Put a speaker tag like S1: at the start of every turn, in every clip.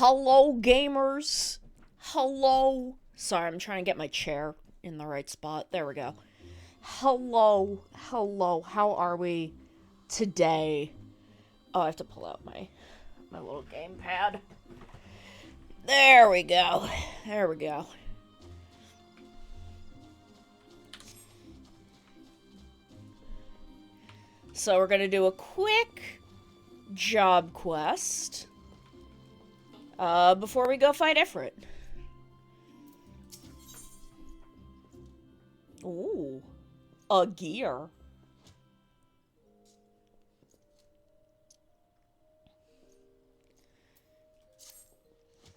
S1: Hello, gamers. Hello. Sorry, I'm trying to get my chair in the right spot. There we go. Hello. Hello. How are we today? Oh, I have to pull out my little gamepad. There we go. There we go. So we're gonna do a quick job quest before we go fight Ifrit. Ooh, a gear.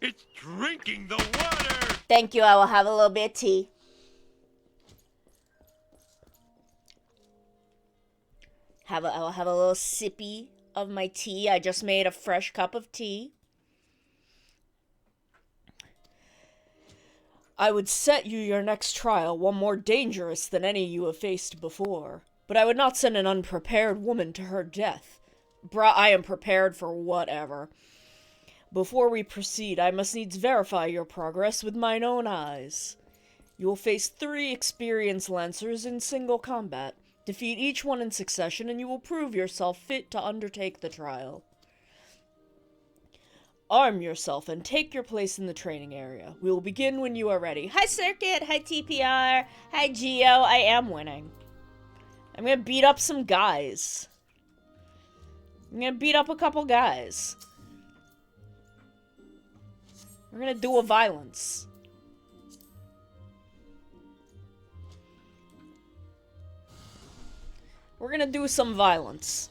S2: It's drinking the water!
S1: Thank you, I will have a little bit of tea. I will have a little sippy of my tea. I just made a fresh cup of tea. I would set you your next trial, one more dangerous than any you have faced before. But I would not send an unprepared woman to her death. Bruh, I am prepared for whatever. Before we proceed, I must needs verify your progress with mine own eyes. You will face 3 experienced lancers in single combat. Defeat each one in succession, and you will prove yourself fit to undertake the trial. Arm yourself and take your place in the training area. We will begin when you are ready. Hi, Circuit! Hi, TPR! Hi, Geo! I am winning. I'm gonna beat up some guys. I'm gonna beat up a couple guys. We're gonna do a violence. We're gonna do some violence.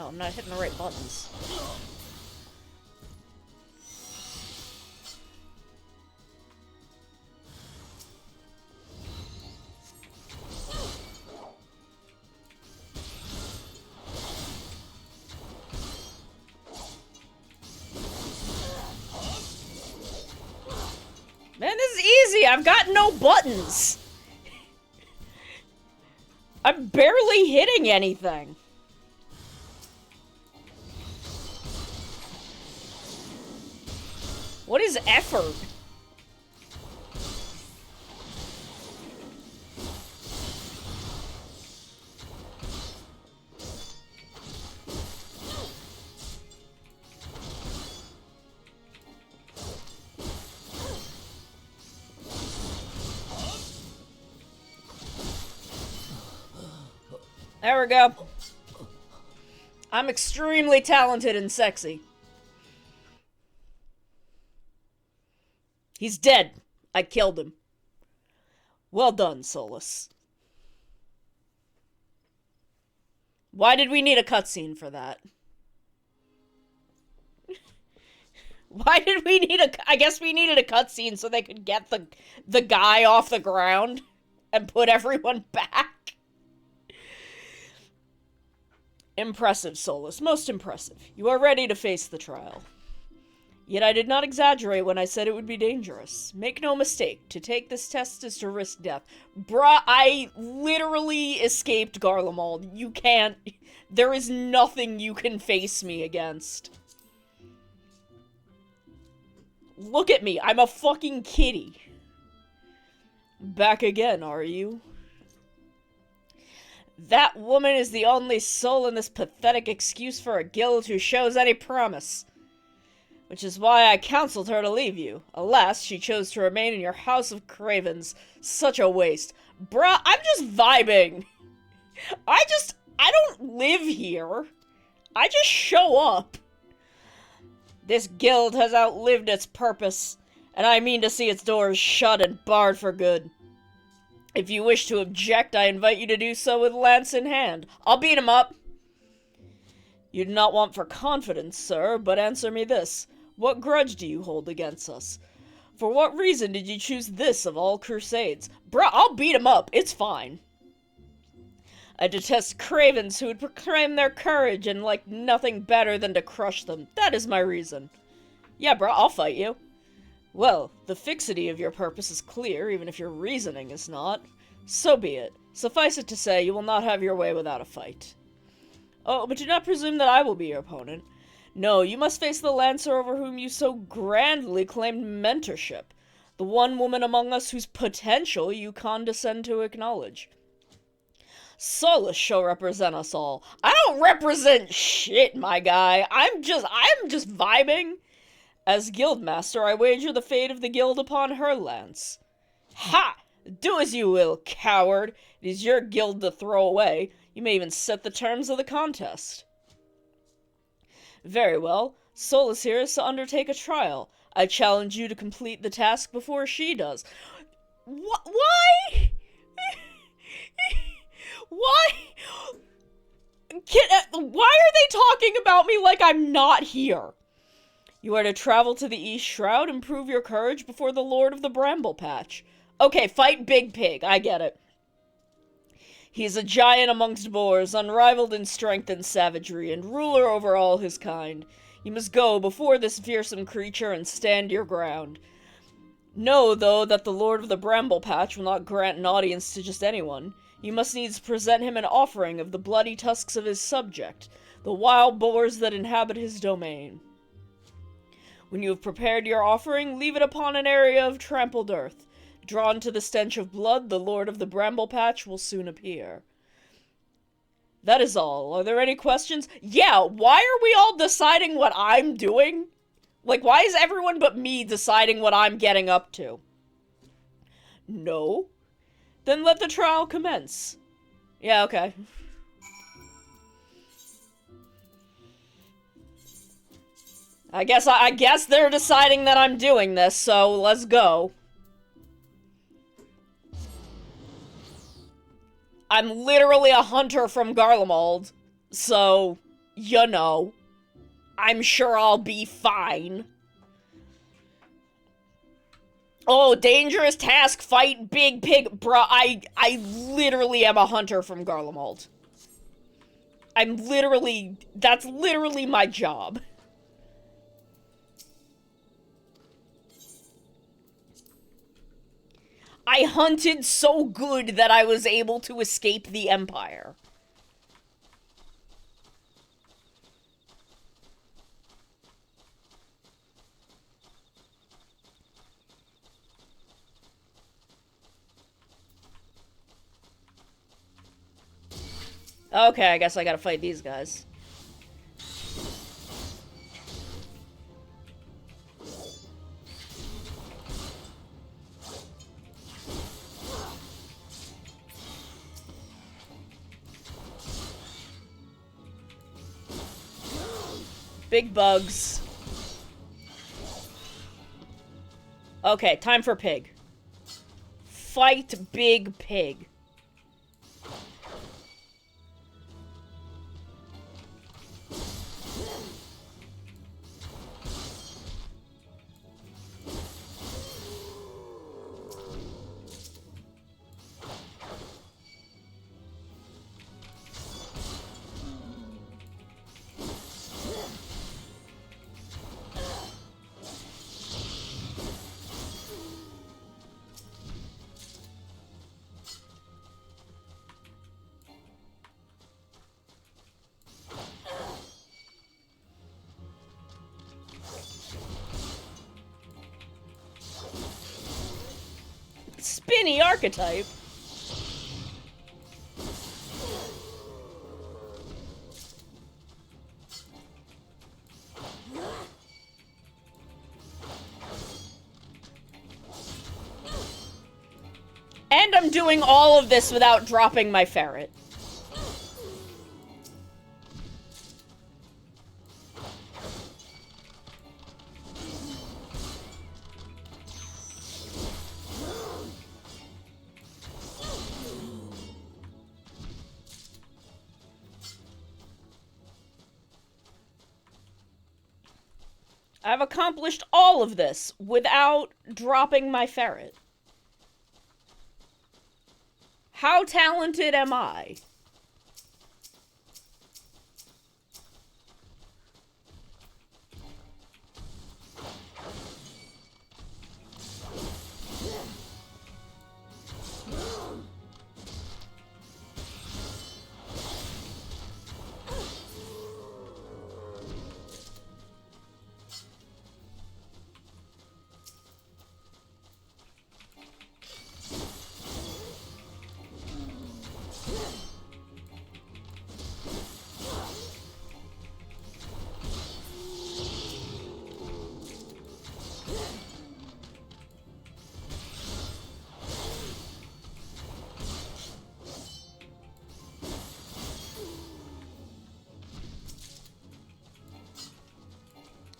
S1: Oh, I'm not hitting the right buttons. Man, this is easy. I've got no buttons. I'm barely hitting anything. What is effort? There we go. I'm extremely talented and sexy. He's dead. I killed him. Well done, Solus. Why did we need a cutscene for that? Why did we need I guess we needed a cutscene so they could get the guy off the ground and put everyone back. Impressive, Solus. Most impressive. You are ready to face the trial. Yet I did not exaggerate when I said it would be dangerous. Make no mistake, to take this test is to risk death. Bruh, I literally escaped Garlemald. You can't... There is nothing you can face me against. Look at me, I'm a fucking kitty. Back again, are you? That woman is the only soul in this pathetic excuse for a guild who shows any promise. Which is why I counseled her to leave you. Alas, she chose to remain in your house of cravens. Such a waste. Bruh, I'm just vibing. I don't live here. I just show up. This guild has outlived its purpose, and I mean to see its doors shut and barred for good. If you wish to object, I invite you to do so with lance in hand. I'll beat him up. You do not want for confidence, sir, but answer me this. What grudge do you hold against us? For what reason did you choose this of all crusades? Bruh, I'll beat him up. It's fine. I detest cravens who would proclaim their courage and like nothing better than to crush them. That is my reason. Yeah, bruh, I'll fight you. Well, the fixity of your purpose is clear, even if your reasoning is not. So be it. Suffice it to say, you will not have your way without a fight. Oh, but do not presume that I will be your opponent. No, you must face the Lancer over whom you so grandly claimed mentorship. The one woman among us whose potential you condescend to acknowledge. Solus shall represent us all. I don't represent shit, my guy. I'm just vibing. As guildmaster, I wager the fate of the guild upon her lance. Ha! Do as you will, coward. It is your guild to throw away. You may even set the terms of the contest. Very well. Solus here is to undertake a trial. I challenge you to complete the task before she does. Why? Why? Why are they talking about me like I'm not here? You are to travel to the East Shroud and prove your courage before the Lord of the Bramble Patch. Okay, fight Big Pig. I get it. He is a giant amongst boars, unrivaled in strength and savagery, and ruler over all his kind. You must go before this fearsome creature and stand your ground. Know, though, that the Lord of the Bramble Patch will not grant an audience to just anyone. You must needs present him an offering of the bloody tusks of his subject, the wild boars that inhabit his domain. When you have prepared your offering, leave it upon an area of trampled earth. Drawn to the stench of blood, the Lord of the Bramble Patch will soon appear. That is all. Are there any questions? Yeah, why are we all deciding what I'm doing? Like, why is everyone but me deciding what I'm getting up to? No. Then let the trial commence. Yeah, okay. I guess they're deciding that I'm doing this, so let's go. I'm literally a hunter from Garlemald, so, you know, I'm sure I'll be fine. Oh, dangerous task, fight Big Pig. Bruh, I literally am a hunter from Garlemald. That's literally my job. I hunted so good that I was able to escape the Empire. Okay, I guess I gotta fight these guys. Big bugs. Okay, time for Pig. Fight Big Pig. Spinny archetype. And I'm doing all of this without dropping my ferret. I've accomplished all of this without dropping my ferret. How talented am I?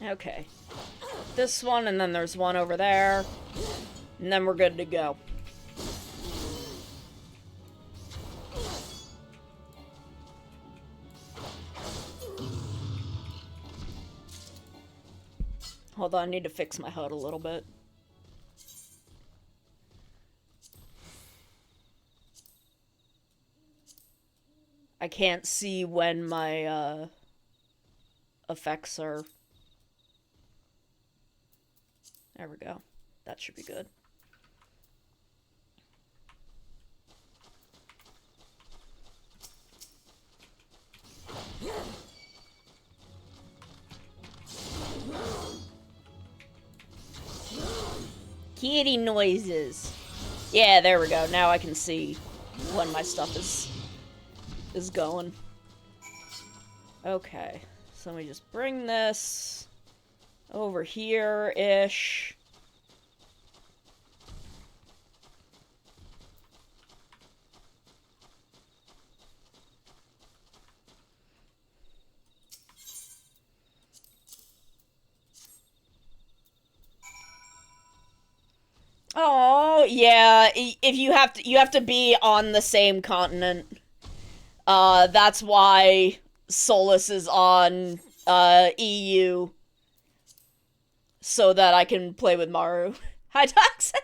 S1: Okay. This one, and then there's one over there. And then we're good to go. Hold on, I need to fix my HUD a little bit. I can't see when my, effects are... There we go. That should be good. Kitty noises. Yeah, there we go. Now I can see when my stuff is going. Okay. So let me just bring this over here-ish. Oh, yeah, if you have to be on the same continent. That's why Solus is on, EU. So that I can play with Maru. Hi, Toxin!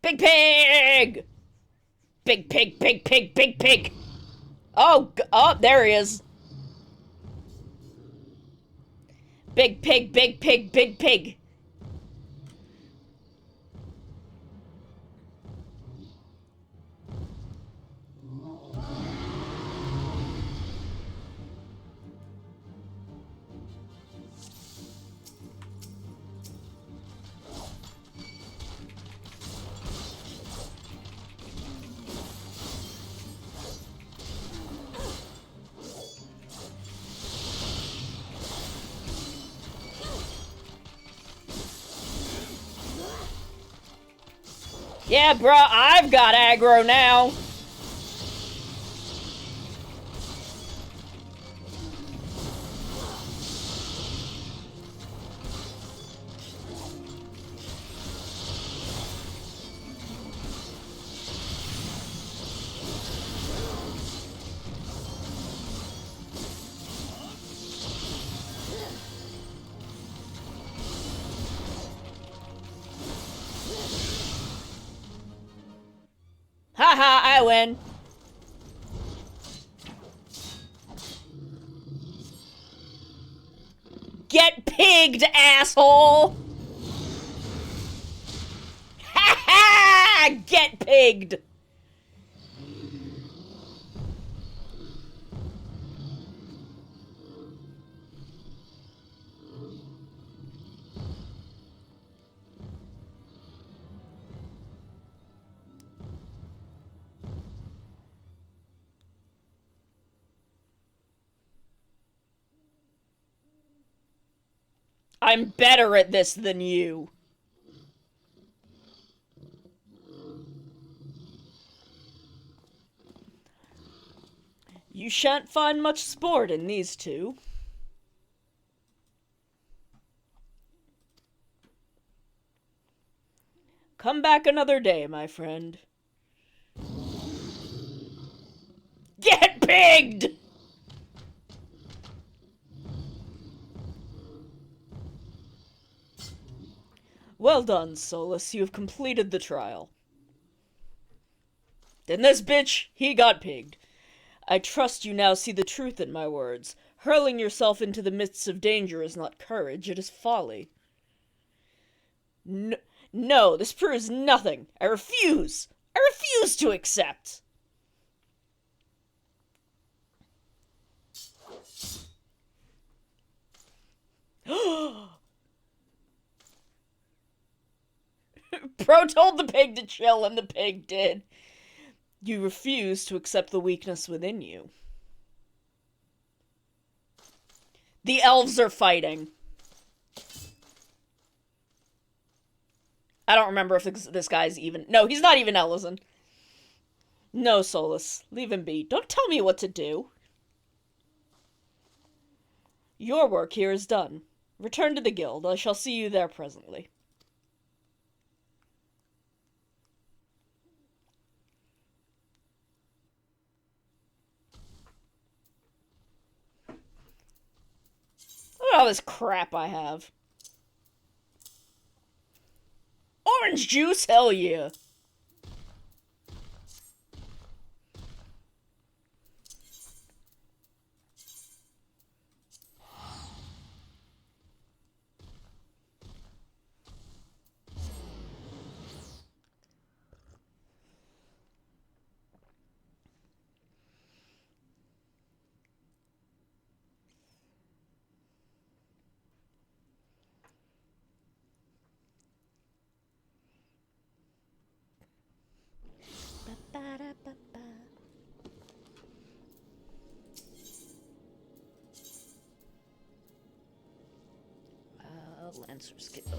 S1: Big pig! Big pig, big pig, big pig! Oh, there he is. Big pig, big pig, big pig. Yeah, bruh, I've got aggro now. Haha, I win. Get pigged, asshole! Ha ha! Get pigged! I'm better at this than you. You shan't find much sport in these two. Come back another day, my friend. Get pigged! Well done, Solus. You have completed the trial. Then this bitch, he got pigged. I trust you now see the truth in my words. Hurling yourself into the midst of danger is not courage, it is folly. No, this proves nothing. I refuse. I refuse to accept. Bro told the pig to chill, and the pig did. You refuse to accept the weakness within you. The elves are fighting. I don't remember if this guy's even... No, he's not even Ellison. No, Solus. Leave him be. Don't tell me what to do. Your work here is done. Return to the guild. I shall see you there presently. Look at all this crap I have. Orange juice? Hell yeah. Lancer's Guild.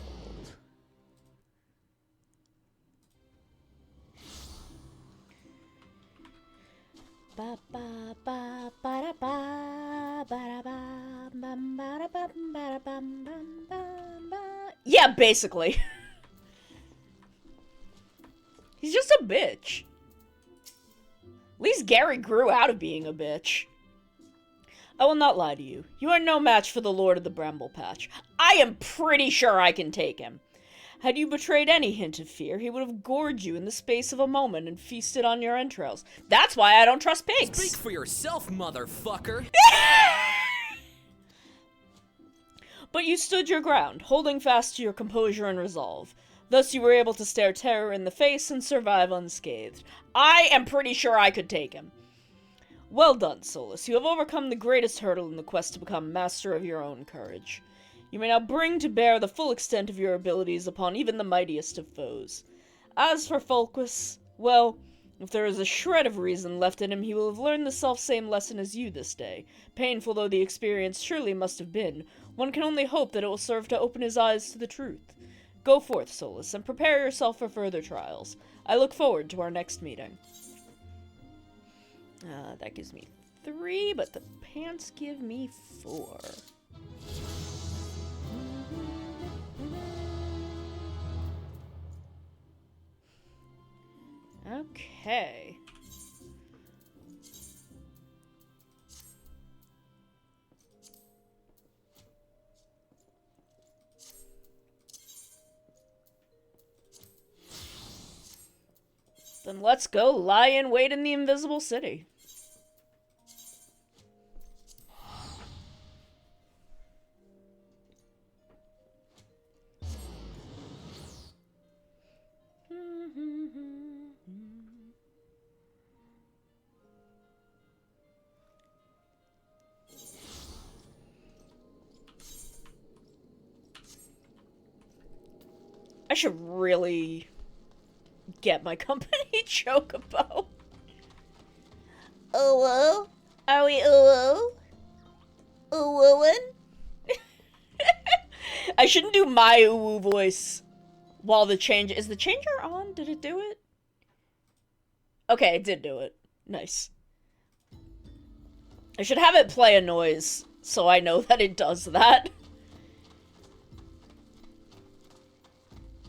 S1: Ba ba ba ba ba ba ba ba ba ba ba ba. Yeah, basically. He's just a bitch. At least Gary grew out of being a bitch. I will not lie to you. You are no match for the Lord of the Bramble Patch. I am pretty sure I can take him. Had you betrayed any hint of fear, he would have gored you in the space of a moment and feasted on your entrails. That's why I don't trust pigs.
S3: Speak for yourself, motherfucker.
S1: But you stood your ground, holding fast to your composure and resolve. Thus you were able to stare terror in the face and survive unscathed. I am pretty sure I could take him. Well done, Solus. You have overcome the greatest hurdle in the quest to become master of your own courage. You may now bring to bear the full extent of your abilities upon even the mightiest of foes. As for Fulquis, well, if there is a shred of reason left in him, he will have learned the self-same lesson as you this day. Painful though the experience surely must have been, one can only hope that it will serve to open his eyes to the truth. Go forth, Solus, and prepare yourself for further trials. I look forward to our next meeting. That gives me 3, but the pants give me 4. Okay. Then let's go lie in wait in the Invisible City. I should really get my company chocobo. Oh, are we I shouldn't do my ooh voice while the change is the changer on? Did it do it? Okay, it did do it. Nice. I should have it play a noise so I know that it does that.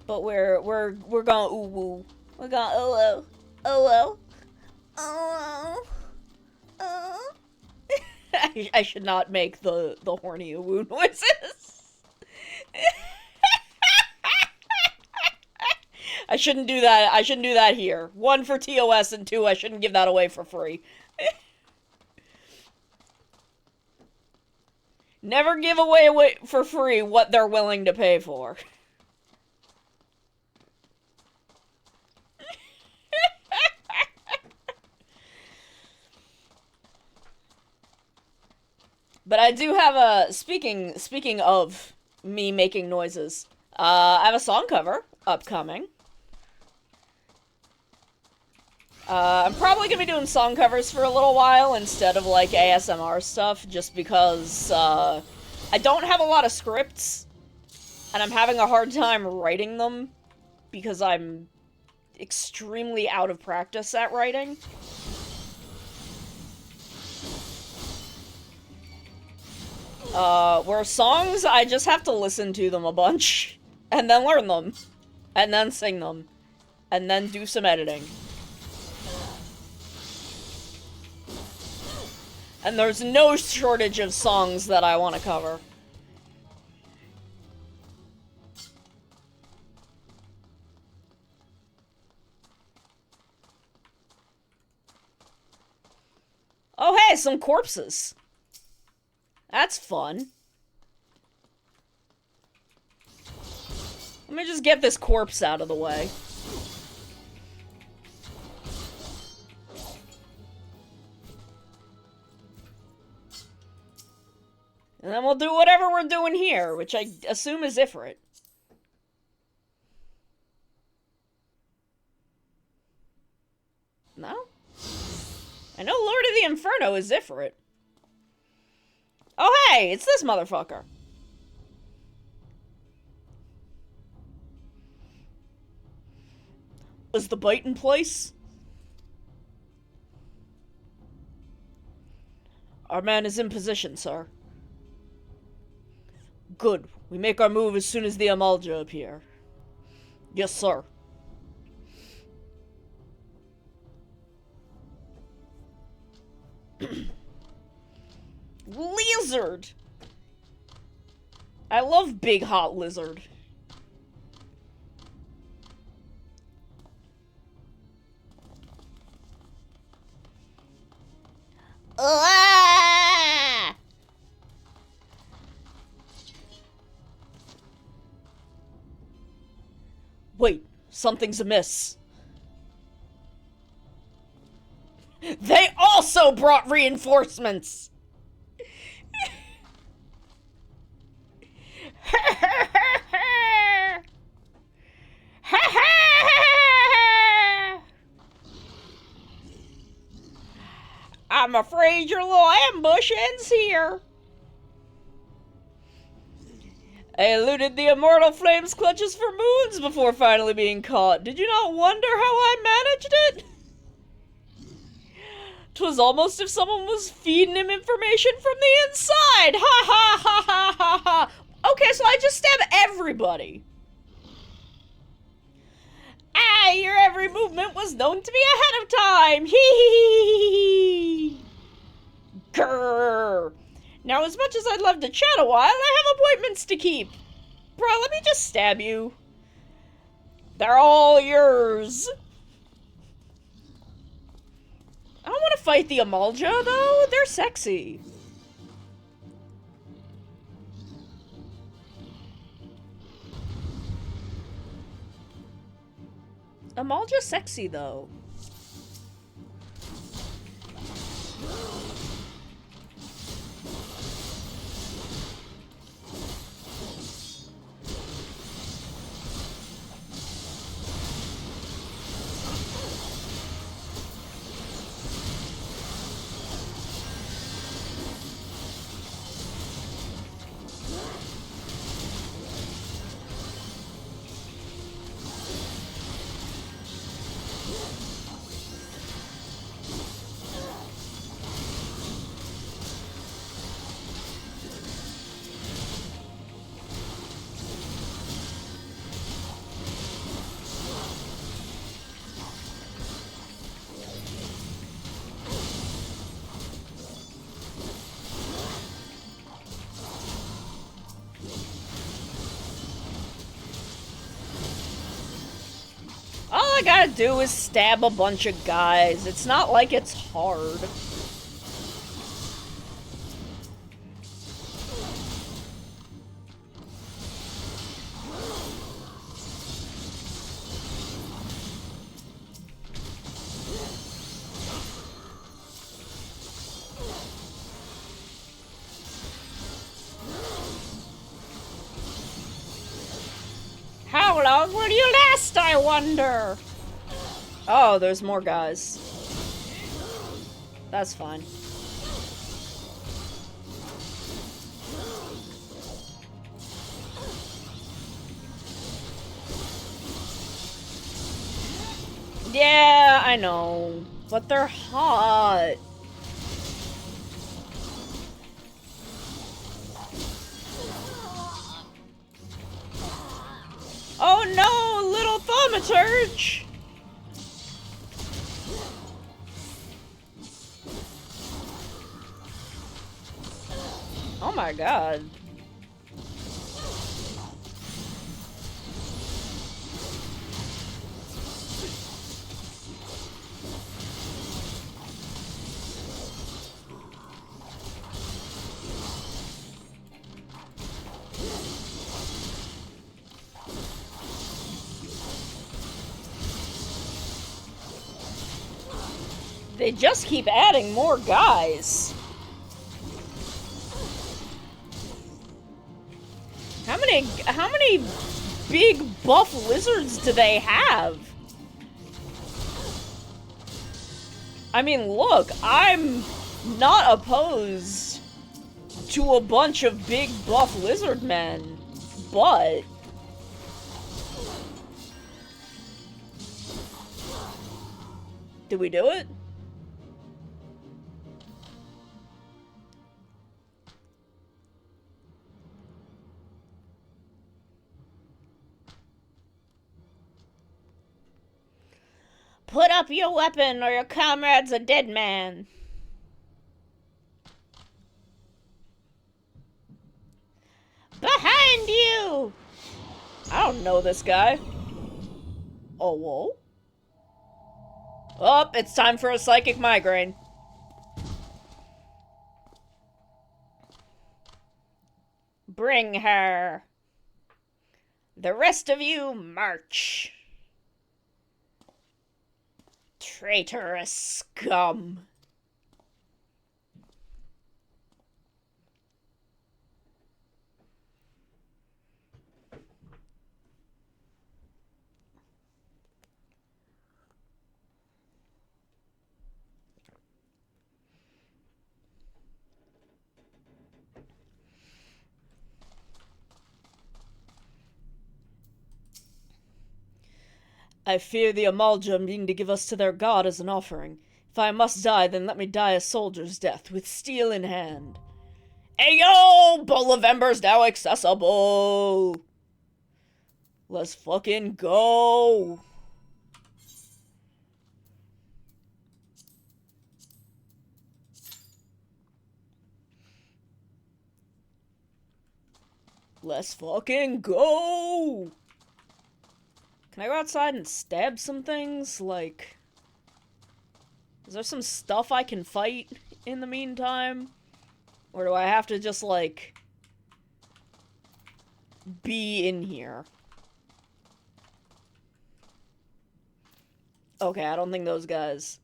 S1: But we're going ooh woo. We're going oh oh oh oh. I should not make the horny ooh woo noises. I shouldn't do that. I shouldn't do that here. 1 for TOS and 2, I shouldn't give that away for free. Never give away for free what they're willing to pay for. But I do have a, speaking of me making noises, I have a song cover upcoming. I'm probably gonna be doing song covers for a little while instead of, like, ASMR stuff, just because, I don't have a lot of scripts, and I'm having a hard time writing them, because I'm extremely out of practice at writing. Where songs, I just have to listen to them a bunch, and then learn them, and then sing them, and then do some editing. And there's no shortage of songs that I want to cover. Oh hey, some corpses. That's fun. Let me just get this corpse out of the way. And then we'll do whatever we're doing here, which I assume is Ifrit. No? I know Lord of the Inferno is Ifrit. Oh hey, it's this motherfucker. Is the bite in place? Our man is in position, sir. Good. We make our move as soon as the Amalja appear. Yes, sir. Lizard! I love big hot lizard. Ah! Wait, something's amiss. They also brought reinforcements! I'm afraid your little ambush ends here. I eluded the immortal flame's clutches for moons before finally being caught. Did you not wonder how I managed it? 'Twas almost if someone was feeding him information from the inside. Ha ha ha ha ha ha. Okay, so I just stab everybody. Ah, your every movement was known to me ahead of time. Hee hee hee hee hee. Grrr. Now, as much as I'd love to chat a while, I have appointments to keep. Bruh, let me just stab you. They're all yours. I don't want to fight the Amalja, though. They're sexy. Amalja sexy, though. All I gotta do is stab a bunch of guys. It's not like it's hard. How long will you last, I wonder? Oh, there's more guys. That's fine. Yeah, I know. But they're hot. Oh no, little thaumaturge! Oh my god. They just keep adding more guys. How many big buff lizards do they have? I mean, look, I'm not opposed to a bunch of big buff lizard men, but did we do it? Put up your weapon or your comrade's a dead man. Behind you! I don't know this guy. Oh, whoa. Oh, it's time for a psychic migraine. Bring her. The rest of you, march. Traitorous scum. I fear the Amalja mean to give us to their god as an offering. If I must die, then let me die a soldier's death, with steel in hand. Ayo! Bowl of Ember's now accessible! Let's fucking go! Let's fucking go! Can I go outside and stab some things? Like, is there some stuff I can fight in the meantime? Or do I have to just, like, be in here? Okay, I don't think those guys.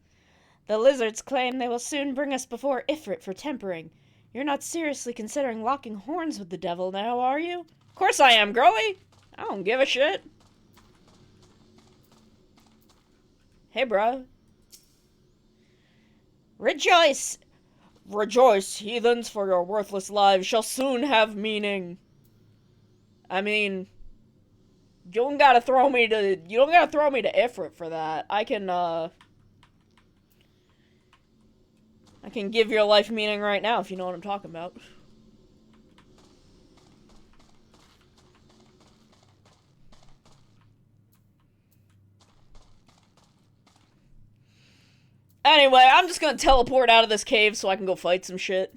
S1: The lizards claim they will soon bring us before Ifrit for tempering. You're not seriously considering locking horns with the devil now, are you? Of course I am, girlie! I don't give a shit. Hey, bro. Rejoice! Rejoice, heathens, for your worthless lives shall soon have meaning. I mean, you don't gotta throw me to Ifrit for that. I can give your life meaning right now if you know what I'm talking about. Anyway, I'm just gonna teleport out of this cave so I can go fight some shit.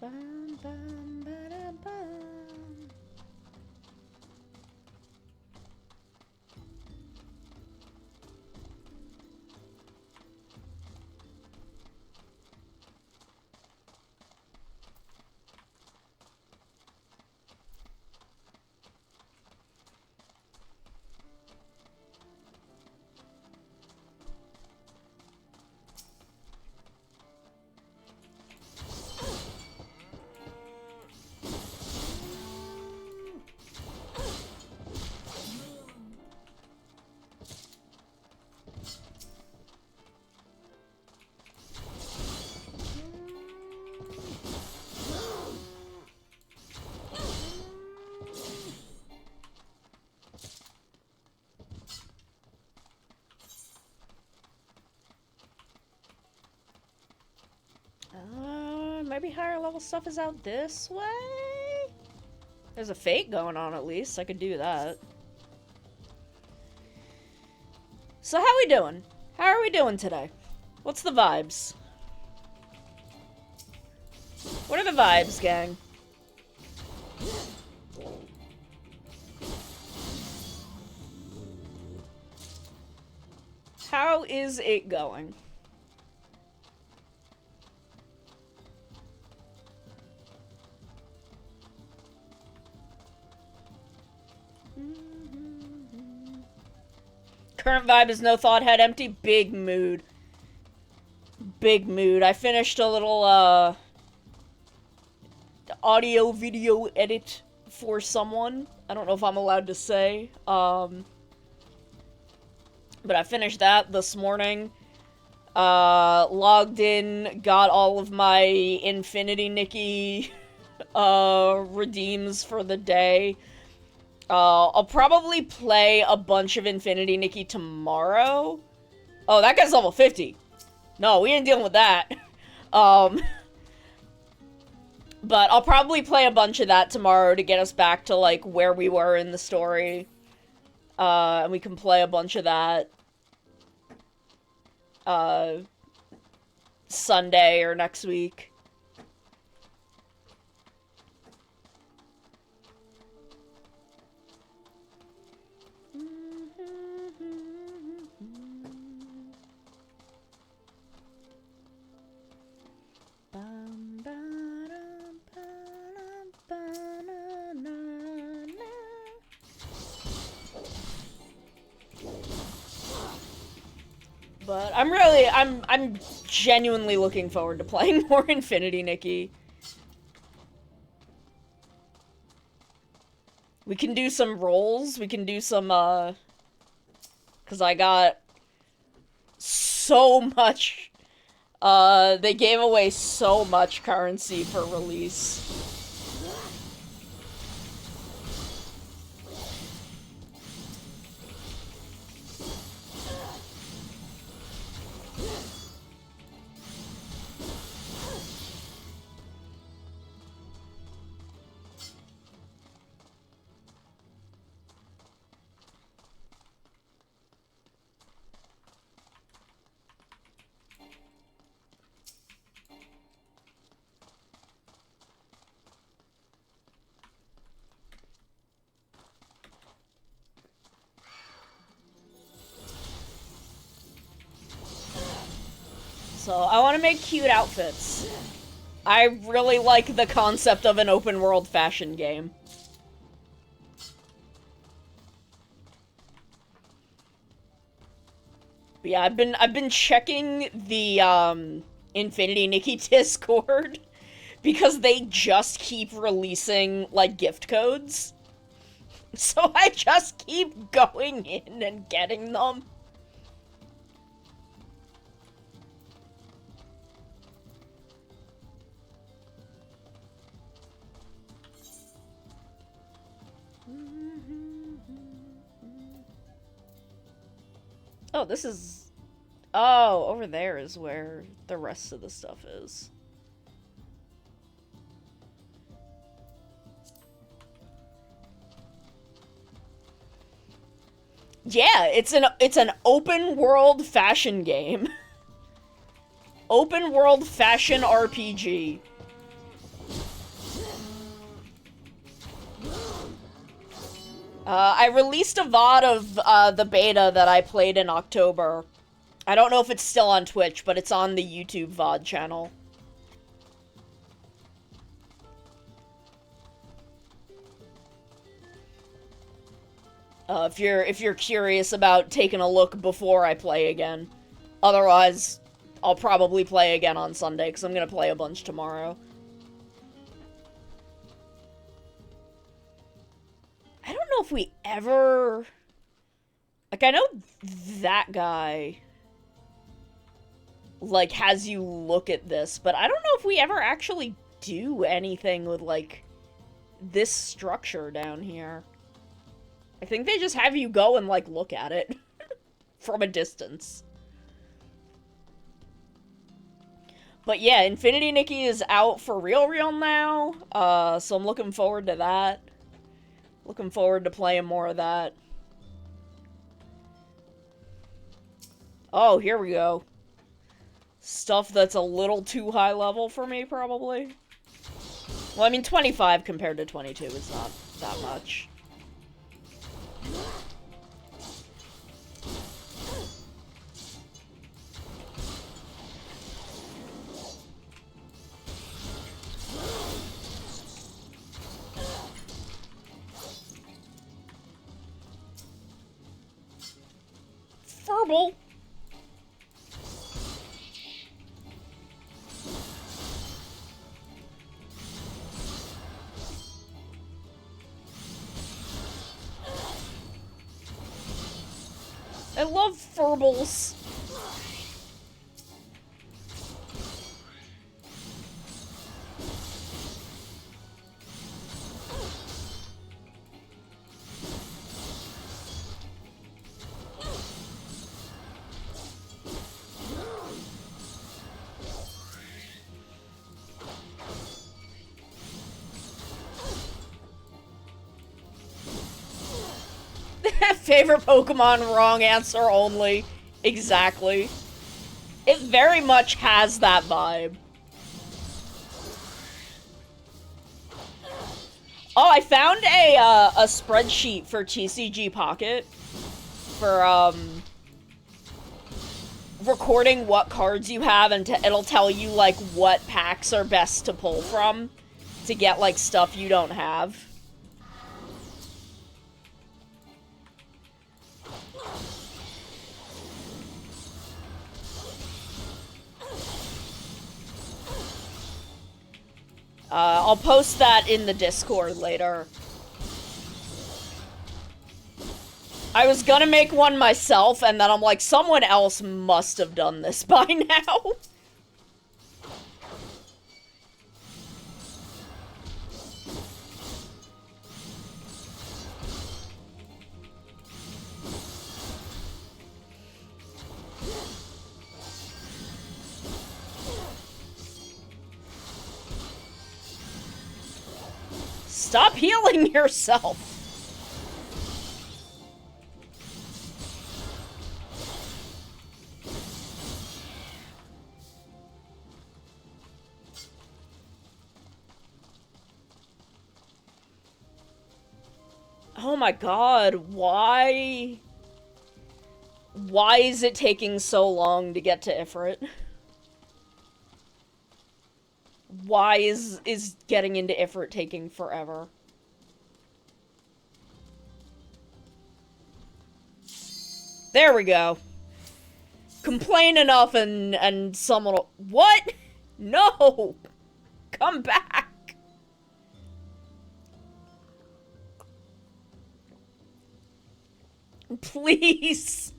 S1: Bum, bum, ba-da-bum. maybe higher level stuff is out this way? There's a fate going on at least. I could do that. So how we doing? How are we doing today? What's the vibes? What are the vibes, gang? How is it going? Current vibe is no thought, head empty. Big mood. Big mood. I finished a little, audio video edit for someone. I don't know if I'm allowed to say. But I finished that this morning. Logged in, got all of my Infinity Nikki, redeems for the day. I'll probably play a bunch of Infinity Nikki tomorrow. Oh, that guy's level 50. No, we ain't dealing with that. But I'll probably play a bunch of that tomorrow to get us back to, like, where we were in the story. And we can play a bunch of that, Sunday or next week. But I'm genuinely looking forward to playing more Infinity Nikki. We can do some rolls, we can do some, 'cause I got so much, they gave away so much currency for release. So, I want to make cute outfits. I really like the concept of an open world fashion game. But yeah, I've been checking the Infinity Nikki Discord because they just keep releasing like gift codes. So I just keep going in and getting them. Oh, this is... Oh, over there is where the rest of the stuff is. Yeah, it's an open world fashion game. Open world fashion RPG. I released a VOD of the beta that I played in October. I don't know if it's still on Twitch, but it's on the YouTube VOD channel. If you're curious about taking a look before I play again. Otherwise, I'll probably play again on Sunday, because I'm gonna play a bunch tomorrow. I don't know if we ever... Like, I know that guy, like, has you look at this, but I don't know if we ever actually do anything with, like, this structure down here. I think they just have you go and, like, look at it from a distance. But yeah, Infinity Nikki is out for real now, so I'm looking forward to that. Looking forward to playing more of that. Oh, here we go. Stuff that's a little too high level for me, probably. Well, I mean, 25 compared to 22 is not that much. Furball! I love Furbles. Favorite Pokemon, wrong answer only. Exactly. It very much has that vibe. Oh, I found a spreadsheet for TCG Pocket for recording what cards you have, and it'll tell you like what packs are best to pull from to get like stuff you don't have. I'll post that in the Discord later. I was gonna make one myself, and then I'm like, someone else must have done this by now. Stop healing yourself! Oh my god, why? Why is it taking so long to get to Ifrit? Why is getting into Ifrit taking forever? There we go. Complain enough and someone will— What? No! Come back! Please!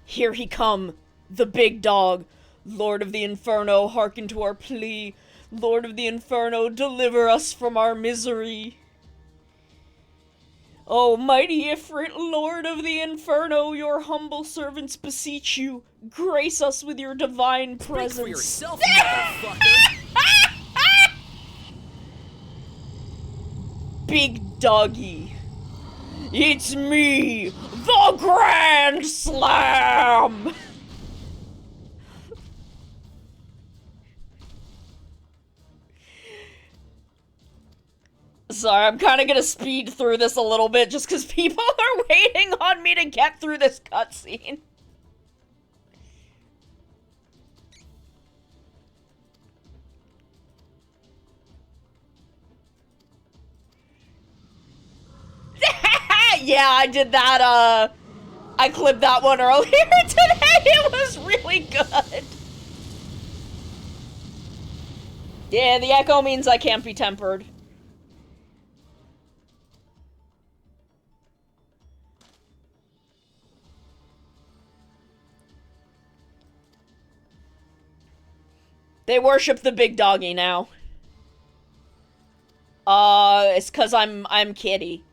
S1: Here he come, the big dog. Lord of the Inferno, hearken to our plea. Lord of the Inferno, deliver us from our misery. O mighty Ifrit, Lord of the Inferno, your humble servants beseech you. Grace us with your divine presence.
S3: Speak for yourself, motherfucker!
S1: Big doggy. It's me, the Grand Slam! Sorry, I'm kind of gonna speed through this a little bit just because people are waiting on me to get through this cutscene. Yeah, I did that, I clipped that one earlier today. It was really good. Yeah, the echo means I can't be tempered. They worship the big doggy now. It's 'cause I'm Kitty.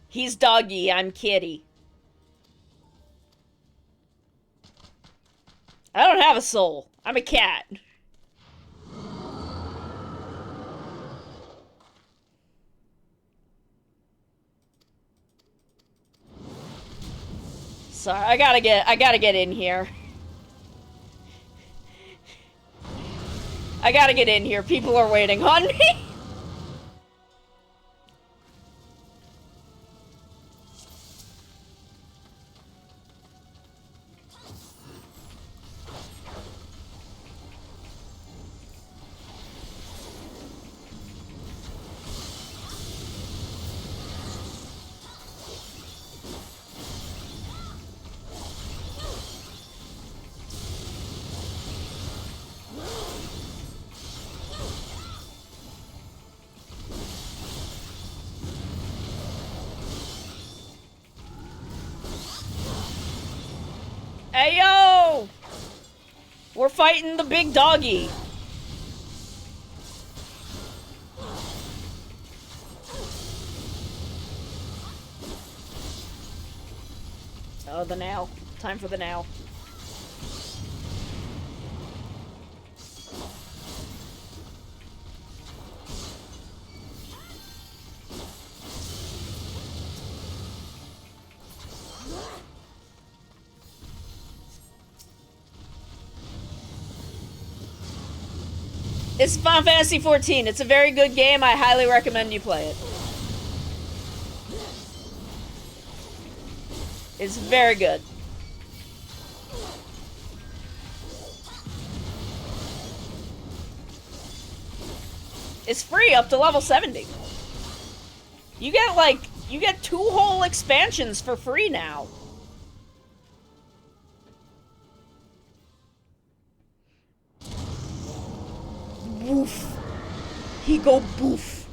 S1: He's doggy, I'm Kitty. I don't have a soul. I'm a cat. Sorry, I gotta get in here. I gotta get in here. People are waiting on me. Hey, yo! We're fighting the big doggy. Oh, the nail. Time for the nail. It's Final Fantasy XIV. It's a very good game. I highly recommend you play it. It's very good. It's free up to level 70. You get 2 whole expansions for free now. Woof. He go boof.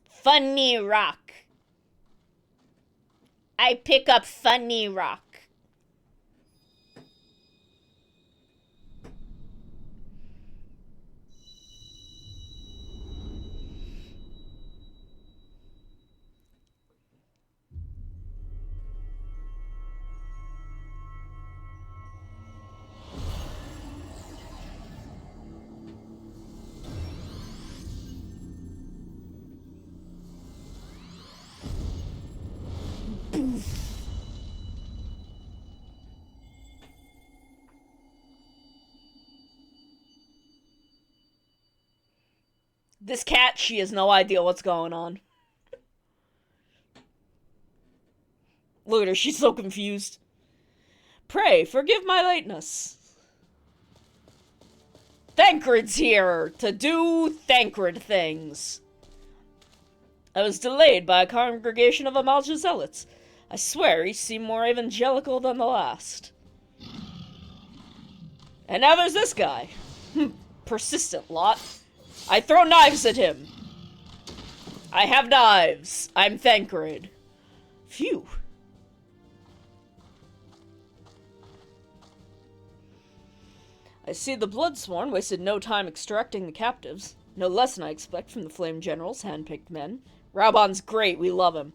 S1: Funny rock. I pick up funny rock. This cat, she has no idea what's going on. Look at her, she's so confused. Pray, forgive my lateness. Thancred's here to do Thancred things. I was delayed by a congregation of Amalja zealots. I swear each seemed more evangelical than the last. And now there's this guy. Persistent lot. I throw knives at him. I have knives. I'm Thancred. Phew. I see the Bloodsworn wasted no time extracting the captives. No lesson I expect from the Flame General's hand-picked men. Raubon's great, we love him.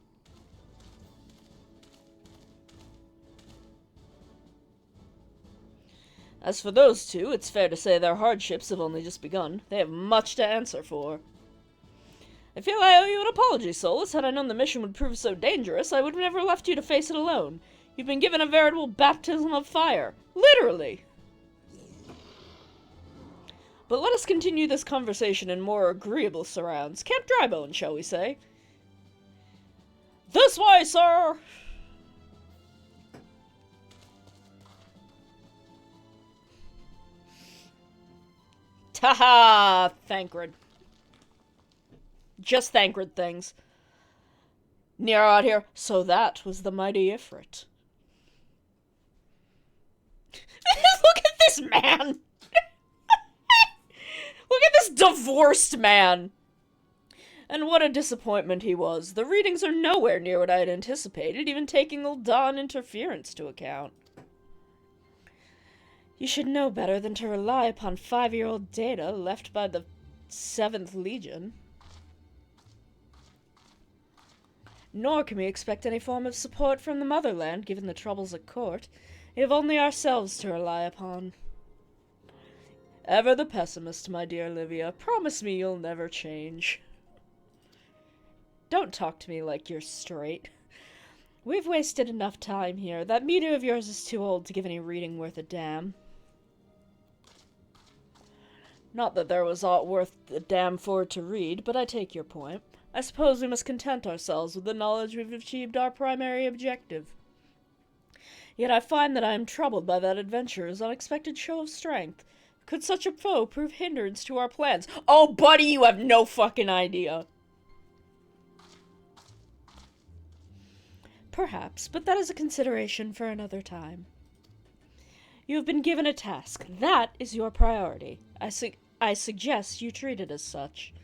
S1: As for those two, it's fair to say their hardships have only just begun. They have much to answer for. I feel I owe you an apology, Solus. Had I known the mission would prove so dangerous, I would have never left you to face it alone. You've been given a veritable baptism of fire. Literally! But let us continue this conversation in more agreeable surrounds. Camp Drybone, shall we say? This way, sir! Taha! Thancred. Just Thancred things. Near out here. So that was the mighty Ifrit. Look at this man! Look at this divorced man! And what a disappointment he was. The readings are nowhere near what I had anticipated, even taking Ul'Dan interference to account. You should know better than to rely upon 5-year-old data left by the 7th Legion. Nor can we expect any form of support from the motherland, given the troubles at court. We have only ourselves to rely upon. Ever the pessimist, my dear Livia. Promise me you'll never change. Don't talk to me like you're straight. We've wasted enough time here. That meter of yours is too old to give any reading worth a damn. Not that there was aught worth a damn for to read, but I take your point. I suppose we must content ourselves with the knowledge we've achieved our primary objective. Yet I find that I am troubled by that adventurer's unexpected show of strength. Could such a foe prove hindrance to our plans? Oh, buddy, you have no fucking idea. Perhaps, but that is a consideration for another time. You have been given a task. That is your priority. I suggest you treat it as such.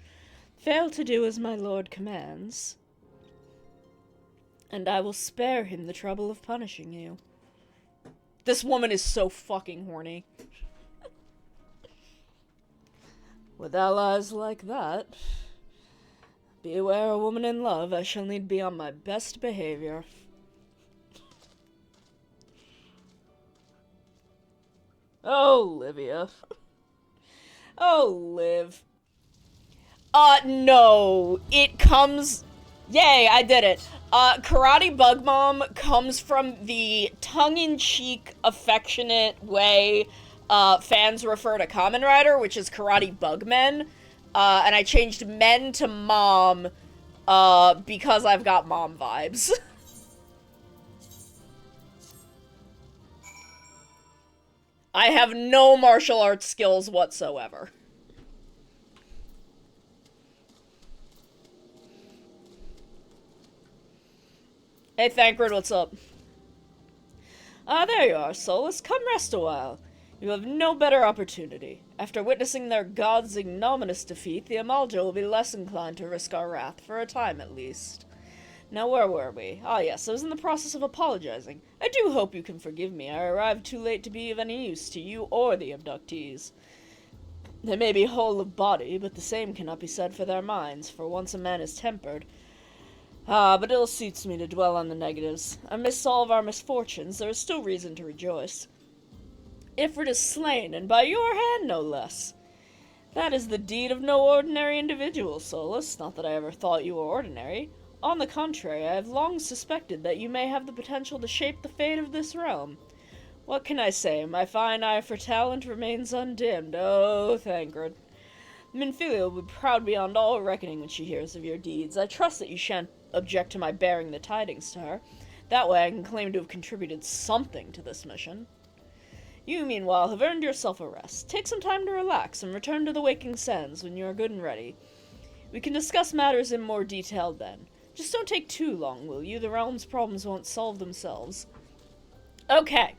S1: Fail to do as my lord commands, and I will spare him the trouble of punishing you. This woman is so fucking horny. With allies like that, beware a woman in love. I shall need be on my best behavior. Oh, Livia. Oh, Liv. No. It comes... Yay, I did it. Karate Bug Mom comes from the tongue-in-cheek, affectionate way fans refer to Kamen Rider, which is Karate Bug Men. And I changed men to mom, because I've got mom vibes. I have no martial arts skills whatsoever. Hey, Thancred, what's up? There you are, Solus. Come rest a while. You have no better opportunity. After witnessing their god's ignominious defeat, the Amalja will be less inclined to risk our wrath, for a time at least. Now, where were we? Ah, yes, I was in the process of apologizing. I do hope you can forgive me. I arrived too late to be of any use to you or the abductees. They may be whole of body, but the same cannot be said for their minds, for once a man is tempered. But ill suits me to dwell on the negatives. Amidst all of our misfortunes, there is still reason to rejoice. Ifrit is slain, and by your hand, no less. That is the deed of no ordinary individual, Solus. Not that I ever thought you were ordinary. On the contrary, I have long suspected that you may have the potential to shape the fate of this realm. What can I say? My fine eye for talent remains undimmed. Oh, Thancred. Minfilia will be proud beyond all reckoning when she hears of your deeds. I trust that you shan't object to my bearing the tidings to her. That way I can claim to have contributed something to this mission. You, meanwhile, have earned yourself a rest. Take some time to relax and return to the Waking Sands when you are good and ready. We can discuss matters in more detail then. Just don't take too long, will you? The realm's problems won't solve themselves. Okay.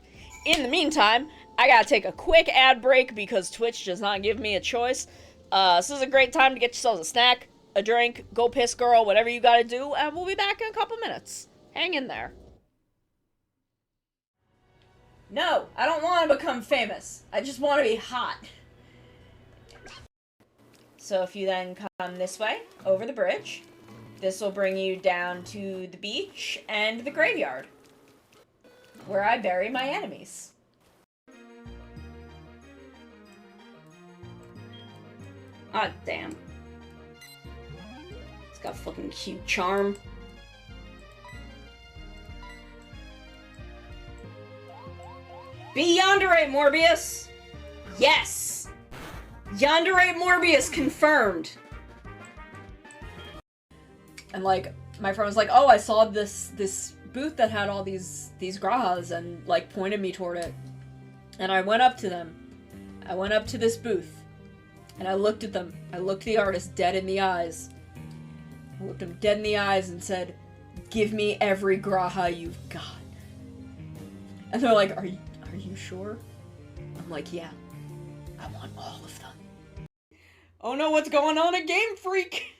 S1: In the meantime, I gotta take a quick ad break because Twitch does not give me a choice. This is a great time to get yourselves a snack, a drink, go piss girl, whatever you gotta do, and we'll be back in a couple minutes. Hang in there. No, I don't want to become famous. I just want to be hot. So if you then come this way, over the bridge, this will bring you down to the beach and the graveyard, where I bury my enemies. Ah, damn. It's got fucking cute charm. Be Yandere, Morbius! Yes! Yandere Morbius confirmed! And like, my friend was like, oh, I saw this booth that had all these grahas and like pointed me toward it. And I went up to them. I went up to this booth. And I looked at them. I looked the artist dead in the eyes. I looked him dead in the eyes and said, give me every graha you've got. And they're like, are you sure? I'm like, yeah. I want all of them. Oh no, what's going on at Game Freak?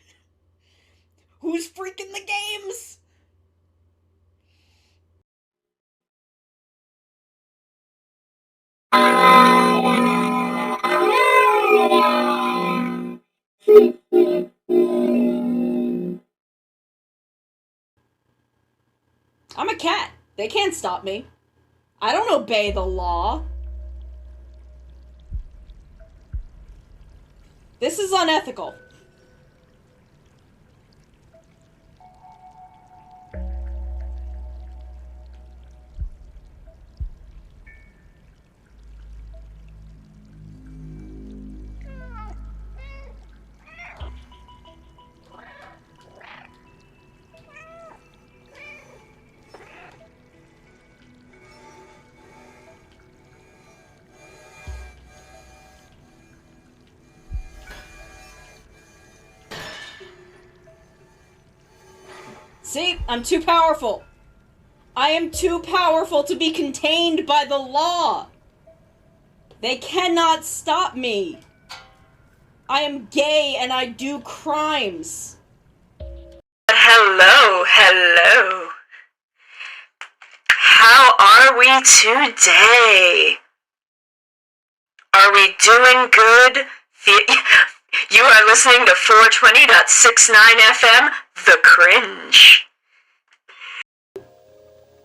S1: Who's freaking the games? I'm a cat. They can't stop me. I don't obey the law. This is unethical. See, I'm too powerful. I am too powerful to be contained by the law. They cannot stop me. I am gay and I do crimes.
S4: Hello, hello. How are we today? Are we doing good? You are listening to 420.69 FM, The Cringe.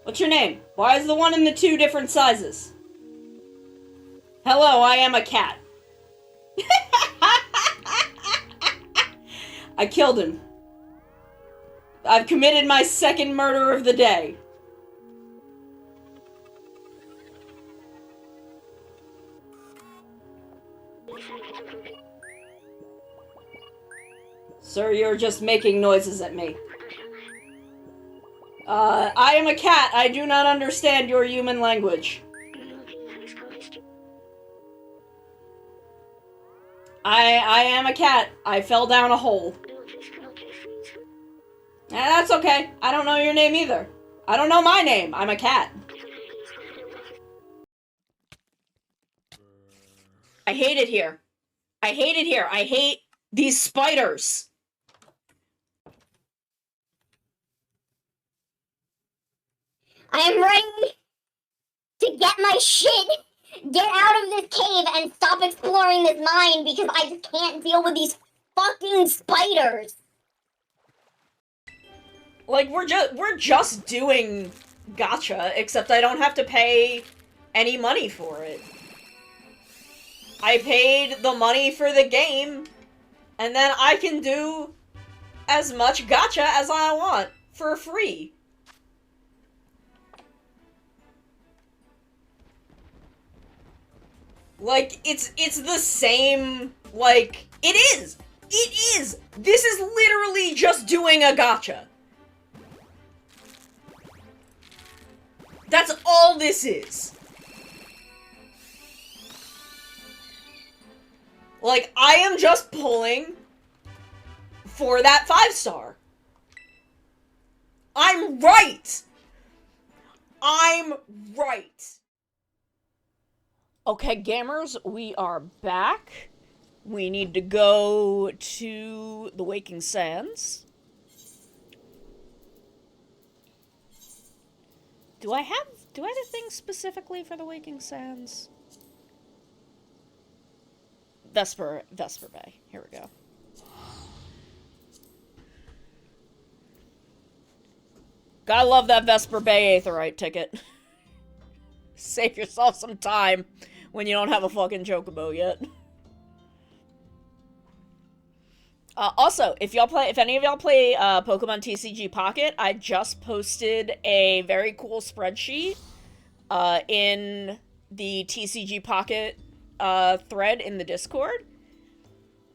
S1: What's your name? Why is the one and the two different sizes? Hello, I am a cat. I killed him. I've committed my second murder of the day. Sir, you're just making noises at me. I am a cat. I do not understand your human language. I am a cat. I fell down a hole. That's okay. I don't know your name either. I don't know my name. I'm a cat. I hate it here. I hate it here. I hate these spiders.
S5: I am ready to get my shit, get out of this cave, and stop exploring this mine because I just can't deal with these fucking spiders.
S1: Like, we're just doing gacha, except I don't have to pay any money for it. I paid the money for the game, and then I can do as much gacha as I want for free. Like, it's the same, like, it is! It is! This is literally just doing a gacha. That's all this is. Like, I am just pulling for that 5-star. I'm right! I'm right! Okay, gamers, we are back. We need to go to the Waking Sands. Do I have a thing specifically for the Waking Sands? Vesper Bay. Here we go. Gotta love that Vesper Bay Aetheryte ticket. Save yourself some time when you don't have a fucking chocobo yet. Also, if any of y'all play Pokemon TCG Pocket, I just posted a very cool spreadsheet in the TCG Pocket thread in the Discord.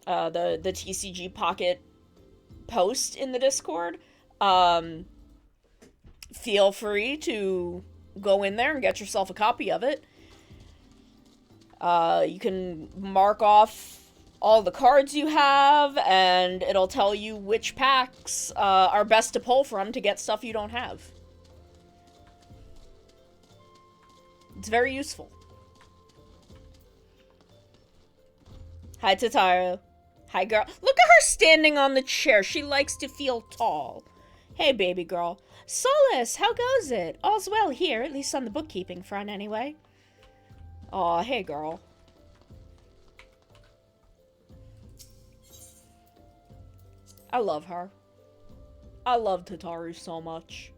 S1: The TCG Pocket post in the Discord. Feel free to go in there and get yourself a copy of it. You can mark off all the cards you have, and it'll tell you which packs are best to pull from to get stuff you don't have. It's very useful. Hi, Tataru. Hi, girl. Look at her standing on the chair. She likes to feel tall. Hey, baby girl. Solace, how goes it? All's well here, at least on the bookkeeping front, anyway. Aw, hey, girl. I love her. I love Tataru so much.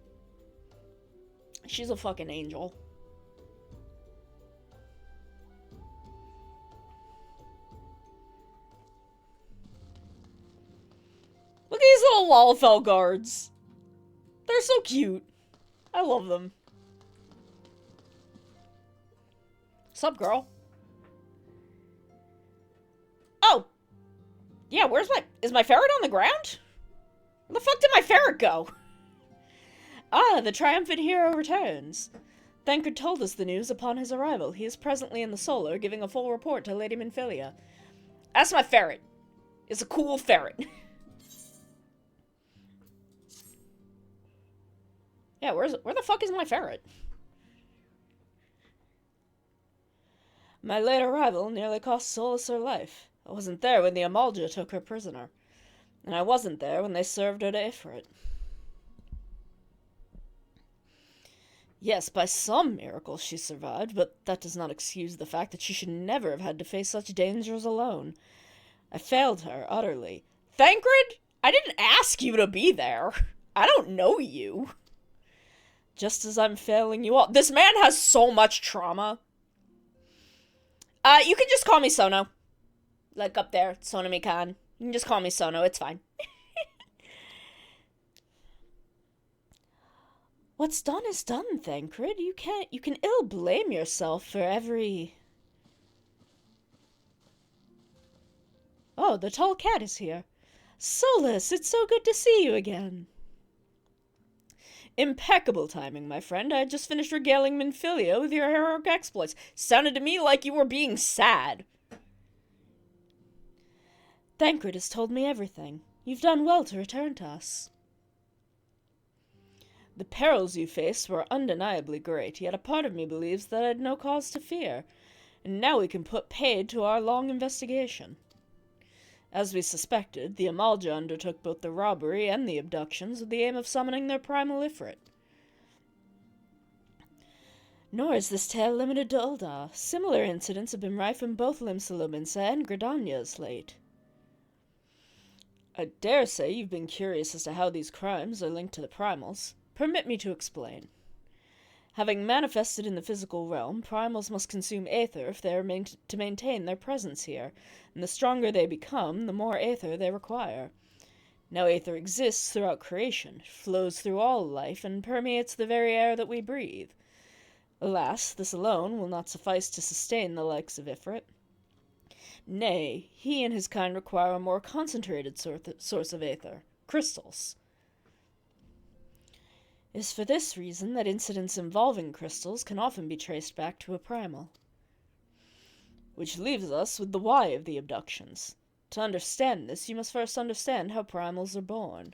S1: She's a fucking angel. Look at these little Lalafell guards. They're so cute. I love them. Sup, girl? Oh! Yeah, is my ferret on the ground? Where the fuck did my ferret go? Ah, the triumphant hero returns. Thancred told us the news upon his arrival. He is presently in the Solar, giving a full report to Lady Minfilia. That's my ferret. It's a cool ferret. Yeah, where the fuck is my ferret? My late arrival nearly cost Solace her life. I wasn't there when the Amalja took her prisoner. And I wasn't there when they served her to Ifrit. Yes, by some miracle she survived, but that does not excuse the fact that she should never have had to face such dangers alone. I failed her, utterly. Thancred? I didn't ask you to be there. I don't know you. Just as I'm failing you all. This man has so much trauma. You can just call me Sono. Like up there, Sonami-kan. You can just call me Sono, it's fine. What's done is done, Thancred. You can ill blame yourself for every... Oh, the tall cat is here. Solace, it's so good to see you again. Impeccable timing, my friend. I had just finished regaling Minfilia with your heroic exploits. Sounded to me like you were being sad. Thancred has told me everything. You've done well to return to us. The perils you faced were undeniably great, yet a part of me believes that I had no cause to fear, and now we can put paid to our long investigation. As we suspected, the Amalja undertook both the robbery and the abductions with the aim of summoning their primal Ifrit. Nor is this tale limited to Ul'dah. Similar incidents have been rife in both Limsa-Lominsa and Gridania as late. I dare say you've been curious as to how these crimes are linked to the primals. Permit me to explain. Having manifested in the physical realm, primals must consume aether if they are to maintain their presence here, and the stronger they become, the more aether they require. Now aether exists throughout creation, flows through all life, and permeates the very air that we breathe. Alas, this alone will not suffice to sustain the likes of Ifrit. Nay, he and his kind require a more concentrated source of aether, crystals. It is for this reason that incidents involving crystals can often be traced back to a primal. Which leaves us with the why of the abductions. To understand this, you must first understand how primals are born.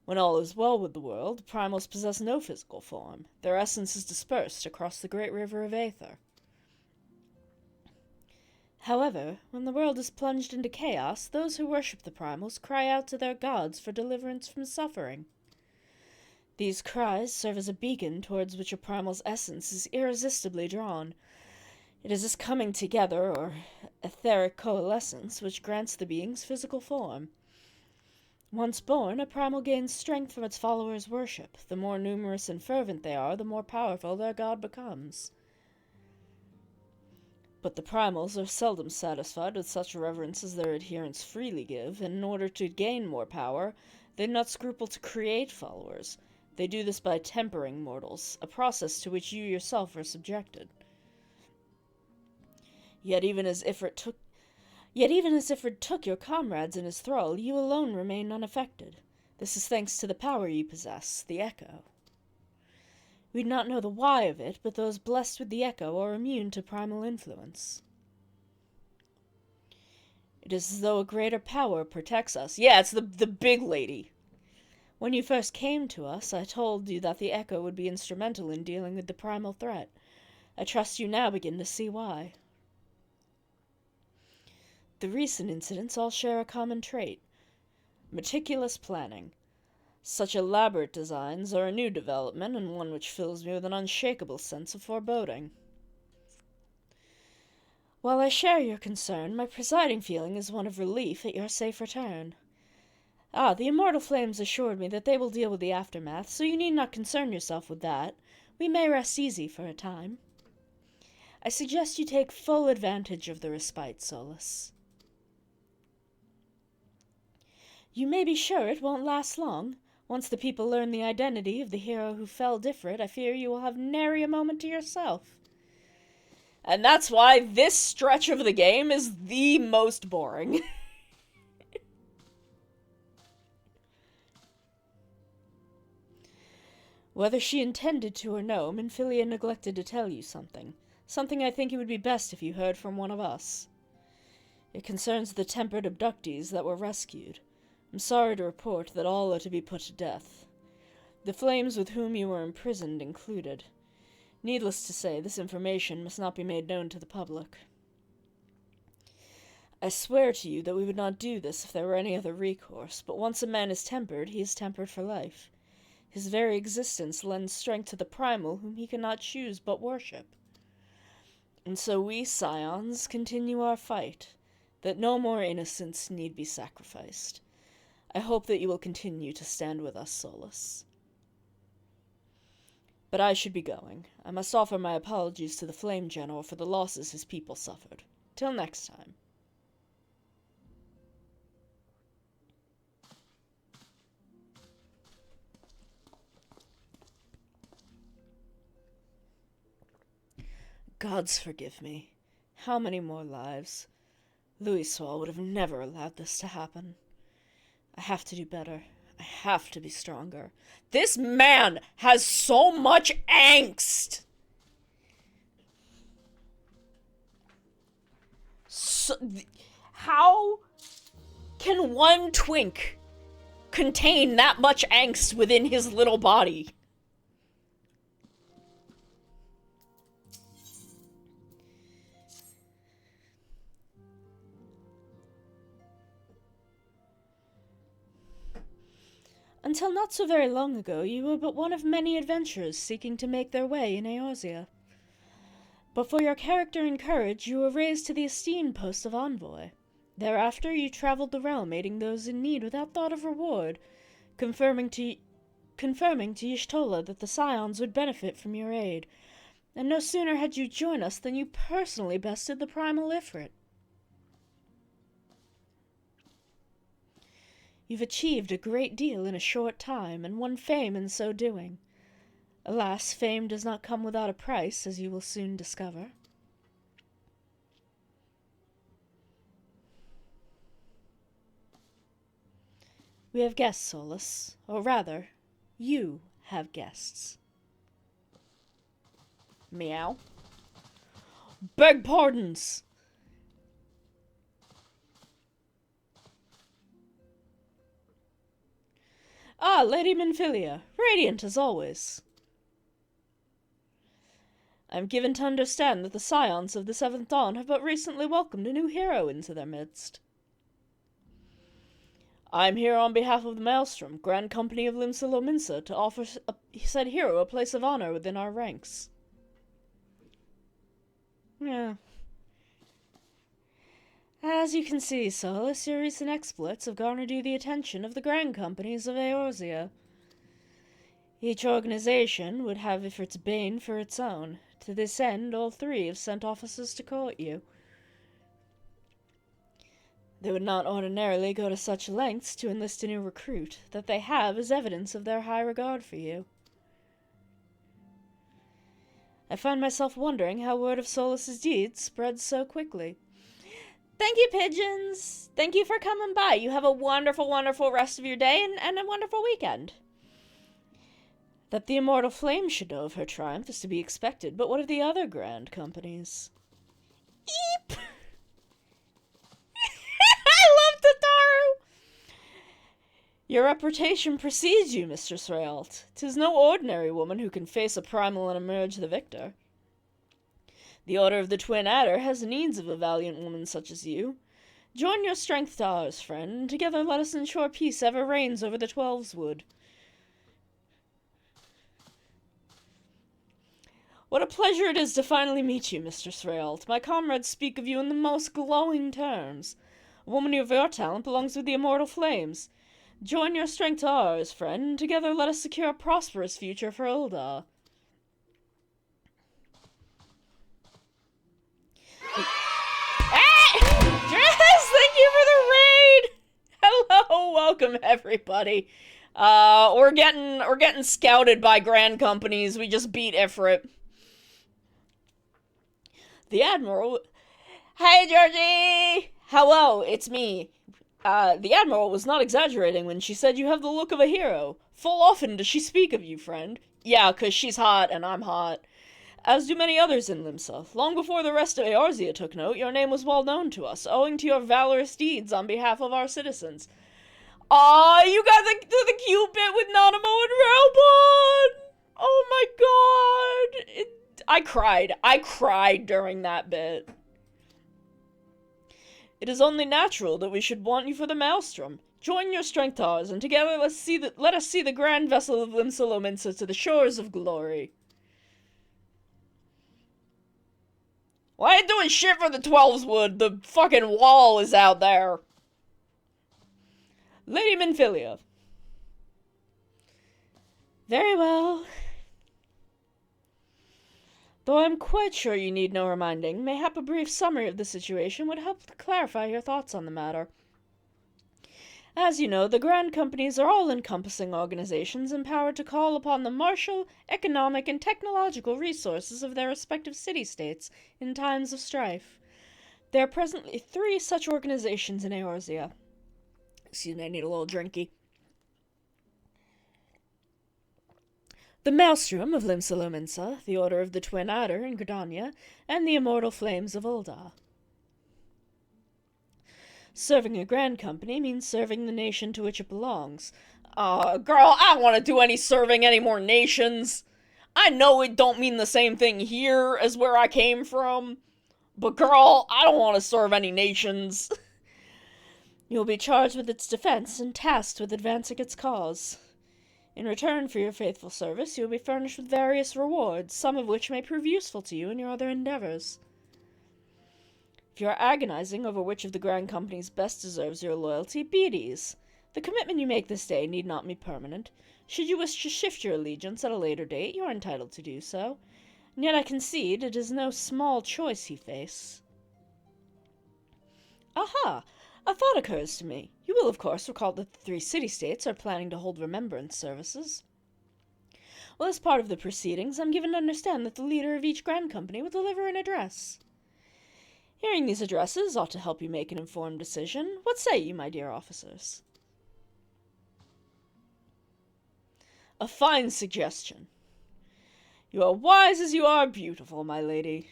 S1: When all is well with the world, primals possess no physical form. Their essence is dispersed across the great river of aether. However, when the world is plunged into chaos, those who worship the primals cry out to their gods for deliverance from suffering. These cries serve as a beacon towards which a primal's essence is irresistibly drawn. It is this coming together, or etheric coalescence, which grants the beings physical form. Once born, a primal gains strength from its followers' worship. The more numerous and fervent they are, the more powerful their god becomes. But the primals are seldom satisfied with such reverence as their adherents freely give, and in order to gain more power, they do not scruple to create followers. They do this by tempering mortals, a process to which you yourself are subjected. Yet even as Ifrit took your comrades in his thrall, you alone remain unaffected. This is thanks to the power you possess, the Echo. We do not know the why of it, but those blessed with the Echo are immune to primal influence. It is as though a greater power protects us. Yeah, it's the big lady. When you first came to us, I told you that the Echo would be instrumental in dealing with the primal threat. I trust you now begin to see why. The recent incidents all share a common trait: meticulous planning. Such elaborate designs are a new development, and one which fills me with an unshakable sense of foreboding. While I share your concern, my presiding feeling is one of relief at your safe return. The immortal flames assured me that they will deal with the aftermath, so you need not concern yourself with that. We may rest easy for a time. I suggest you take full advantage of the respite, Solus. You may be sure it won't last long. Once the people learn the identity of the hero who fell different, I fear you will have nary a moment to yourself. And that's why this stretch of the game is the most boring. Whether she intended to or no, Minfilia neglected to tell you something. Something I think it would be best if you heard from one of us. It concerns the tempered abductees that were rescued. I'm sorry to report that all are to be put to death. The flames with whom you were imprisoned included. Needless to say, this information must not be made known to the public. I swear to you that we would not do this if there were any other recourse, but once a man is tempered, he is tempered for life. His very existence lends strength to the primal whom he cannot choose but worship. And so we, scions, continue our fight, that no more innocents need be sacrificed. I hope that you will continue to stand with us, Solus. But I should be going. I must offer my apologies to the Flame General for the losses his people suffered. Till next time. Gods forgive me. How many more lives? Louissois would have never allowed this to happen. I have to do better. I have to be stronger. This man has so much angst! How can one twink contain that much angst within his little body? Until not so very long ago, you were but one of many adventurers seeking to make their way in Eorzea. But for your character and courage, you were raised to the esteemed post of envoy. Thereafter, you traveled the realm, aiding those in need without thought of reward, confirming to Y'shtola that the Scions would benefit from your aid. And no sooner had you joined us than you personally bested the primal Ifrit. You've achieved a great deal in a short time, and won fame in so doing. Alas, fame does not come without a price, as you will soon discover. We have guests, Solus. Or rather, you have guests. Meow. Beg pardons! Lady Minfilia, radiant as always. I am given to understand that the Scions of the Seventh Dawn have but recently welcomed a new hero into their midst. I am here on behalf of the Maelstrom, Grand Company of Limsa to offer said hero a place of honor within our ranks. Yeah. As you can see, Solus, your recent exploits have garnered you the attention of the Grand Companies of Eorzea. Each organization would have Ifrit's bane for its own. To this end, all three have sent officers to court you. They would not ordinarily go to such lengths to enlist a new recruit. That they have is evidence of their high regard for you. I find myself wondering how word of Solus's deeds spreads so quickly. Thank you, pigeons! Thank you for coming by. You have a wonderful, wonderful rest of your day and a wonderful weekend. That the immortal flame should know of her triumph is to be expected, but what of the other grand companies? Eep! I love Tataru! Your reputation precedes you, Mistress Raelt. 'Tis no ordinary woman who can face a primal and emerge the victor. The Order of the Twin Adder has needs of a valiant woman such as you. Join your strength to ours, friend, and together let us ensure peace ever reigns over the Twelveswood. What a pleasure it is to finally meet you, Mr. Sraelt. My comrades speak of you in the most glowing terms. A woman of your talent belongs with the immortal flames. Join your strength to ours, friend, and together let us secure a prosperous future for Uldar. Dress, thank you for the raid! Hello, welcome everybody. We're getting scouted by grand companies. We just beat Ifrit. The Admiral... Hey, Georgie! Hello, it's me. The Admiral was not exaggerating when she said you have the look of a hero. Full often does she speak of you, friend. Yeah, 'cause she's hot and I'm hot. As do many others in Limsa. Long before the rest of Eorzea took note, your name was well known to us, owing to your valorous deeds on behalf of our citizens. Aw, you got the cute bit with Nanamo and Railbon! Oh my god! I cried during that bit. It is only natural that we should want you for the Maelstrom. Join your strength to ours, and together let us see the grand vessel of Limsa Lominsa to the shores of glory. Well, I ain't doing shit for the Twelveswood. The fucking wall is out there. Lady Minfilia. Very well. Though I'm quite sure you need no reminding, mayhap a brief summary of the situation would help to clarify your thoughts on the matter. As you know, the Grand Companies are all-encompassing organizations empowered to call upon the martial, economic, and technological resources of their respective city-states in times of strife. There are presently 3 such organizations in Eorzea. Excuse me, I need a little drinky. The Maelstrom of Limsa Lominsa, the Order of the Twin Adder in Gridania, and the Immortal Flames of Uldar. Serving a Grand Company means serving the nation to which it belongs. Girl, I don't want to do any serving any more nations. I know it don't mean the same thing here as where I came from, but girl, I don't want to serve any nations. You will be charged with its defense and tasked with advancing its cause. In return for your faithful service, you will be furnished with various rewards, some of which may prove useful to you in your other endeavors. If you are agonizing over which of the Grand Companies best deserves your loyalty, be at ease. The commitment you make this day need not be permanent. Should you wish to shift your allegiance at a later date, you are entitled to do so. And yet I concede it is no small choice you face. Aha! A thought occurs to me. You will, of course, recall that the 3 city-states are planning to hold remembrance services. Well, as part of the proceedings, I'm given to understand that the leader of each Grand Company will deliver an address. Hearing these addresses ought to help you make an informed decision. What say you, my dear officers? A fine suggestion. You are wise as you are beautiful, my lady.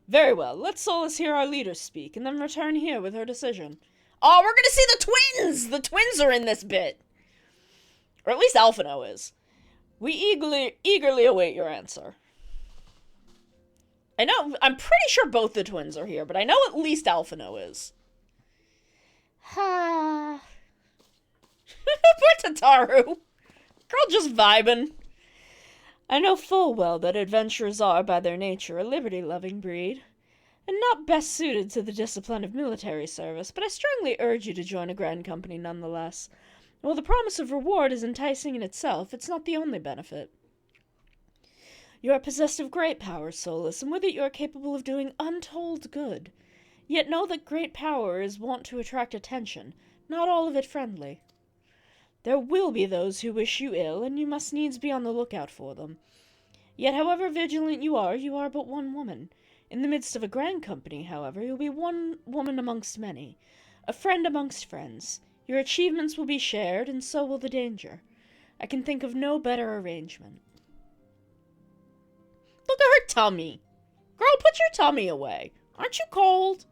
S1: Very well, let Solus hear our leader speak, and then return here with her decision. Oh, we're gonna see the twins! The twins are in this bit! Or at least Alphino is. We eagerly await your answer. I know, I'm pretty sure both the twins are here, but I know at least Alphino is. Ha. Poor Tataru. Girl just vibing. I know full well that adventurers are, by their nature, a liberty-loving breed, and not best suited to the discipline of military service, but I strongly urge you to join a Grand Company nonetheless. While the promise of reward is enticing in itself, it's not the only benefit. You are possessed of great power, Solus, and with it you are capable of doing untold good. Yet know that great power is wont to attract attention, not all of it friendly. There will be those who wish you ill, and you must needs be on the lookout for them. Yet however vigilant you are but one woman. In the midst of a Grand Company, however, you'll be one woman amongst many, a friend amongst friends. Your achievements will be shared, and so will the danger. I can think of no better arrangement. Look at her tummy. Girl, put your tummy away. Aren't you cold?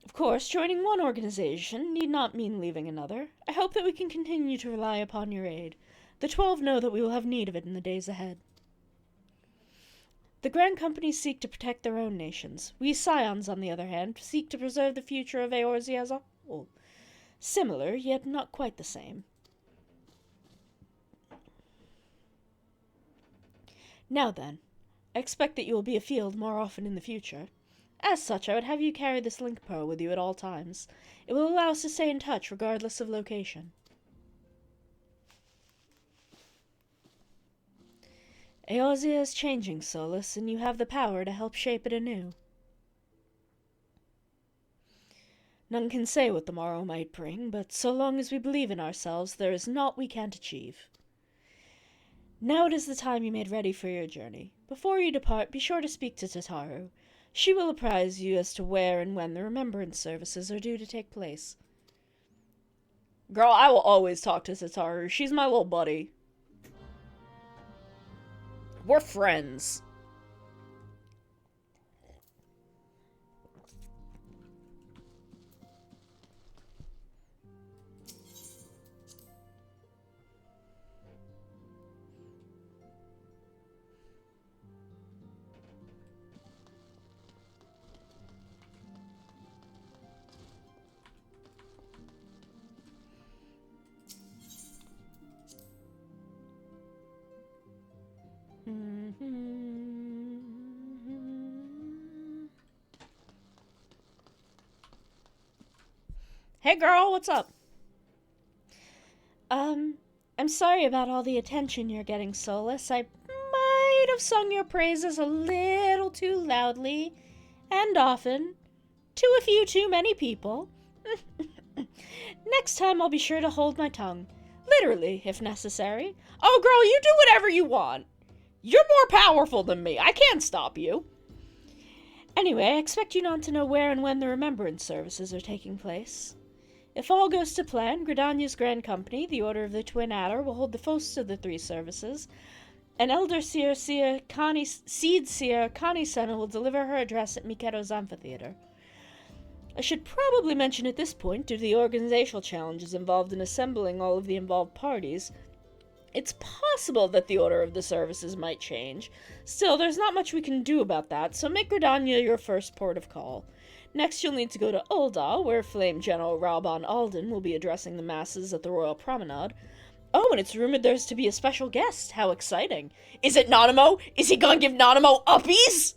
S1: Of course, joining one organization need not mean leaving another. I hope that we can continue to rely upon your aid. The 12 know that we will have need of it in the days ahead. The Grand Companies seek to protect their own nations. We Scions, on the other hand, seek to preserve the future of Eorzea as a whole. Similar, yet not quite the same. Now then, I expect that you will be afield more often in the future. As such, I would have you carry this link pearl with you at all times. It will allow us to stay in touch regardless of location. Eorzea is changing, Solus, and you have the power to help shape it anew. None can say what the morrow might bring, but so long as we believe in ourselves, there is naught we can't achieve. Now it is the time you made ready for your journey. Before you depart, be sure to speak to Tataru. She will apprise you as to where and when the remembrance services are due to take place. Girl, I will always talk to Tataru. She's my little buddy. We're friends. Hey girl, what's up? I'm sorry about all the attention you're getting, Solus. I might have sung your praises a little too loudly, and often, to a few too many people. Next time I'll be sure to hold my tongue. Literally, if necessary. Oh girl, you do whatever you want. You're more powerful than me. I can't stop you. Anyway, I expect you not to know where and when the remembrance services are taking place. If all goes to plan, Gridania's Grand Company, the Order of the Twin Adder, will hold the first of the three services, and Elder Seer Seed Seer Connie Senna will deliver her address at Miketo's amphitheater. I should probably mention at this point, due to the organizational challenges involved in assembling all of the involved parties, it's possible that the order of the services might change. Still, there's not much we can do about that, so make Gridania your first port of call. Next, you'll need to go to Ul'dah, where Flame General Raubon Alden will be addressing the masses at the Royal Promenade. Oh, and it's rumored there's to be a special guest. How exciting. Is it Nanamo? Is he gonna give Nanamo uppies?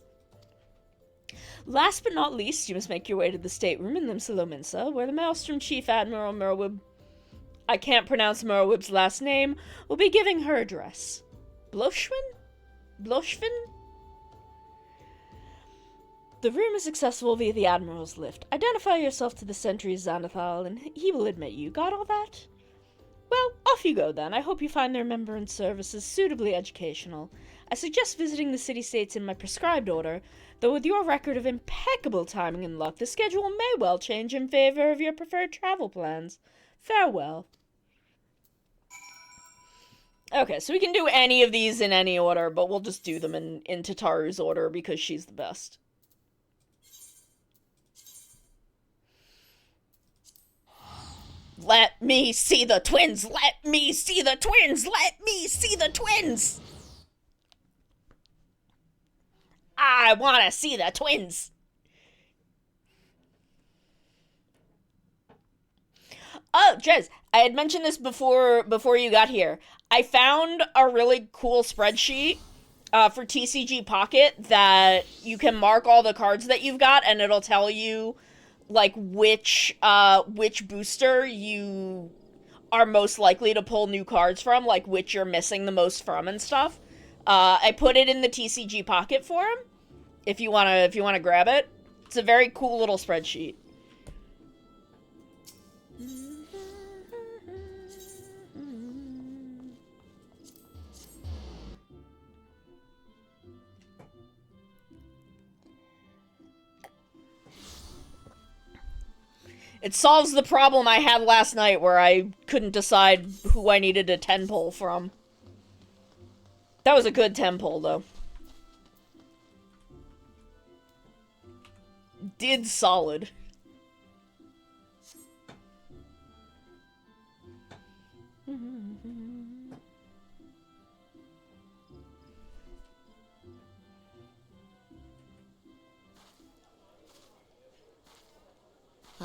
S1: Last but not least, you must make your way to the stateroom in Limsa where the Maelstrom Chief Admiral Merwib, I can't pronounce Merwib's last name, will be giving her address. Bloshvin? The room is accessible via the Admiral's lift. Identify yourself to the sentry Xanathal, and he will admit you. Got all that? Well, off you go then. I hope you find the remembrance services suitably educational. I suggest visiting the city-states in my prescribed order, though with your record of impeccable timing and luck, the schedule may well change in favor of your preferred travel plans. Farewell. Okay, so we can do any of these in any order, but we'll just do them in Tataru's order because she's the best. Let me see the twins! Let me see the twins! Let me see the twins! I want to see the twins! Oh, Jez, I had mentioned this before you got here. I found a really cool spreadsheet for TCG Pocket that you can mark all the cards that you've got, and it'll tell you like which booster you are most likely to pull new cards from, like which you're missing the most from and stuff. I put it in the TCG Pocket forum if you wanna grab it. It's a very cool little spreadsheet. It solves the problem I had last night where I couldn't decide who I needed a 10 pull from. That was a good 10 pull, though. Did solid.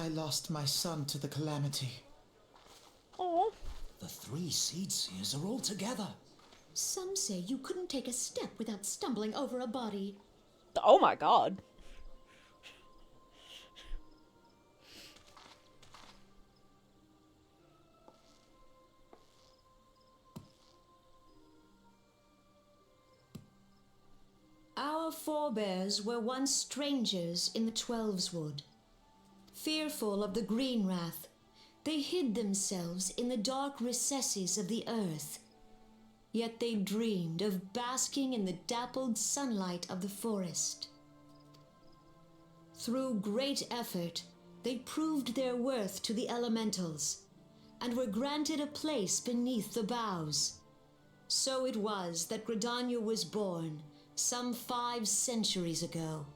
S6: I lost my son to the calamity.
S1: Oh.
S3: The 3 seed seers are all together.
S7: Some say you couldn't take a step without stumbling over a body.
S1: Oh my god.
S7: Our forebears were once strangers in the Twelveswood. Fearful of the green wrath, they hid themselves in the dark recesses of the earth. Yet they dreamed of basking in the dappled sunlight of the forest. Through great effort, they proved their worth to the elementals, and were granted a place beneath the boughs. So it was that Gridania was born, some 5 centuries ago.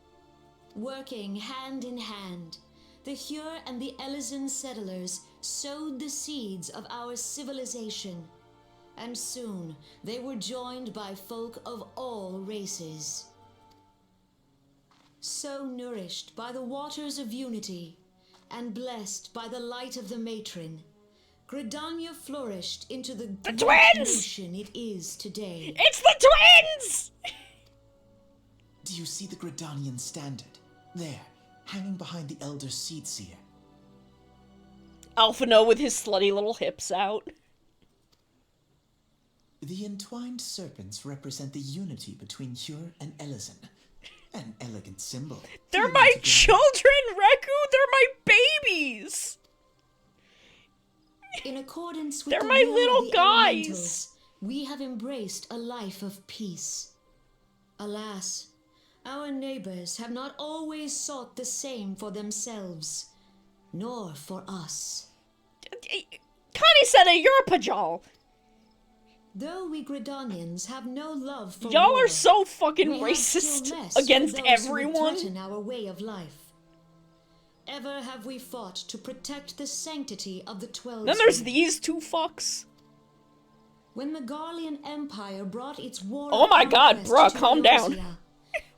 S7: Working hand in hand, the Hyur and the Elysian settlers sowed the seeds of our civilization, and soon they were joined by folk of all races. So nourished by the waters of unity, and blessed by the light of the matron, Gridania flourished into the great
S1: twins!
S7: nation it is today.
S1: It's the twins!
S6: Do you see the Gridanian standard? There, hanging behind the Elder Seed Seer.
S1: Alphino with his slutty little hips out.
S6: The entwined serpents represent the unity between Hyur and Elysian. An elegant symbol.
S1: They're
S6: Union
S1: my
S6: together.
S1: children, Reku! They're my babies!
S7: In accordance with
S1: They're
S7: the
S1: my
S7: will
S1: little
S7: of the
S1: guys.
S7: elementals, we have embraced a life of peace. Alas, our neighbors have not always sought the same for themselves, nor for us.
S1: Connie said a Europajal.
S7: Though we Gridanians have no love for
S1: Y'all
S7: war,
S1: are so fucking
S7: we have
S1: racist
S7: still less for
S1: against
S7: those who would
S1: everyone.
S7: threaten our way of life. Ever have we fought to protect the sanctity of the 12.
S1: Then there's these 2 fucks.
S7: When the Garlean Empire brought its war
S1: Oh
S7: of
S1: my god,
S7: conquest
S1: bruh,
S7: to
S1: calm down.
S7: Eorzea,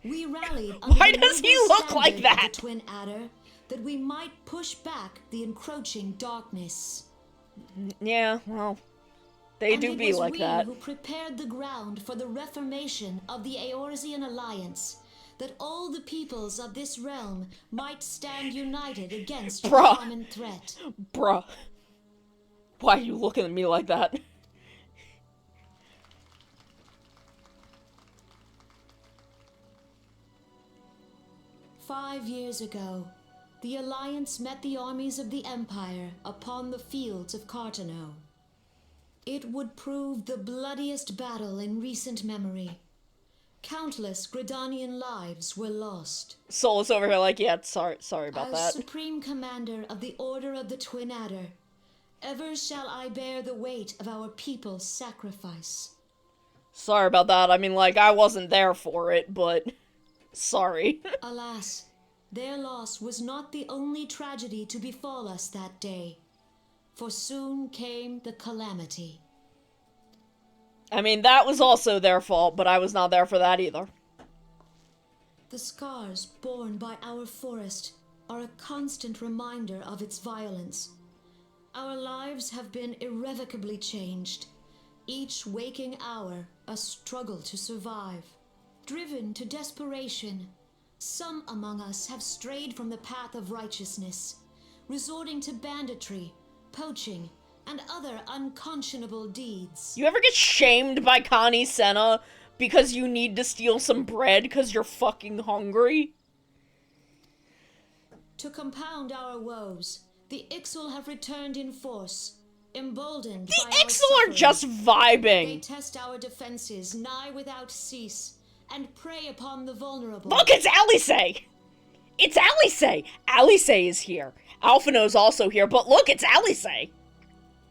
S7: we rallied under
S1: Why
S7: the
S1: does he
S7: noble
S1: look like
S7: standard of
S1: that?
S7: the Twin Adder, that we might push back the encroaching darkness.
S1: Yeah, well, they
S7: And
S1: do
S7: it
S1: be
S7: was
S1: like
S7: we
S1: that.
S7: who prepared the ground for the reformation of the Eorzean Alliance, that all the peoples of this realm might stand united against
S1: Bruh.
S7: a common threat.
S1: Bruh. Why are you looking at me like that?
S7: "5 years ago, the Alliance met the armies of the Empire upon the fields of Cartano. It would prove the bloodiest battle in recent memory. Countless Gridanian lives were lost.
S1: Soul's over here like, yeah, sorry about
S7: As
S1: that.
S7: Supreme Commander of the Order of the Twin Adder, ever shall I bear the weight of our people's sacrifice.
S1: Sorry about that. I mean, like, I wasn't there for it, but sorry.
S7: Alas, their loss was not the only tragedy to befall us that day, for soon came the calamity.
S1: I mean, that was also their fault, but I was not there for that either.
S7: The scars borne by our forest are a constant reminder of its violence. Our lives have been irrevocably changed, each waking hour a struggle to survive. Driven to desperation, some among us have strayed from the path of righteousness, resorting to banditry, poaching, and other unconscionable deeds.
S1: You ever get shamed by Connie Senna because you need to steal some bread because you're fucking hungry?
S7: To compound our woes, the Ixal have returned in force, emboldened
S1: The
S7: by our
S1: Ixal are
S7: suffering.
S1: just
S7: They
S1: vibing.
S7: test our defenses nigh without cease, and prey upon the vulnerable.
S1: Look, it's Alice! It's Alice! Alice is here. Alphino's also here, but look, it's Alice!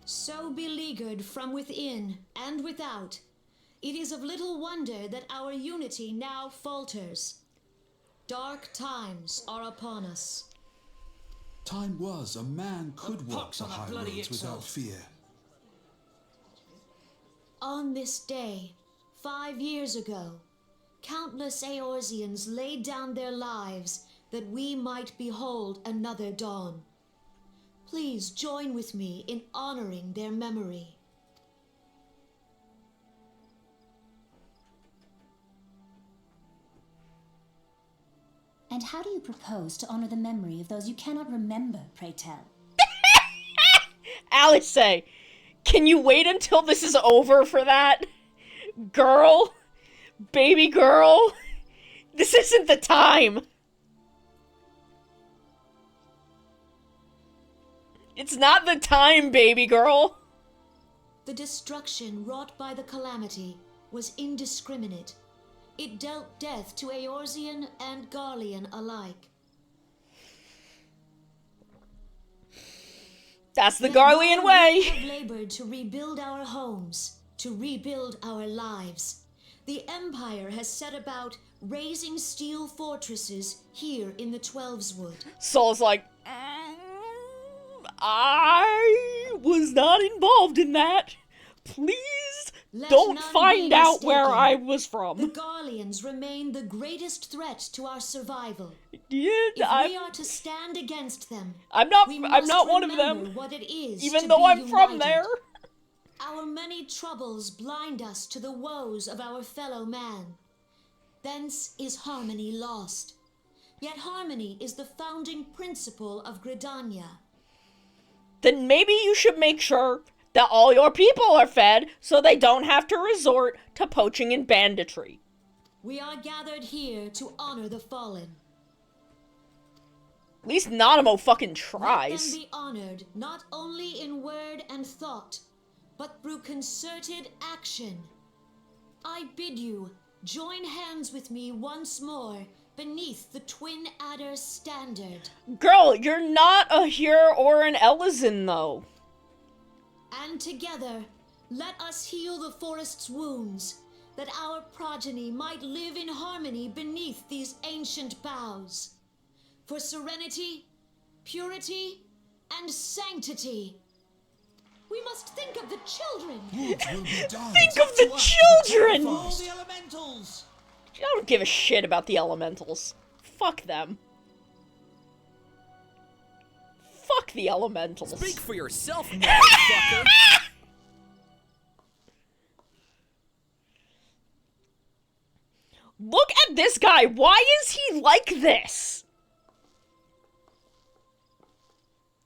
S7: So beleaguered from within and without, it is of little wonder that our unity now falters. Dark times are upon us.
S8: Time was a man could walk
S3: pox
S8: the
S3: on that
S8: high
S3: bloody
S8: roads without
S3: Ixal.
S8: fear.
S7: On this day, 5 years ago, countless Eorzeans laid down their lives that we might behold another dawn. Please join with me in honoring their memory.
S9: And how do you propose to honor the memory of those you cannot remember, pray tell?
S1: Alice, can you wait until this is over for that? Girl? Baby girl? This isn't the time. It's not the time, baby girl.
S7: The destruction wrought by the calamity was indiscriminate. It dealt death to Eorzean and Garlean alike.
S1: That's the Garlean way.
S7: We have labored to rebuild our homes, to rebuild our lives. The Empire has set about raising steel fortresses here in the Twelveswood.
S1: Saul's like, I was not involved in that. Please don't find out where I was from.
S7: The Garleans remain the greatest threat to our survival.
S1: Yeah,
S7: if we are to stand against them,
S1: I'm not one of
S7: remember
S1: them.
S7: what it is
S1: Even
S7: to
S1: though
S7: be
S1: I'm from
S7: united.
S1: there.
S7: Our many troubles blind us to the woes of our fellow man. Thence is harmony lost. Yet harmony is the founding principle of Gridania.
S1: Then maybe you should make sure that all your people are fed so they don't have to resort to poaching and banditry.
S7: We are gathered here to honor the fallen.
S1: At least Nanamo fucking
S7: Let
S1: tries.
S7: them be honored not only in word and thought, but through concerted action. I bid you join hands with me once more beneath the Twin Adder's standard.
S1: Girl, you're not a Hyur or an Ellison, though.
S7: And together, let us heal the forest's wounds, that our progeny might live in harmony beneath these ancient boughs. For serenity, purity, and sanctity. We must think of the children.
S1: Think of the children!
S3: All the elementals!
S1: I don't give a shit about the elementals. Fuck them. Fuck the elementals.
S10: Speak for yourself, motherfucker!
S1: Look at this guy. Why is he like this?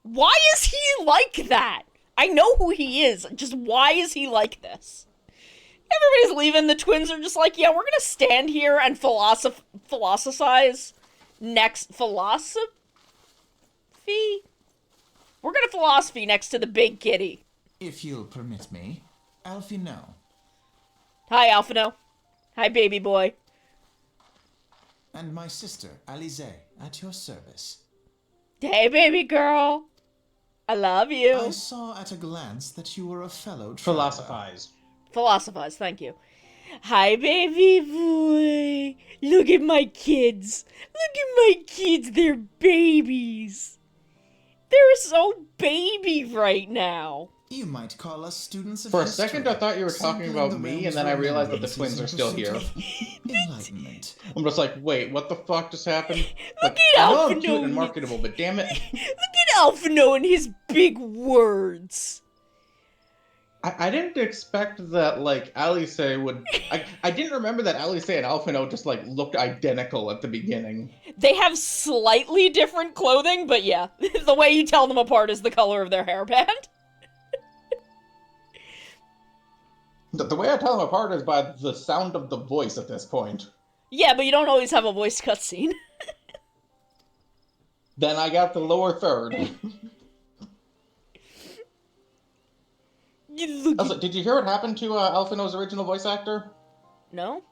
S1: Why is he like that? I know who he is. Just why is he like this? Everybody's leaving. The twins are just like, yeah, we're gonna stand here and philosophize next. Philosophy? We're gonna philosophy next to the big kitty.
S6: If you'll permit me, Alphino.
S1: Hi, Alphino. Hi, baby boy.
S6: And my sister, Alize, at your service.
S1: Hey, baby girl. I love you.
S6: I saw at a glance that you were a fellow traveler.
S11: Philosophize.
S1: Philosophize, thank you. Hi, baby boy. Look at my kids. Look at my kids. They're babies. They're so baby right now.
S6: You might call us students of
S11: For a
S6: history,
S11: second, I thought you were talking
S6: simply in
S11: about
S6: the
S11: me,
S6: realms
S11: and then I
S6: of
S11: realized that the
S6: remembrances
S11: twins
S6: in
S11: are still
S6: pursuit
S11: here.
S6: of enlightenment.
S11: I'm just like, wait, what the fuck just happened? Like,
S1: at
S11: I know I'm cute
S1: Alphino.
S11: and marketable, but damn it.
S1: Look at Alphino and his big words.
S11: I didn't expect that, like, Alice would... I didn't remember that Alice and Alphino just, like, looked identical at the beginning.
S1: They have slightly different clothing, but yeah. The way you tell them apart is the color of their hairband.
S11: The way I tell them apart is by the sound of the voice at this point.
S1: Yeah, but you don't always have a voice cutscene.
S11: Then I got the lower third. Also, did you hear what happened to Alphino's original voice actor?
S1: No?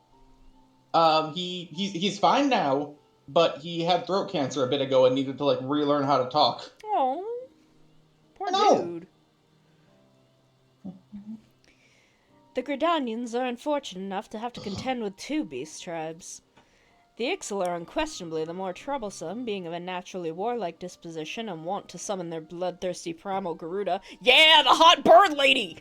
S11: He's fine now, but he had throat cancer a bit ago and needed to, like, relearn how to talk.
S1: Oh, poor
S11: No.
S1: dude. The Gridanians are unfortunate enough to have to contend with two beast tribes. The Ixal are unquestionably the more troublesome, being of a naturally warlike disposition and wont to summon their bloodthirsty primal Garuda. Yeah, the hot bird lady!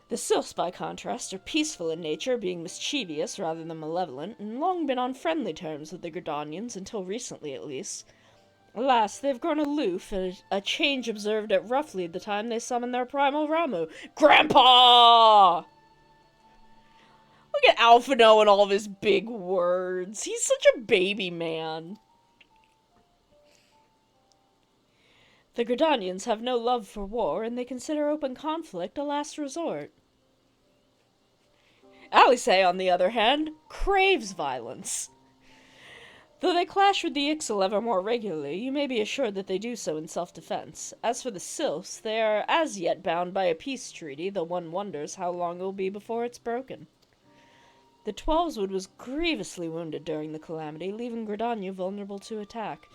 S1: The Sylphs, by contrast, are peaceful in nature, being mischievous rather than malevolent, and long been on friendly terms with the Gridanians, until recently at least. Alas, they've grown aloof, a change observed at roughly the time they summoned their primal Ramu. Grandpa! Look at Alphino and all of his big words. He's such a baby man. The Gridanians have no love for war, and they consider open conflict a last resort. Alice, on the other hand, craves violence. Though they clash with the Ixal ever more regularly, you may be assured that they do so in self-defense. As for the Sylphs, they are as yet bound by a peace treaty, though one wonders how long it will be before it's broken. The Twelveswood was grievously wounded during the calamity, leaving Gridania vulnerable to attack.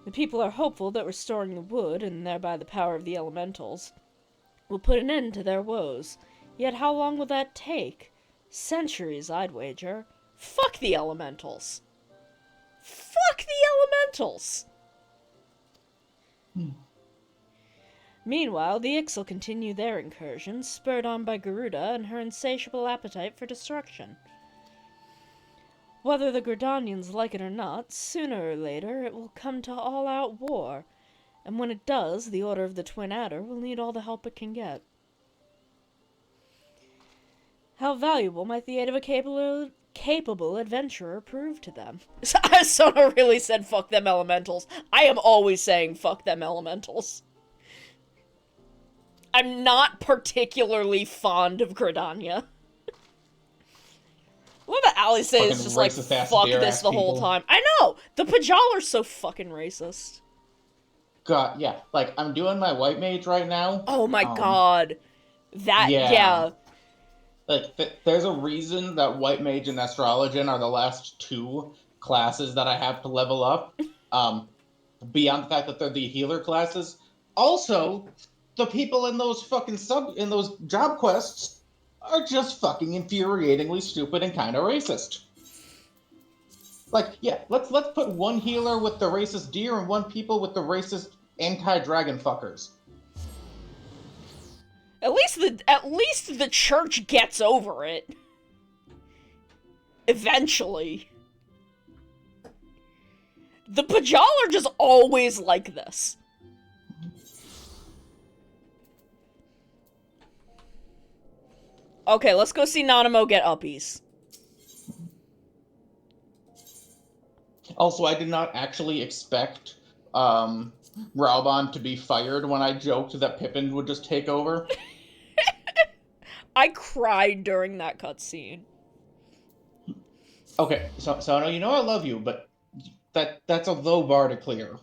S1: The people are hopeful that restoring the wood, and thereby the power of the elementals, will put an end to their woes. Yet how long will that take? Centuries, I'd wager. Fuck the elementals! Fuck the elementals! Meanwhile, the Ixal continue their incursions, spurred on by Garuda and her insatiable appetite for destruction. Whether the Gridanians like it or not, sooner or later it will come to all-out war, and when it does, the Order of the Twin Adder will need all the help it can get. How valuable might the aid of a capable adventurer prove to them? Sona really said fuck them elementals. I am always saying fuck them elementals. I'm not particularly fond of Gridania. What about Alice is just like, fuck this the whole time. I know! The Pajal are so fucking racist.
S11: God, yeah. Like, I'm doing my white mage right now.
S1: Oh my god. That, yeah.
S11: Like, there's a reason that white mage and astrologian are the last two classes that I have to level up. Beyond the fact that they're the healer classes. Also, the people in those fucking those job quests are just fucking infuriatingly stupid and kind of racist. Like, yeah, let's put one healer with the racist deer and one people with the racist anti-dragon fuckers.
S1: At least the church gets over it. Eventually. The Pajal are just always like this. Okay, let's go see Nanamo get uppies.
S11: Also, I did not actually expect Raubon to be fired when I joked that Pippin would just take over.
S1: I cried during that cutscene.
S11: Okay, so I know you know I love you, but that's a low bar to clear.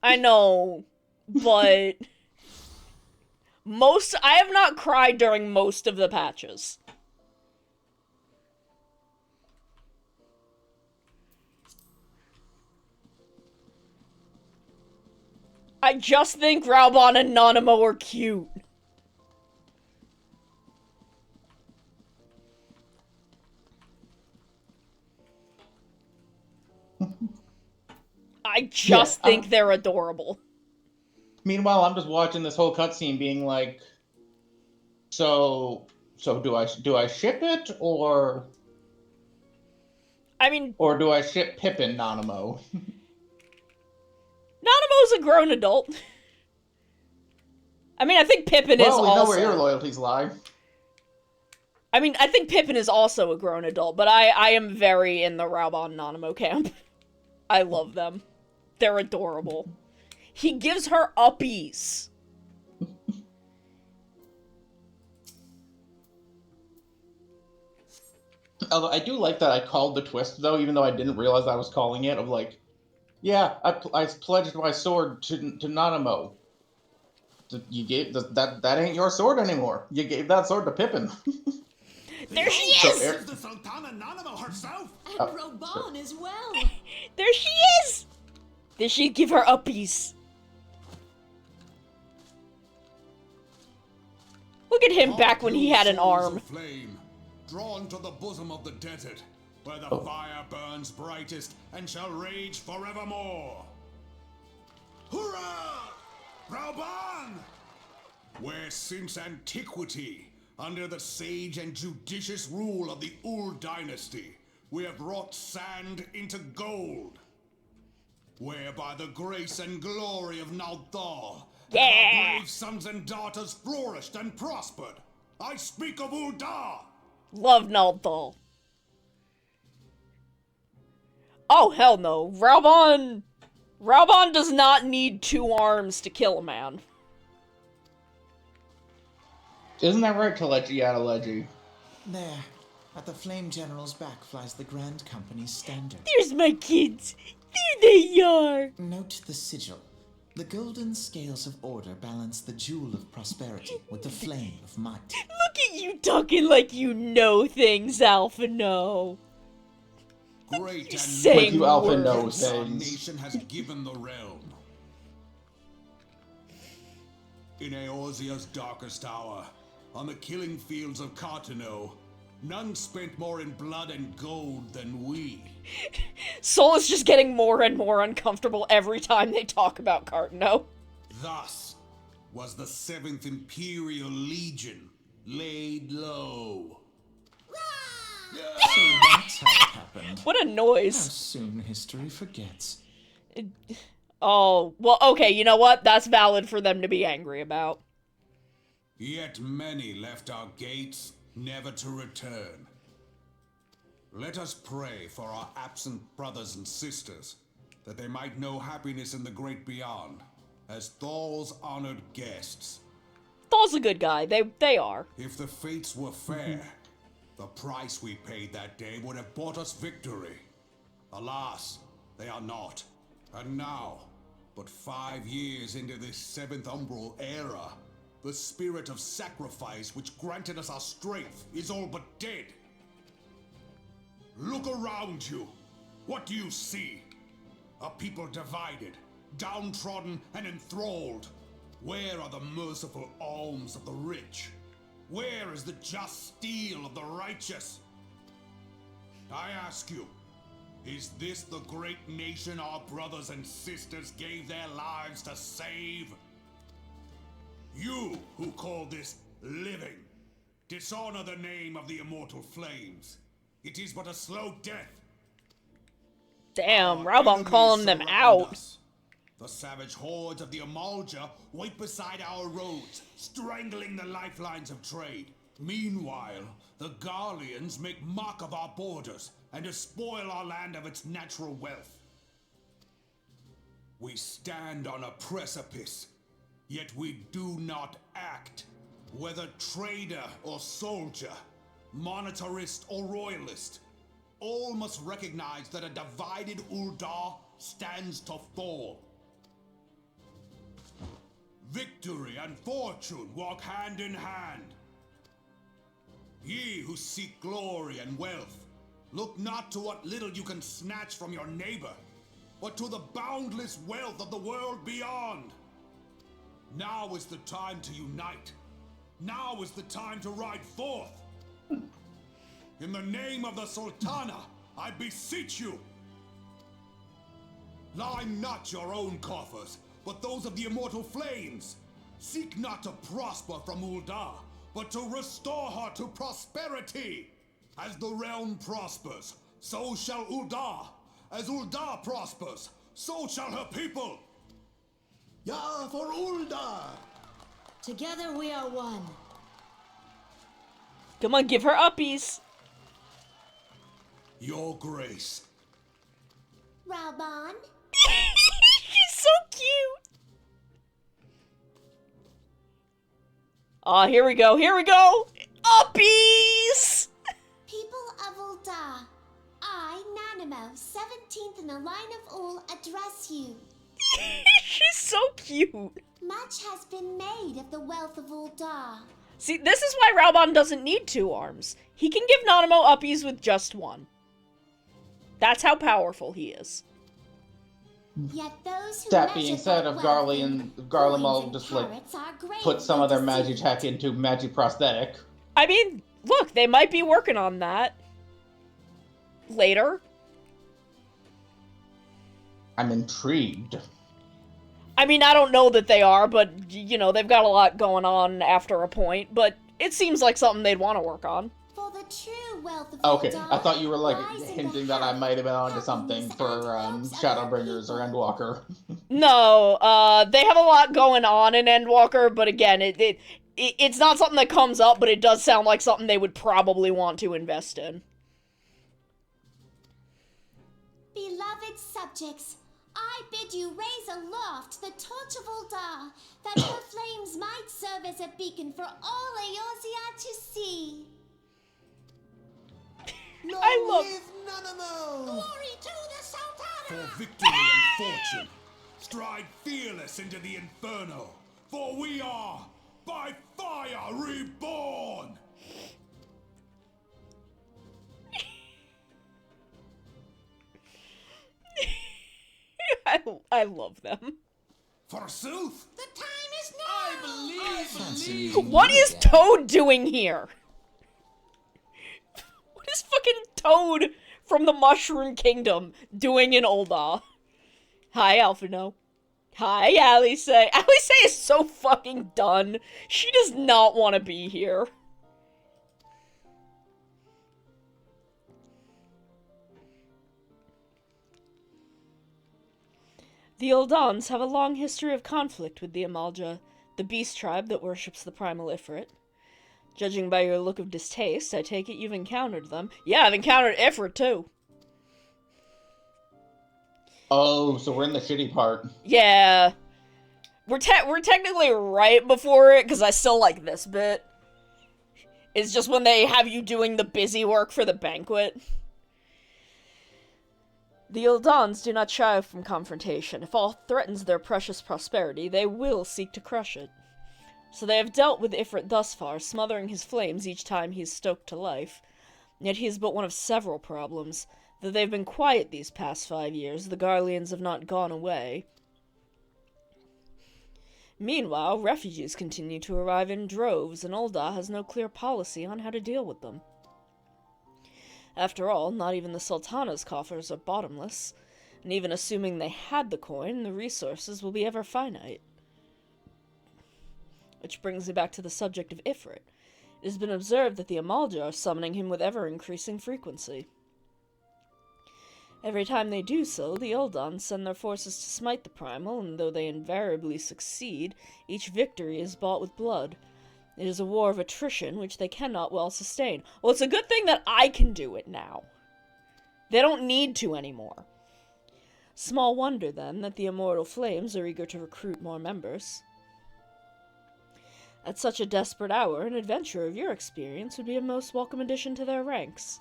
S1: I know, but I have not cried during most of the patches. I just think Raubon and Nanamo are cute. I just think they're adorable.
S11: Meanwhile, I'm just watching this whole cutscene being like, so do I ship it, or...
S1: I mean...
S11: Or do I ship Pippin Nanamo?
S1: Nanamo's a grown adult. I mean, I think Pippin is also...
S11: Well, we know where your loyalties lie.
S1: I mean, I think Pippin is also a grown adult, but I am very in the Raubon Nanamo camp. I love them. They're adorable. He gives her uppies.
S11: Although I do like that I called the twist, though, even though I didn't realize I was calling it, of like, yeah, I pledged my sword to Nanamo. You gave that ain't your sword anymore. You gave that sword to Pippin.
S1: There she is!
S3: This is the Sultana Nanamo herself!
S7: And Raubon as well!
S1: There she is! Did she give her uppies? Look at him back when he had an arm.
S8: Flame, drawn to the bosom of the desert, where the fire burns brightest and shall rage forevermore. Hurrah! Raubon! Where since antiquity, under the sage and judicious rule of the Ul dynasty, we have wrought sand into gold. where by the grace and glory of Nalthal,
S1: Yeah.
S8: our brave sons and daughters flourished and prospered. I speak of Ul'dah.
S1: Love Nalthal. Oh, hell no. Raubon does not need 2 arms to kill a man.
S11: Isn't that right, Kalechi Adeleji?
S6: There, at the Flame General's back flies the Grand Company's standard.
S1: There's my kids. There they are.
S6: Note the sigil. The golden scales of order balance the jewel of prosperity with the flame of might.
S1: Look at you talking like you know things, Alphino.
S8: Great and
S1: saying
S11: Like you Alpha
S1: words.
S11: knows
S8: our
S11: things.
S8: nation has given the realm. In Eorzea's darkest hour, on the killing fields of Cartano, none spent more in blood and gold than we.
S1: Soul is just getting more and more uncomfortable every time they talk about Cartano.
S8: Thus was the 7th Imperial Legion laid low.
S6: So that's how it happened.
S1: What a
S6: How
S1: noise.
S6: soon history forgets.
S1: Oh, well, okay, you know what? That's valid for them to be angry about.
S8: Yet many left our gates, never to return. Let us pray for our absent brothers and sisters, that they might know happiness in the great beyond, as Thal's honored guests.
S1: Thal's a good guy. They are.
S8: If the fates were fair, the price we paid that day would have bought us victory. Alas, they are not. And now, but 5 years into this 7th Umbral era, the spirit of sacrifice which granted us our strength is all but dead. Look around you. What do you see? A people divided, downtrodden and enthralled. Where are the merciful alms of the rich? Where is the just steel of the righteous? I ask you, is this the great nation our brothers and sisters gave their lives to save? You who call this living, dishonor the name of the immortal flames. It is but a slow death.
S1: Damn,
S8: Our
S1: Raubon
S8: enemies
S1: calling them
S8: surround
S1: out.
S8: us. The savage hordes of the Amalja wait beside our roads, strangling the lifelines of trade. Meanwhile, the Garleans make mock of our borders and despoil our land of its natural wealth. We stand on a precipice, yet we do not act. Whether trader or soldier, monetarist or royalist, all must recognize that a divided Ul'dah stands to fall. Victory and fortune walk hand in hand. Ye who seek glory and wealth, look not to what little you can snatch from your neighbor, but to the boundless wealth of the world beyond. Now is the time to unite. Now is the time to ride forth. In the name of the Sultana, I beseech you. Line not your own coffers, but those of the immortal flames. Seek not to prosper from Ul'dah, but to restore her to prosperity. As the realm prospers, so shall Ul'dah. As Ul'dah prospers, so shall her people.
S3: Yeah, for Ul'dah!
S7: Together we are one.
S1: Come on, give her uppies.
S8: Your grace.
S9: Raubon?
S1: She's so cute. Aw, here we go, here we go. Uppies!
S9: People of Ul'dah, I, Nanimo, 17th in the line of Ul, address you.
S1: She's so cute.
S9: Much has been made of the wealth of Ul'dah.
S1: See, this is why Raubon doesn't need 2 arms. He can give Nanamo uppies with just 1. That's how powerful he is.
S9: Yet those who
S11: That being
S9: measure
S11: said,
S9: their
S11: if
S9: wealth
S11: Garly
S9: in
S11: and Garlemald
S9: coins
S11: just
S9: and
S11: like
S9: carats are great
S11: put some of their
S9: and
S11: magic
S9: deceived.
S11: tech into magic prosthetic.
S1: I mean, look, they might be working on that. Later.
S11: I'm intrigued.
S1: I mean, I don't know that they are, but, you know, they've got a lot going on after a point, but it seems like something they'd want to work on.
S9: For the true wealth of
S11: Okay,
S9: Ul'dah
S11: I thought you were like
S9: lies in the
S11: hinting that I might have been onto
S9: happiness
S11: something
S9: and
S11: for
S9: hopes of
S11: Shadowbringers
S9: our
S11: or
S9: people.
S11: Endwalker.
S1: No, they have a lot going on in Endwalker, but again, it's not something that comes up, but it does sound like something they would probably want to invest in.
S9: Beloved subjects, I bid you raise aloft the torch of Ul'dah, that her flames might serve as a beacon for all Eorzea to see.
S3: Long
S1: I love-
S3: live Nanamo!
S9: Glory to the Sultana!
S8: For victory and fortune, stride fearless into the inferno, for we are, by fire, reborn!
S1: I love them.
S8: Forsooth!
S9: The time is now!
S6: Fancy meeting
S1: What
S6: you
S1: is
S6: again.
S1: Toad doing here? What is fucking Toad from the Mushroom Kingdom doing in Ul'dah? Hi, Alphino. Hi, Alice. Alice is so fucking done. She does not want to be here. The Uldans have a long history of conflict with the Amalja, the beast tribe that worships the primal Ifrit. Judging by your look of distaste, I take it you've encountered them. Yeah, I've encountered Ifrit too.
S11: Oh, so we're in the shitty part.
S1: Yeah. We're technically right before it, because I still like this bit. It's just when they have you doing the busy work for the banquet. The Uldans do not shy from confrontation. If all threatens their precious prosperity, they will seek to crush it. So they have dealt with Ifrit thus far, smothering his flames each time he is stoked to life. Yet he is but one of several problems. Though they've been quiet these past 5 years, the Garleans have not gone away. Meanwhile, refugees continue to arrive in droves, and Ul'dah has no clear policy on how to deal with them. After all, not even the Sultana's coffers are bottomless, and even assuming they had the coin, the resources will be ever finite. Which brings me back to the subject of Ifrit. It has been observed that the Amalja are summoning him with ever-increasing frequency. Every time they do so, the Uldans send their forces to smite the Primal, and though they invariably succeed, each victory is bought with blood. It is a war of attrition which they cannot well sustain. Well, it's a good thing that I can do it now. They don't need to anymore. Small wonder, then, that the Immortal Flames are eager to recruit more members. At such a desperate hour, an adventurer of your experience would be a most welcome addition to their ranks.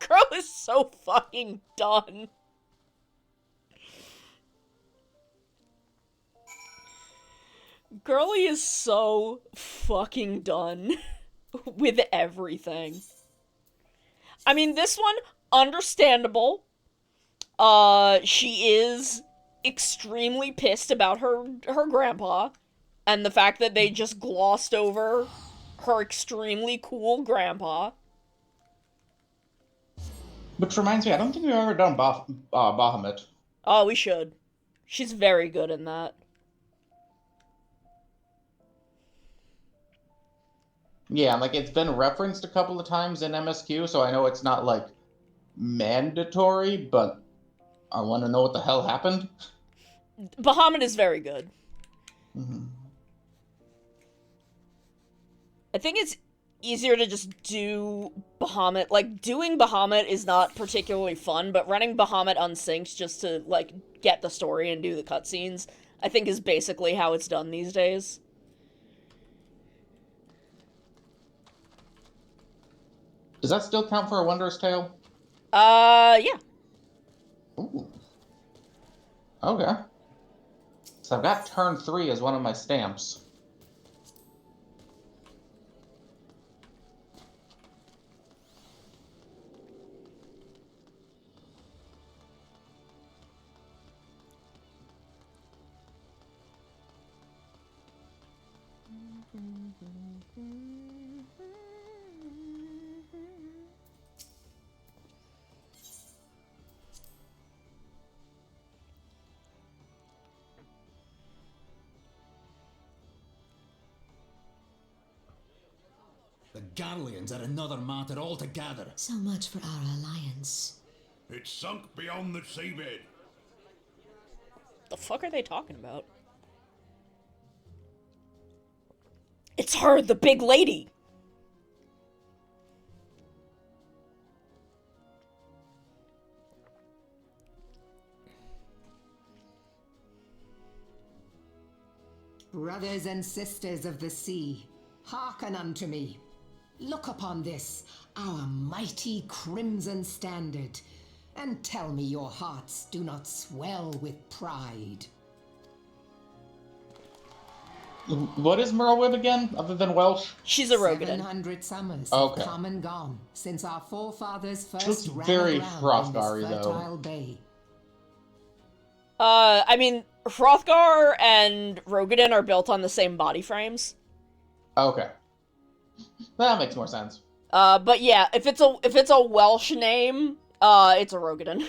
S1: Girl is so fucking done. Girlie is so fucking done with everything. I mean, this one, understandable. She is extremely pissed about her grandpa, and the fact that they just glossed over her extremely cool grandpa.
S11: Which reminds me, I don't think we've ever done Bahamut.
S1: Oh, we should. She's very good in that.
S11: Yeah, like it's been referenced a couple of times in MSQ, so I know it's not like mandatory, but I want to know what the hell happened.
S1: Bahamut is very good.
S11: Mm-hmm.
S1: I think it's easier to just do Bahamut. Like, doing Bahamut is not particularly fun, but running Bahamut unsynced just to, like, get the story and do the cutscenes, I think is basically how it's done these days.
S11: Does that still count for a Wondrous Tale?
S1: Yeah.
S11: Ooh. Okay. So I've got turn 3 as one of my stamps.
S3: The Garleans are another matter altogether.
S7: So much for our alliance.
S8: It's sunk beyond the seabed.
S1: The fuck are they talking about? It's her, the big lady!
S12: Brothers and sisters of the sea, hearken unto me. Look upon this, our mighty crimson standard, and tell me your hearts do not swell with pride.
S11: What is Merlwyb again, other than Welsh?
S1: She's a Rogan.
S12: 700 summers
S11: Okay.
S12: have come and gone since our forefathers
S11: Looks
S12: first ran
S11: very
S12: aground in
S11: Hrothgar-y,
S12: this
S11: though.
S12: fertile bay.
S1: I mean, Hrothgar and Rogadin are built on the same body frames.
S11: Okay. That makes more sense.
S1: But yeah, if it's a Welsh name, it's a Rogadin.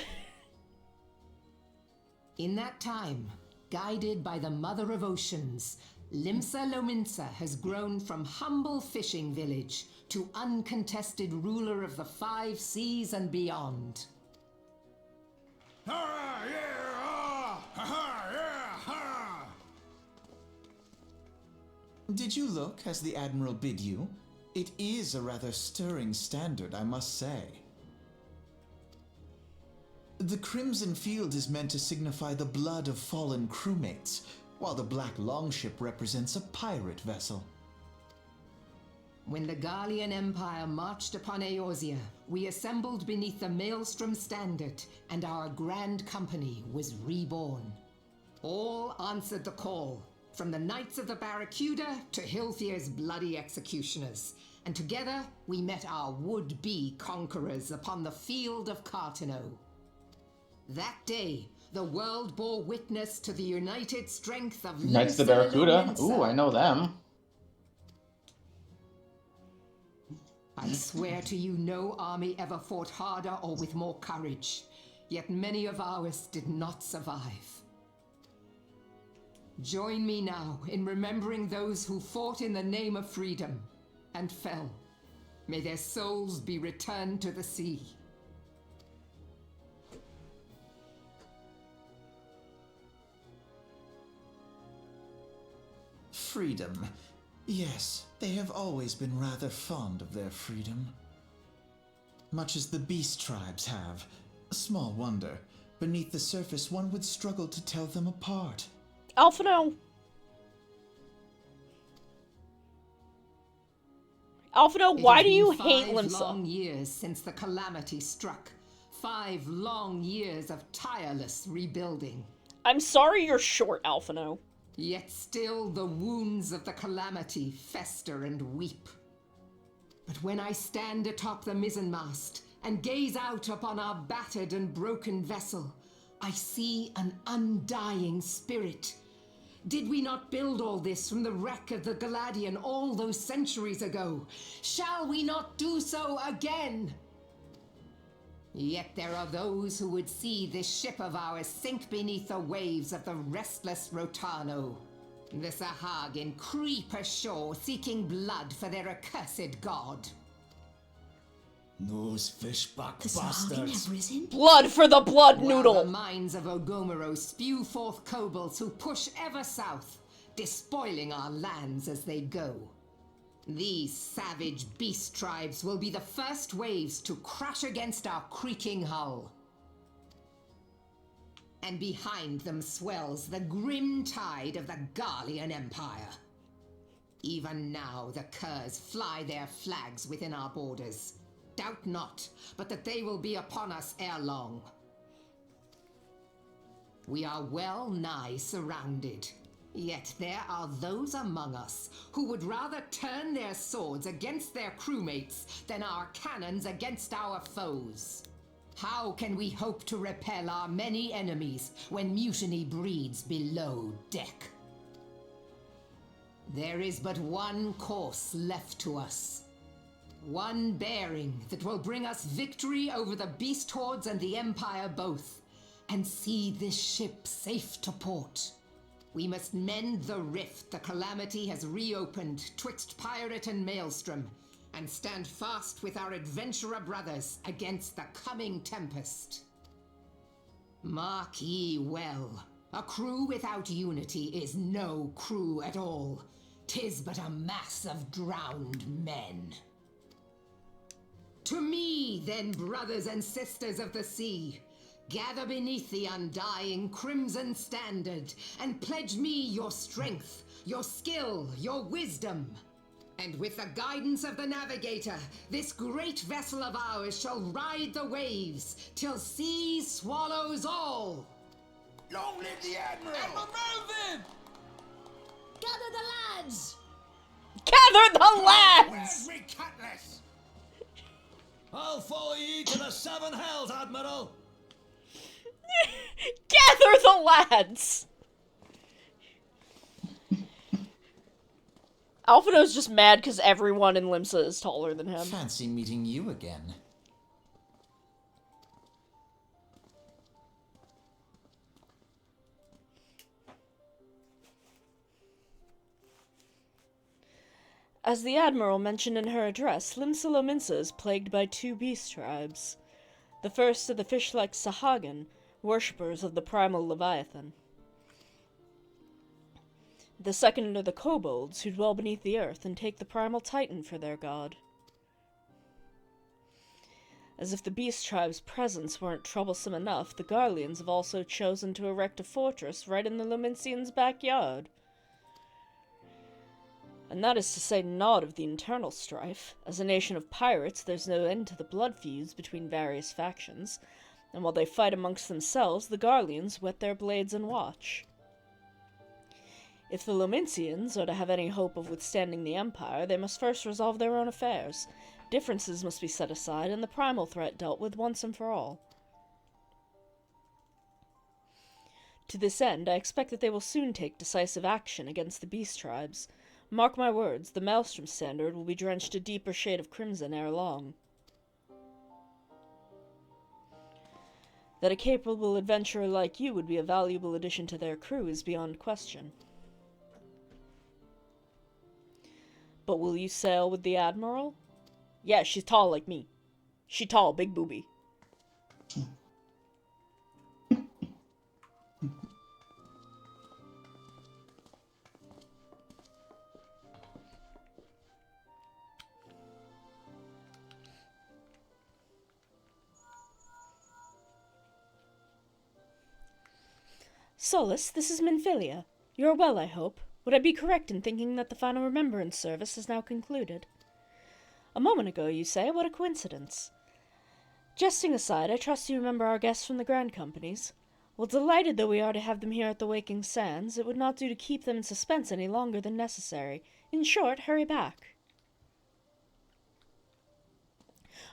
S12: In that time, guided by the Mother of Oceans, Limsa Lominsa has grown from humble fishing village to uncontested ruler of the 5 seas and beyond.
S8: Ah, yeah, ah, ha, ha, yeah, ha.
S6: Did you look as the Admiral bid you? It is a rather stirring standard, I must say. The crimson field is meant to signify the blood of fallen crewmates, while the black longship represents a pirate vessel.
S12: When the Garlean Empire marched upon Eorzea, we assembled beneath the Maelstrom standard, and our grand company was reborn. All answered the call, from the Knights of the Barracuda to Hilthier's bloody executioners, and together we met our would-be conquerors upon the field of Cartano. That day, the world bore witness to the united strength of
S11: Knights of the
S12: Limsa
S11: Barracuda?
S12: Lominsa.
S11: Ooh, I know them.
S12: I swear to you, no army ever fought harder or with more courage. Yet many of ours did not survive. Join me now in remembering those who fought in the name of freedom and fell. May their souls be returned to the sea.
S6: Freedom. Yes, they have always been rather fond of their freedom. Much as the beast tribes have. Small wonder. Beneath the surface, one would struggle to tell them apart.
S1: Alphino! Alphino, why do you hate
S12: 5
S1: Limsa?
S12: long years since the calamity struck. 5 long years of tireless rebuilding.
S1: I'm sorry you're short, Alphino.
S12: Yet still the wounds of the calamity fester and weep. But when I stand atop the mizzenmast and gaze out upon our battered and broken vessel, I see an undying spirit. Did we not build all this from the wreck of the Galadian all those centuries ago? Shall we not do so again? Yet there are those who would see this ship of ours sink beneath the waves of the restless Rotano. The Sahagin creep ashore seeking blood for their accursed god.
S3: Those fishback
S7: The Sahagin
S3: bastards.
S7: have risen?
S1: Blood for the blood
S12: While
S1: noodle!
S12: the mines of Ogomoro spew forth kobolds who push ever south, despoiling our lands as they go. These savage beast tribes will be the first waves to crash against our creaking hull. And behind them swells the grim tide of the Garlean Empire. Even now the curs fly their flags within our borders. Doubt not, but that they will be upon us ere long. We are well nigh surrounded. Yet there are those among us who would rather turn their swords against their crewmates than our cannons against our foes. How can we hope to repel our many enemies when mutiny breeds below deck? There is but one course left to us. One bearing that will bring us victory over the beast hordes and the Empire both, and see this ship safe to port. We must mend the rift the calamity has reopened twixt pirate and maelstrom, and stand fast with our adventurer brothers against the coming tempest. Mark ye well, a crew without unity is no crew at all. 'Tis but a mass of drowned men. To me, then, brothers and sisters of the sea, gather beneath the undying crimson standard and pledge me your strength, your skill, your wisdom. And with the guidance of the navigator, this great vessel of ours shall ride the waves till sea swallows all.
S8: Long live the Admiral!
S10: Admiral Melvin!
S7: Gather the lads!
S1: Gather the lads!
S8: Where's me cutlass?
S10: I'll follow ye to the seven hells, Admiral!
S1: Gather the lads! Alphino's just mad because everyone in Limsa is taller than him.
S6: Fancy meeting you again.
S1: As the Admiral mentioned in her address, Limsa Lominsa is plagued by two beast tribes. The first are the fish-like Sahagin, worshippers of the primal Leviathan. The second are the kobolds, who dwell beneath the earth and take the primal Titan for their god. As if the beast tribe's presence weren't troublesome enough, the Garleans have also chosen to erect a fortress right in the Luminsians' backyard. And that is to say naught of the internal strife. As a nation of pirates, there's no end to the blood feuds between various factions, and while they fight amongst themselves, the Garleans whet their blades and watch. If the Luminsians are to have any hope of withstanding the Empire, they must first resolve their own affairs. Differences must be set aside, and the primal threat dealt with once and for all. To this end, I expect that they will soon take decisive action against the beast tribes. Mark my words, the Maelstrom Standard will be drenched a deeper shade of crimson ere long. That a capable adventurer like you would be a valuable addition to their crew is beyond question. But will you sail with the Admiral? Yeah, she's tall like me. She tall, big booby. Solus, this is Minfilia. You are well, I hope. Would I be correct in thinking that the final remembrance service is now concluded? A moment ago, you say? What a coincidence. Jesting aside, I trust you remember our guests from the Grand Companies. Well, delighted though we are to have them here at the Waking Sands, it would not do to keep them in suspense any longer than necessary. In short, hurry back.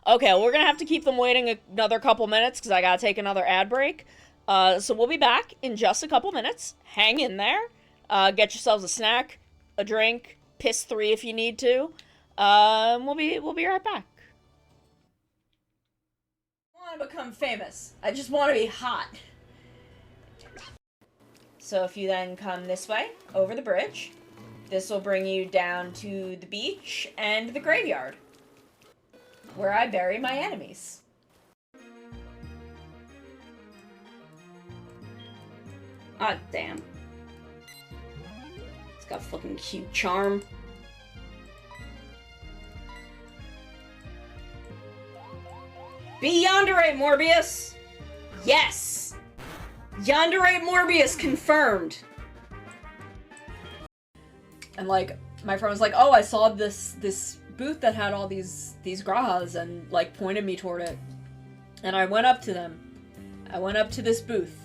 S1: Okay, well, we're gonna have to keep them waiting another couple minutes, because I gotta take another ad break. So we'll be back in just a couple minutes. Hang in there. Get yourselves a snack, a drink, piss 3 if you need to. We'll be right back. I want to become famous. I just want to be hot. So if you then come this way, over the bridge, this will bring you down to the beach and the graveyard, where I bury my enemies. Ah, damn. It's got fucking cute charm. Be Yandere, Morbius! Yes! Yandere Morbius confirmed! And like, my friend was like, oh, I saw this booth that had all these grahas and like pointed me toward it. And I went up to them. I went up to this booth.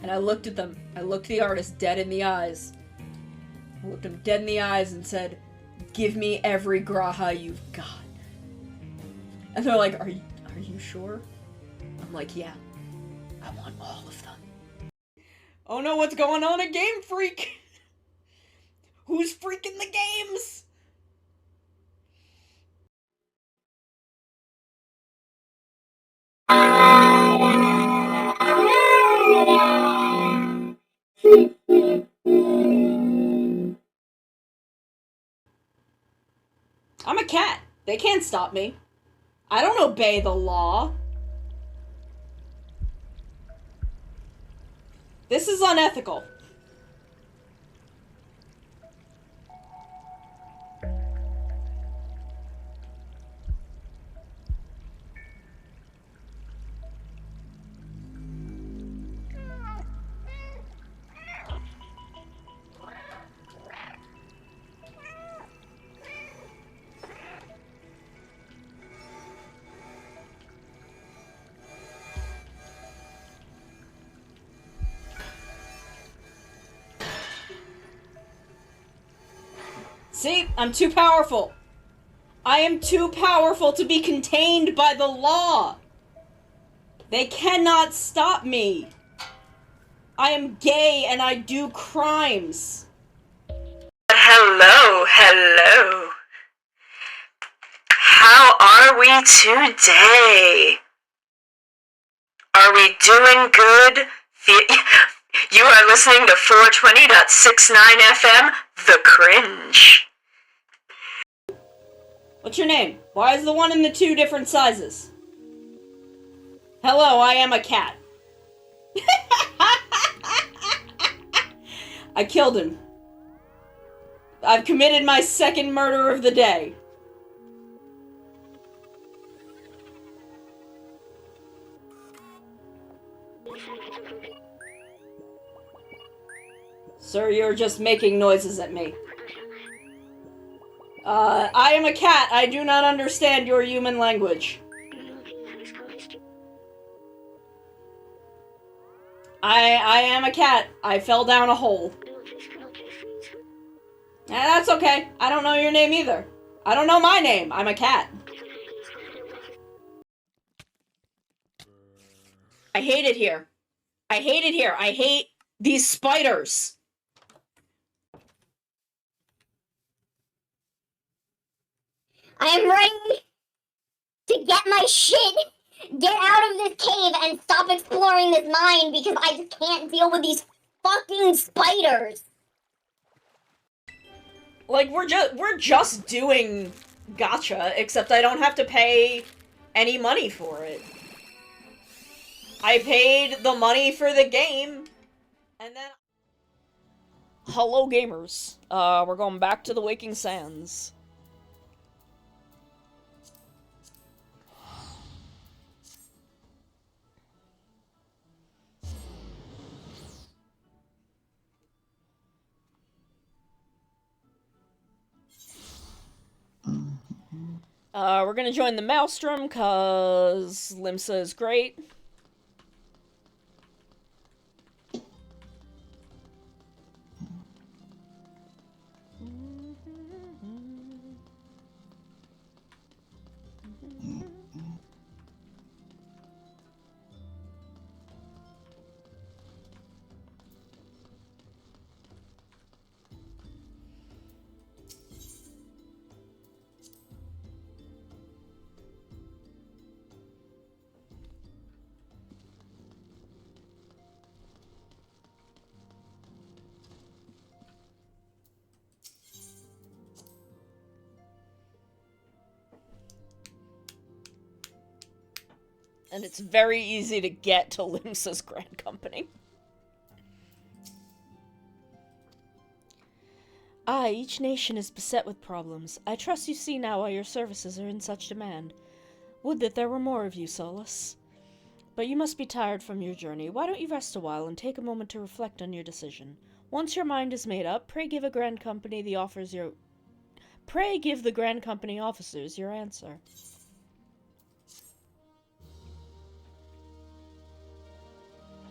S1: And I looked at them. I looked the artist dead in the eyes. I looked him dead in the eyes and said, give me every graha you've got. And they're like, are you sure? I'm like, yeah. I want all of them. Oh no, what's going on at Game Freak? Who's freaking the games? I'm a cat. They can't stop me. I don't obey the law. This is unethical. See, I'm too powerful. I am too powerful to be contained by the law. They cannot stop me. I am gay and I do crimes.
S4: Hello, hello. How are we today? Are we doing good? You are listening to 420.69 FM, The Cringe.
S1: What's your name? Why is the one in the two different sizes? Hello, I am a cat. I killed him. I've committed my second murder of the day. Sir, you're just making noises at me. I am a cat. I do not understand your human language. I am a cat. I fell down a hole. That's okay. I don't know your name either. I don't know my name. I'm a cat. I hate it here. I hate it here. I hate these spiders.
S5: I am ready to get my shit, get out of this cave, and stop exploring this mine because I just can't deal with these fucking spiders.
S1: Like, we're just doing gacha, except I don't have to pay any money for it. I paid the money for the game, and then... Hello, gamers. We're going back to the Waking Sands. We're gonna join the Maelstrom, cause Limsa is great. And it's very easy to get to Limsa's Grand Company. Each nation is beset with problems. I trust you see now why your services are in such demand. Would that there were more of you, Solus. But you must be tired from your journey. Why don't you rest a while and take a moment to reflect on your decision? Once your mind is made up, pray give the Grand Company officers your answer.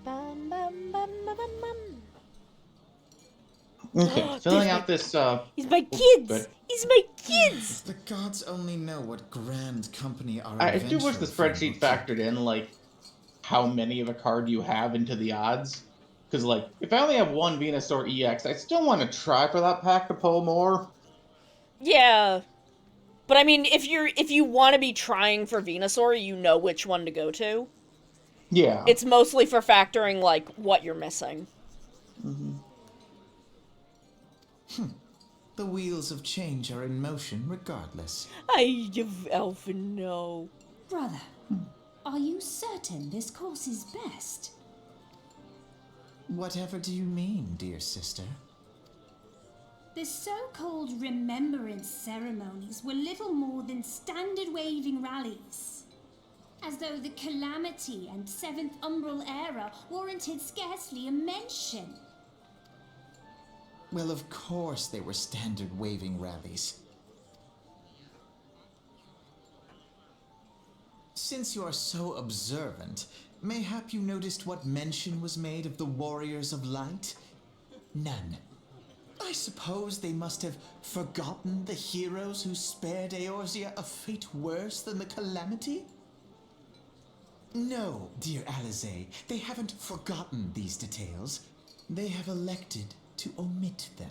S1: Bum, bum, bum, bum, bum, bum.
S11: Okay, filling out this,
S1: He's my kids!
S11: good.
S1: He's my kids!
S6: The gods only know what grand company our
S11: I do wish the
S6: adventurer friend
S11: spreadsheet
S6: will
S11: factored in, like, how many of a card you have into the odds. Because, like, if I only have one Venusaur EX, I still want to try for that pack to pull more.
S1: Yeah. But I mean, if you want to be trying for Venusaur, you know which one to go to.
S11: Yeah.
S1: It's mostly for factoring, like, what you're missing.
S11: Mm-hmm.
S6: The wheels of change are in motion regardless.
S1: Elfin, no.
S13: Brother, are you certain this course is best?
S6: Whatever do you mean, dear sister?
S13: The so-called remembrance ceremonies were little more than standard waving rallies. As though the Calamity and Seventh Umbral Era warranted scarcely a mention.
S6: Well, of course they were standard waving rallies. Since you are so observant, mayhap you noticed what mention was made of the Warriors of Light? None. I suppose they must have forgotten the heroes who spared Eorzea a fate worse than the Calamity? No, dear Alizé, they haven't forgotten these details. They have elected to omit them.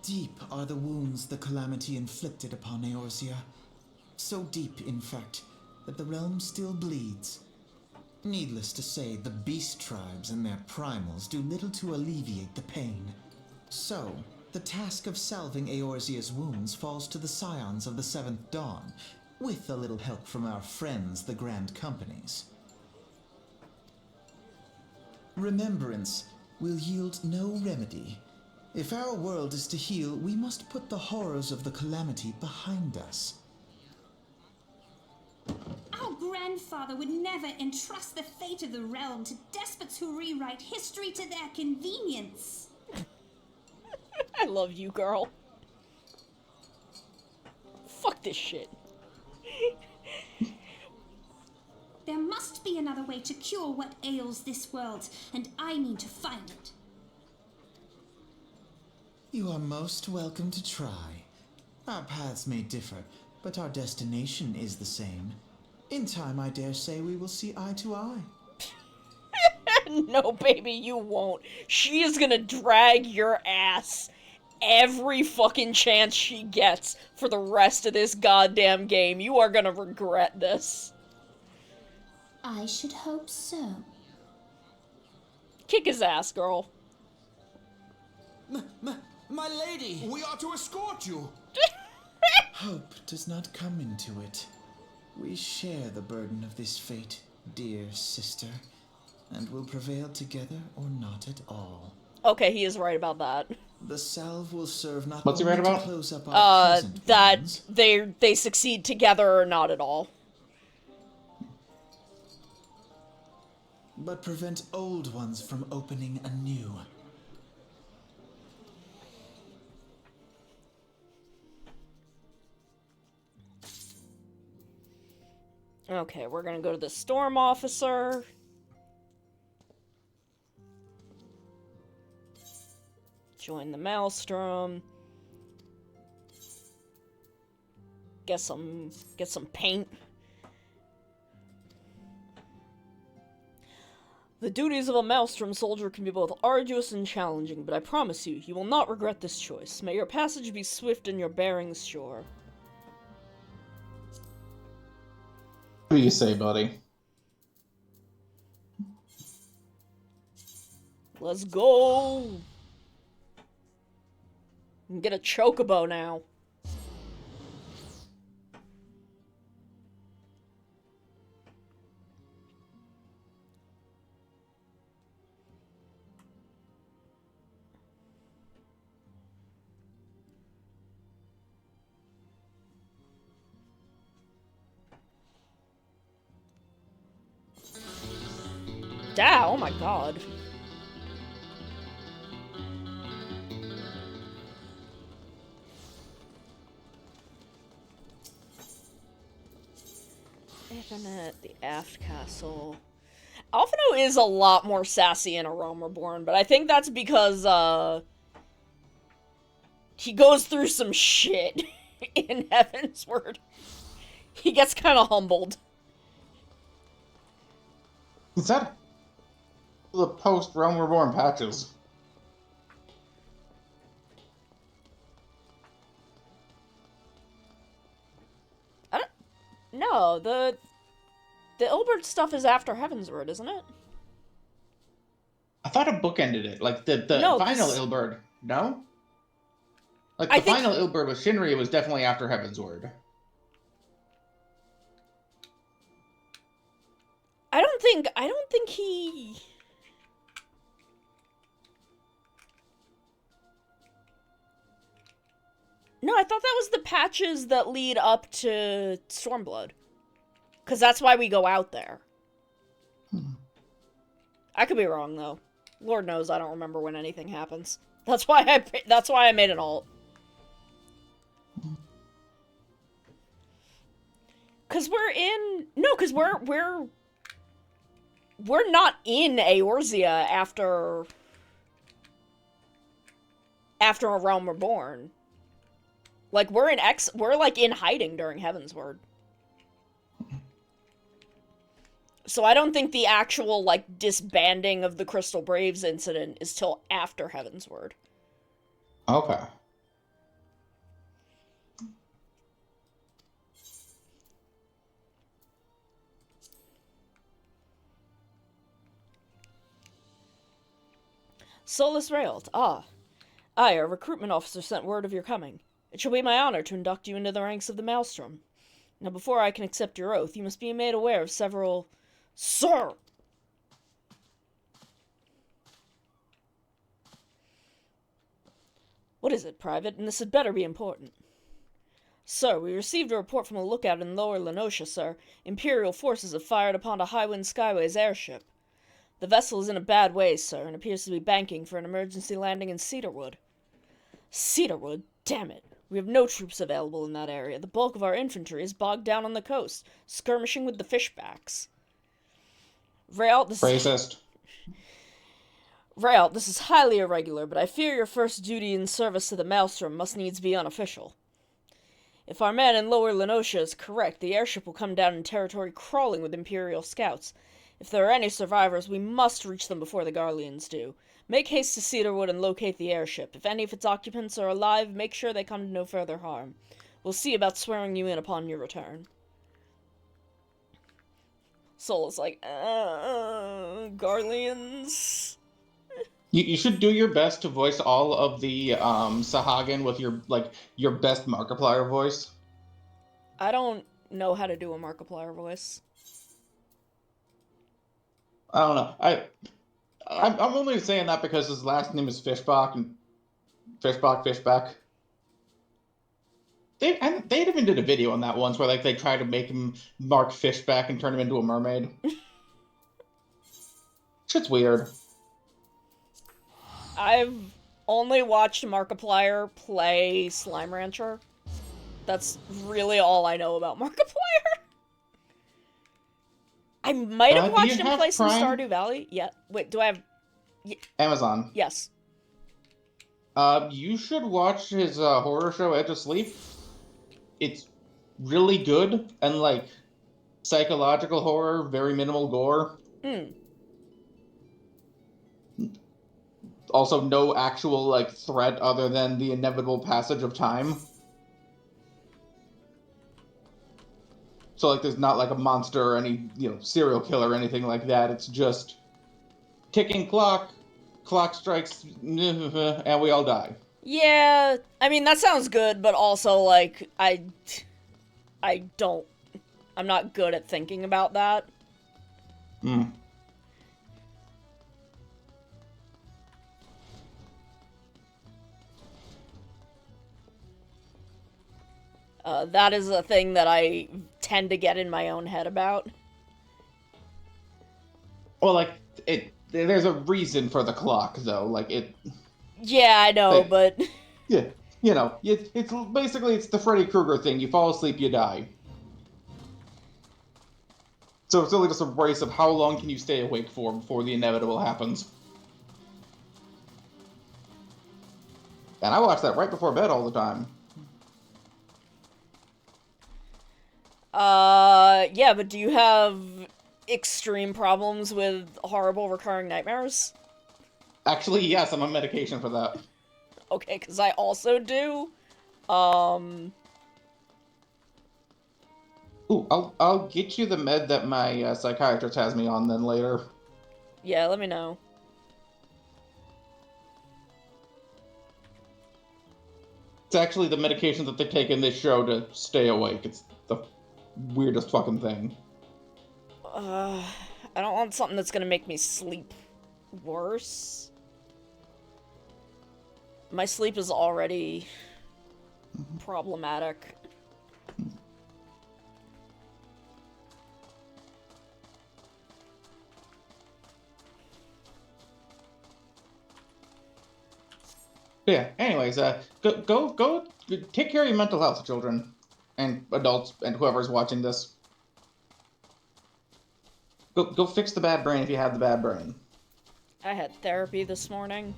S6: Deep are the wounds the Calamity inflicted upon Eorzea. So deep, in fact, that the realm still bleeds. Needless to say, the beast tribes and their primals do little to alleviate the pain. So, the task of salving Eorzea's wounds falls to the scions of the Seventh Dawn, with a little help from our friends, the Grand Companies. Remembrance will yield no remedy. If our world is to heal, we must put the horrors of the Calamity behind us.
S13: Our grandfather would never entrust the fate of the realm to despots who rewrite history to their convenience.
S1: I love you, girl. Fuck this shit.
S13: There must be another way to cure what ails this world, and I mean to find it.
S6: You are most welcome to try. Our paths may differ, but our destination is the same. In time, I dare say we will see eye to eye.
S1: No, baby, you won't. She is gonna drag your ass every fucking chance she gets for the rest of this goddamn game. You are gonna regret this.
S13: I should hope so.
S1: Kick his ass, girl.
S3: My lady!
S8: We are to escort you!
S6: Hope does not come into it. We share the burden of this fate, dear sister, and will prevail together or not at all.
S1: Okay, he is right about that.
S6: The salve will serve not
S11: What's he
S6: only
S11: right
S6: to
S11: about?
S6: close up our present
S1: That
S6: wounds,
S1: they succeed together or not at all.
S6: but prevent old ones from opening anew.
S1: Okay, we're gonna go to the Storm Officer. Join the Maelstrom. Get some paint. The duties of a Maelstrom soldier can be both arduous and challenging, but I promise you, you will not regret this choice. May your passage be swift and your bearings sure.
S11: What do you say, buddy?
S1: Let's go! And get a chocobo now. Oh my god. Ethernet, the aft castle. Alphino is a lot more sassy in A Realm Reborn, but I think that's because, he goes through some shit in Heavensward. He gets kind of humbled.
S11: Is that the post-Realm Reborn patches?
S1: I don't... No, the Ilbert stuff is after Heavensward, isn't it?
S11: I thought a book ended it, like the
S1: No,
S11: final
S1: this...
S11: Ilberd. No? Like, the final Ilberd with Shinri was definitely after Heaven's Word.
S1: I don't think he... No, I thought that was the patches that lead up to Stormblood. Because that's why we go out there. I could be wrong, though. Lord knows I don't remember when anything happens. That's why I made an alt. Cause we're not in Eorzea after A Realm Reborn. Like, we're like in hiding during Heaven's Word. So I don't think the actual, like, disbanding of the Crystal Braves incident is till after Heaven's Word.
S11: Okay.
S1: Solus Raelt. Ah. I, our recruitment officer, sent word of your coming. It shall be my honor to induct you into the ranks of the Maelstrom. Now, before I can accept your oath, you must be made aware of several... Sir! What is it, Private? And this had better be important. Sir, we received a report from a lookout in Lower Lenosha, sir. Imperial forces have fired upon a Highwind Skyways airship. The vessel is in a bad way, sir, and appears to be banking for an emergency landing in Cedarwood. Cedarwood? Damn it. We have no troops available in that area. The bulk of our infantry is bogged down on the coast, skirmishing with the fishbacks. Raelt, this is highly irregular, but I fear your first duty in service to the Maelstrom must needs be unofficial. If our man in Lower Lenosha is correct, the airship will come down in territory crawling with Imperial scouts. If there are any survivors, we must reach them before the Garleans do. Make haste to Cedarwood and locate the airship. If any of its occupants are alive, make sure they come to no further harm. We'll see about swearing you in upon your return. Soul is like, Garleans.
S11: You should do your best to voice all of the Sahagin with your best Markiplier voice.
S1: I don't know how to do a Markiplier voice.
S11: I don't know. I'm only saying that because his last name is Fishbach and Fishback. They even did a video on that once where they tried to make him Mark Fishback and turn him into a mermaid. Shit's weird.
S1: I've only watched Markiplier play Slime Rancher. That's really all I know about Markiplier. I might have watched him play some Stardew Valley. Yeah. Wait, do I have...
S11: Amazon.
S1: Yes.
S11: You should watch his horror show, Edge of Sleep. It's really good and, psychological horror, very minimal gore. Also, no actual, threat other than the inevitable passage of time. So, there's not, a monster or any, serial killer or anything like that. It's just ticking clock strikes, and we all die.
S1: Yeah, I mean, that sounds good, but also, I'm not good at thinking about that. That is a thing that I tend to get in my own head about.
S11: Well, there's a reason for the clock, though.
S1: Yeah, I know, but...
S11: Yeah, it's basically, it's the Freddy Krueger thing. You fall asleep, you die. So it's really just a race of how long can you stay awake for before the inevitable happens. And I watch that right before bed all the time.
S1: Yeah, but do you have extreme problems with horrible recurring nightmares?
S11: Actually, yes, I'm on medication for that.
S1: Okay, because I also do.
S11: Ooh, I'll get you the med that my psychiatrist has me on then later.
S1: Yeah, let me know.
S11: It's actually the medication that they take in this show to stay awake. It's the weirdest fucking thing.
S1: I don't want something that's gonna make me sleep worse. My sleep is already problematic.
S11: Yeah. Anyways, go take care of your mental health, children, and adults, and whoever's watching this. Go fix the bad brain if you have the bad brain.
S1: I had therapy this morning.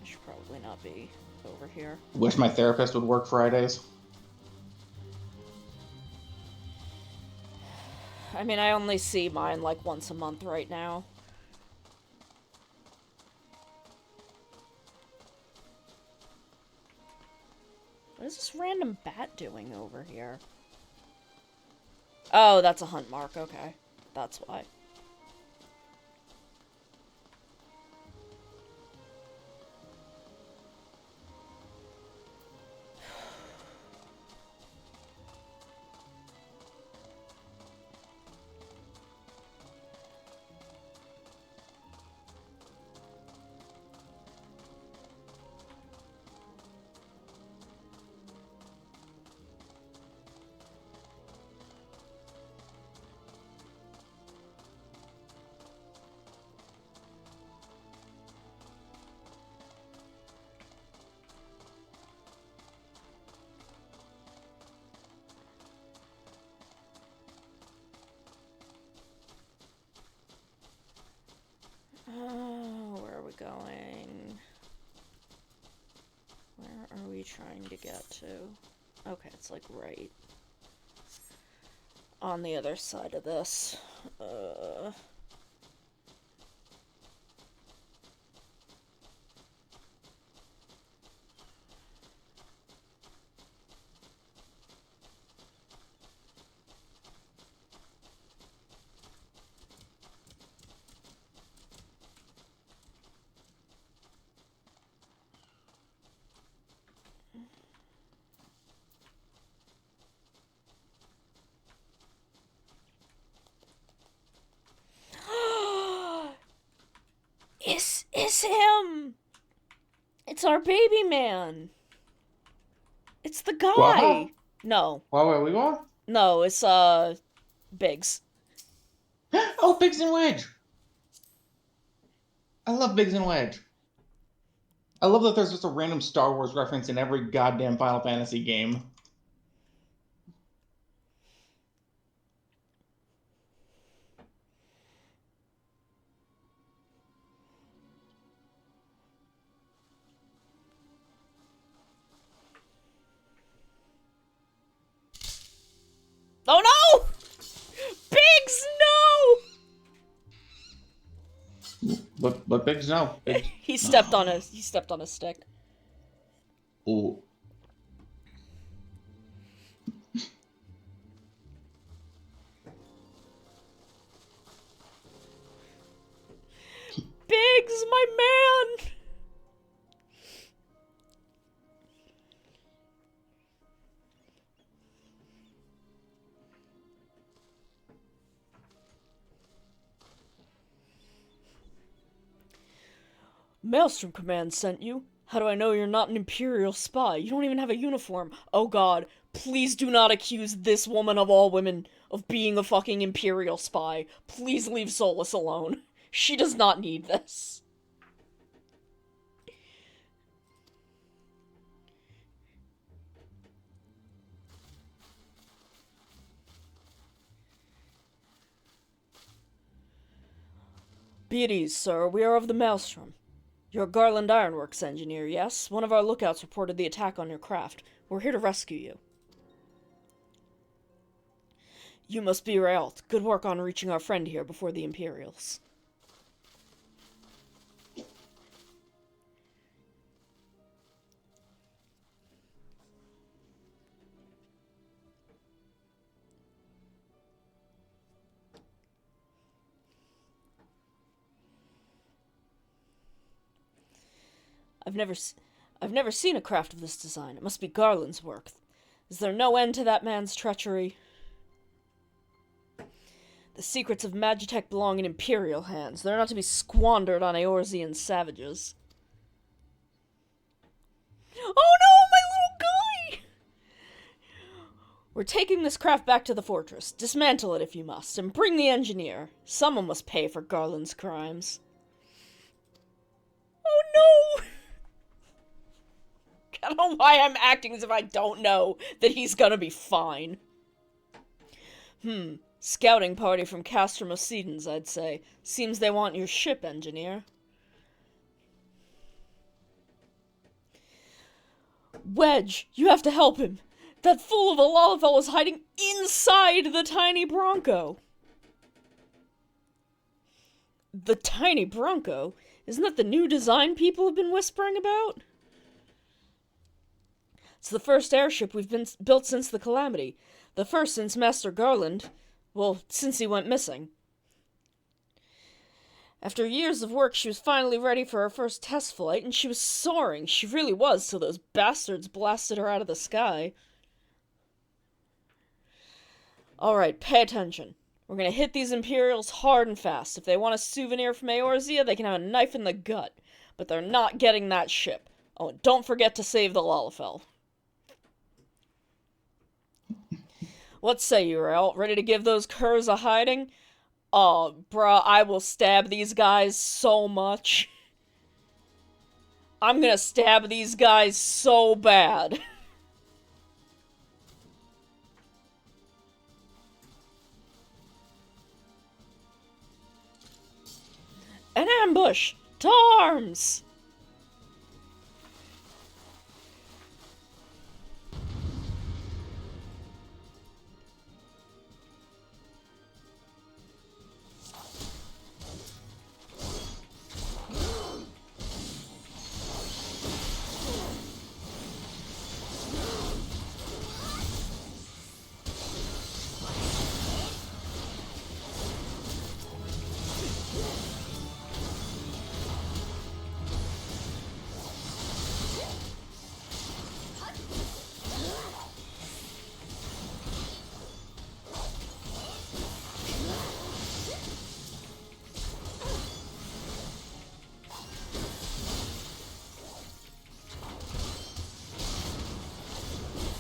S1: I should probably not be over here.
S11: Wish my therapist would work Fridays.
S1: I mean, I only see mine like once a month right now. What is this random bat doing over here? Oh, that's a hunt mark, okay. That's why. Where are we going? Where are we trying to get to? Okay, it's like right on the other side of this. It's him! It's our baby man! It's the guy!
S11: What?
S1: No.
S11: Where we going?
S1: No, it's, Biggs.
S11: Oh, Biggs and Wedge! I love Biggs and Wedge. I love that there's just a random Star Wars reference in every goddamn Final Fantasy game.
S1: Oh no! Biggs, no!
S11: But Biggs, no. Biggs,
S1: he stepped on a stick.
S11: Ooh.
S1: Biggs, my man! Maelstrom Command sent you? How do I know you're not an Imperial spy? You don't even have a uniform. Oh god, please do not accuse this woman of all women of being a fucking Imperial spy. Please leave Solus alone. She does not need this. Be at ease, sir. We are of the Maelstrom. You're a Garland Ironworks engineer, yes? One of our lookouts reported the attack on your craft. We're here to rescue you. You must be Raelt. Good work on reaching our friend here before the Imperials. I've never seen a craft of this design. It must be Garland's work. Is there no end to that man's treachery? The secrets of Magitech belong in Imperial hands. They're not to be squandered on Eorzean savages. Oh no, my little guy! We're taking this craft back to the fortress. Dismantle it if you must, and bring the engineer. Someone must pay for Garland's crimes. Oh no! I don't know why I'm acting as if I don't know that he's gonna be fine. Scouting party from Castrum Ocedens, I'd say. Seems they want your ship, engineer. Wedge, you have to help him. That fool of a Lalafell is hiding inside the tiny Bronco. The tiny Bronco? Isn't that the new design people have been whispering about? It's the first airship we've been built since the Calamity. The first since Master Garland. Well, since he went missing. After years of work, she was finally ready for her first test flight, and she was soaring. She really was, till those bastards blasted her out of the sky. Alright, pay attention. We're gonna hit these Imperials hard and fast. If they want a souvenir from Eorzea, they can have a knife in the gut. But they're not getting that ship. Oh, and don't forget to save the Lalafell. What say you, Rael? Ready to give those curs a hiding? Oh, bruh, I will stab these guys so much. I'm gonna stab these guys so bad. An ambush! To arms!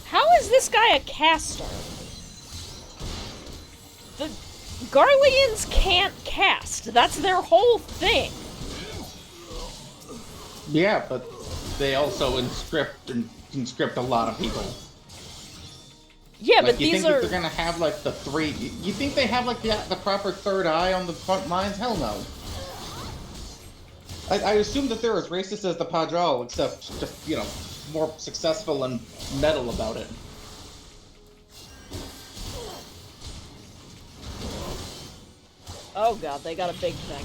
S1: How is this guy a caster? The Garleans can't cast. That's their whole thing.
S11: Yeah, but they also conscript a lot of people.
S1: Yeah,
S11: like,
S1: but
S11: you
S1: these
S11: think
S1: are...
S11: that they're gonna have like the three? You think they have like the proper third eye on the front lines? Hell no. I assume that they're as racist as the Padral, except just, you know, more successful and metal about it.
S1: Oh god, they got a big thing.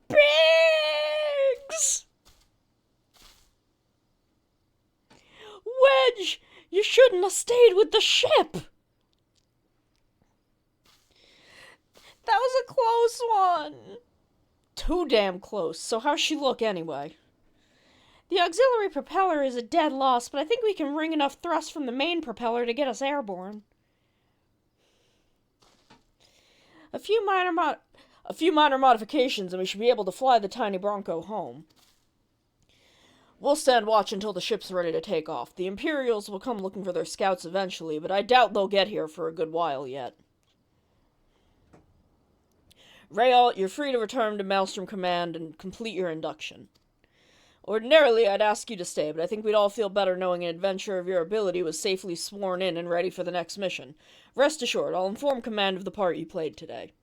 S1: Biggs! Wedge, you shouldn't have stayed with the ship. That was a close one. Too damn close. So how's she look anyway? The auxiliary propeller is a dead loss, but I think we can wring enough thrust from the main propeller to get us airborne. A few minor modifications and we should be able to fly the tiny Bronco home. We'll stand watch until the ship's ready to take off. The Imperials will come looking for their scouts eventually, but I doubt they'll get here for a good while yet. Rayalt, you're free to return to Maelstrom Command and complete your induction. Ordinarily, I'd ask you to stay, but I think we'd all feel better knowing an adventurer of your ability was safely sworn in and ready for the next mission. Rest assured, I'll inform Command of the part you played today.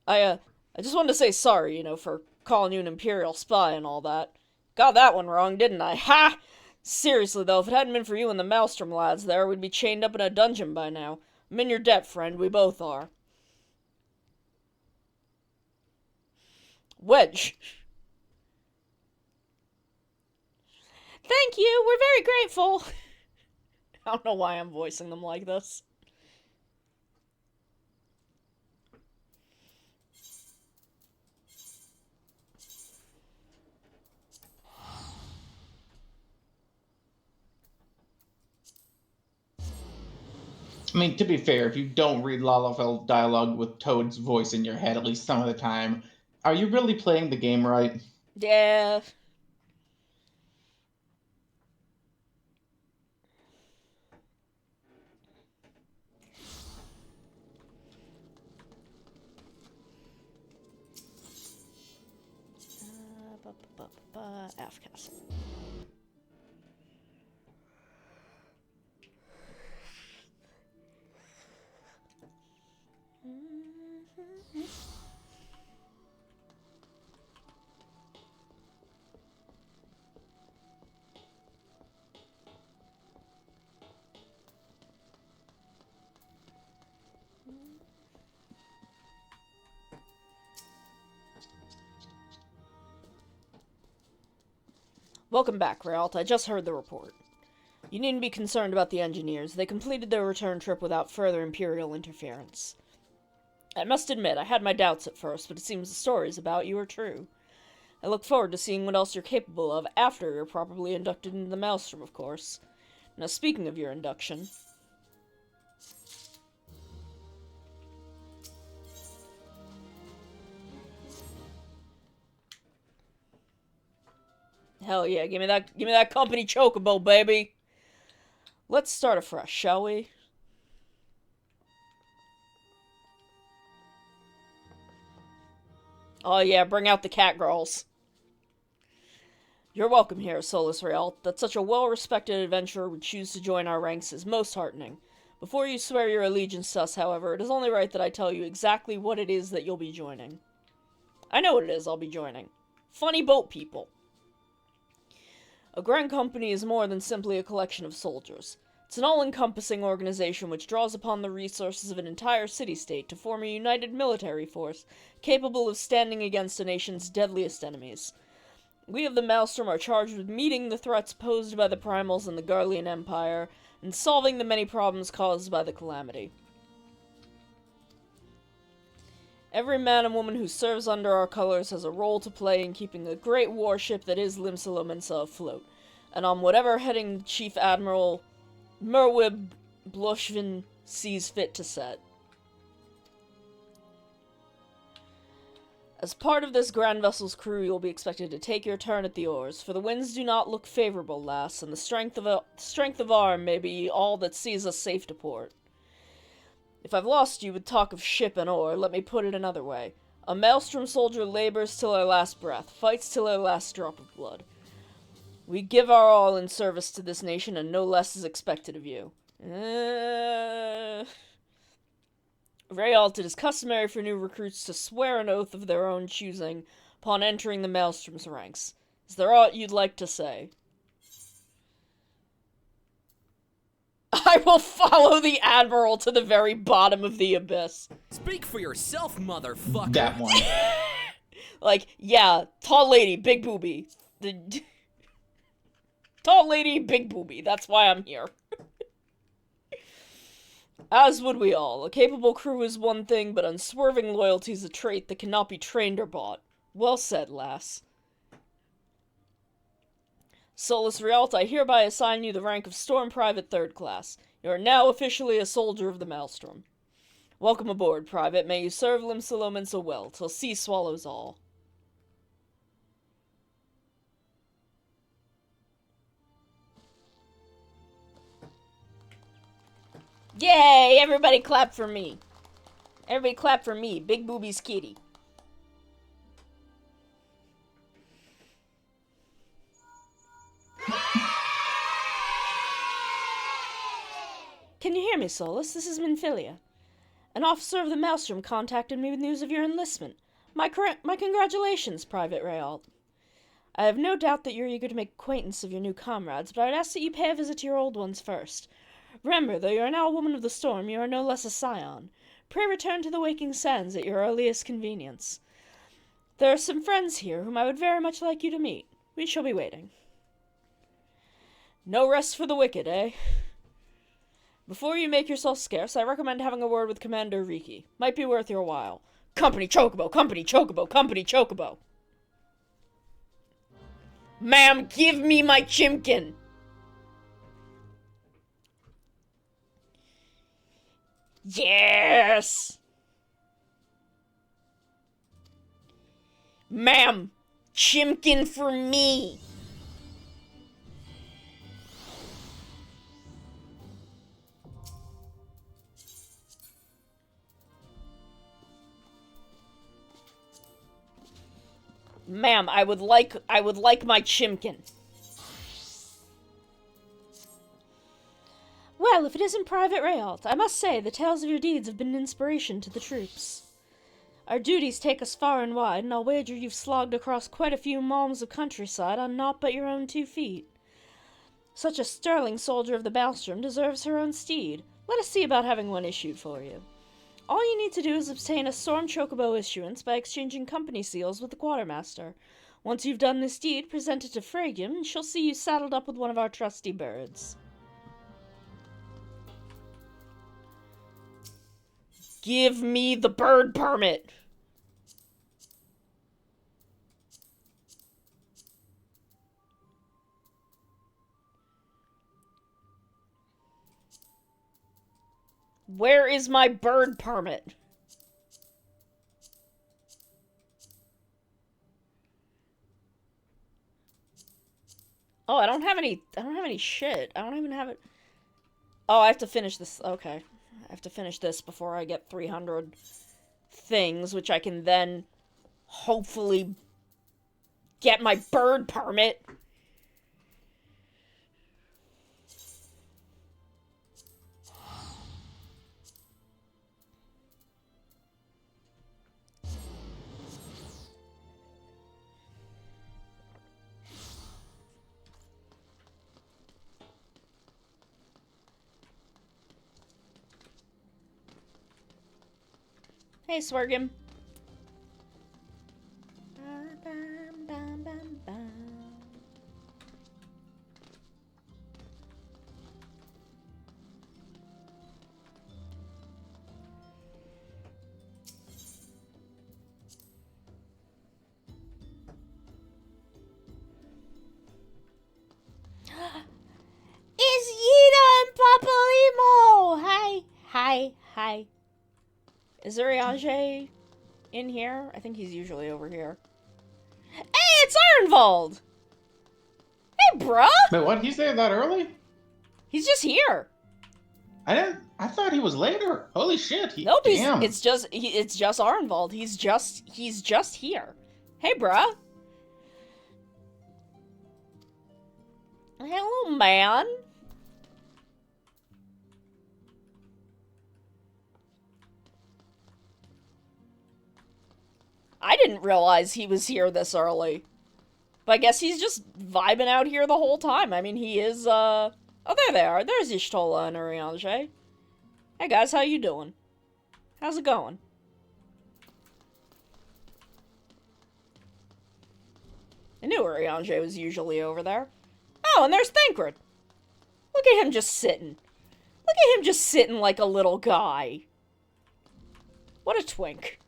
S1: I just wanted to say sorry, for calling you an Imperial spy and all that. Got that one wrong, didn't I? Ha! Seriously, though, if it hadn't been for you and the Maelstrom lads there, we'd be chained up in a dungeon by now. I'm in your debt, friend. We both are. Wedge. Thank you, we're very grateful. I don't know why I'm voicing them like this.
S11: I mean, to be fair, if you don't read Lalafell dialogue with Toad's voice in your head at least some of the time, are you really playing the game right?
S1: Yeah. Aft Castle. Welcome back, Rayalt. I just heard the report. You needn't be concerned about the engineers. They completed their return trip without further Imperial interference. I must admit, I had my doubts at first, but it seems the stories about you are true. I look forward to seeing what else you're capable of after you're properly inducted into the Maelstrom, of course. Now, speaking of your induction... Hell yeah, give me that company chocobo, baby! Let's start afresh, shall we? Oh yeah, bring out the cat girls. You're welcome here, Solus Rayalt. That such a well-respected adventurer would choose to join our ranks is most heartening. Before you swear your allegiance to us, however, it is only right that I tell you exactly what it is that you'll be joining. I know what it is I'll be joining. Funny boat people. A grand company is more than simply a collection of soldiers. It's an all-encompassing organization which draws upon the resources of an entire city-state to form a united military force capable of standing against a nation's deadliest enemies. We of the Maelstrom are charged with meeting the threats posed by the Primals and the Garlean Empire, and solving the many problems caused by the Calamity. Every man and woman who serves under our colors has a role to play in keeping the great warship that is Limsa Lominsa afloat, and on whatever heading Chief Admiral Merwib Blushvin sees fit to set. As part of this grand vessel's crew, you'll be expected to take your turn at the oars, for the winds do not look favorable, lass, and the strength of arm may be all that sees us safe to port. If I've lost you with talk of ship and oar, let me put it another way. A Maelstrom soldier labors till our last breath, fights till our last drop of blood. We give our all in service to this nation, and no less is expected of you. Rayalt, it is customary for new recruits to swear an oath of their own choosing upon entering the Maelstrom's ranks. Is there aught you'd like to say? I will follow the Admiral to the very bottom of the abyss.
S14: Speak for yourself, motherfucker.
S11: That one.
S1: Like, yeah, tall lady, big booby. Tall lady, big booby. That's why I'm here. As would we all. A capable crew is one thing, but unswerving loyalty is a trait that cannot be trained or bought. Well said, lass. Solus Rialta, I hereby assign you the rank of Storm Private 3rd Class. You are now officially a soldier of the Maelstrom. Welcome aboard, Private. May you serve Limsalomin so well, till sea swallows all. Yay! Everybody clap for me. Everybody clap for me, Big Boobies Kitty. Can you hear me, Solus? This is Minfilia. An officer of the Maelstrom contacted me with news of your enlistment. My congratulations, Private Rayalt. I have no doubt that you're eager to make acquaintance of your new comrades, but I'd ask that you pay a visit to your old ones first. Remember, though you are now a woman of the storm, you are no less a scion. Pray return to the waking sands at your earliest convenience. There are some friends here whom I would very much like you to meet. We shall be waiting. No rest for the wicked, eh? Before you make yourself scarce, I recommend having a word with Commander Riki. Might be worth your while. Company Chocobo! Company Chocobo! Company Chocobo! Ma'am, give me my chimkin! Yes! Ma'am, chimkin for me! Ma'am, I would like my chimkin. Well, if it isn't Private Rayalt, I must say the tales of your deeds have been an inspiration to the troops. Our duties take us far and wide, and I'll wager you've slogged across quite a few malms of countryside on naught but your own 2 feet. Such a sterling soldier of the Maelstrom deserves her own steed. Let us see about having one issued for you. All you need to do is obtain a Storm Chocobo issuance by exchanging company seals with the quartermaster. Once you've done this deed, present it to Phrygium, and she'll see you saddled up with one of our trusty birds. Give me the bird permit! Where is my bird permit? Oh, I don't have any shit. I don't even have it. Oh, I have to finish this. Okay. I have to finish this before I get 300 things, which I can then hopefully get my bird permit. Hey, Swergim. It's Yida and Papaimo! Hi. Is Urianger in here? I think he's usually over here. Hey, it's Arnvald! Hey, bruh!
S11: Wait, what? He's there that early?
S1: He's just here.
S11: I thought he was later. Holy shit.
S1: Nope,
S11: damn.
S1: it's just Arnvald. He's just here. Hey, bruh. Hello, man. I didn't realize he was here this early. But I guess he's just vibing out here the whole time. I mean, he is, Oh, there they are. There's Ishtola and Urianger. Hey, guys, how you doing? How's it going? I knew Urianger was usually over there. Oh, and there's Thancred. Look at him just sitting. Look at him just sitting like a little guy. What a twink.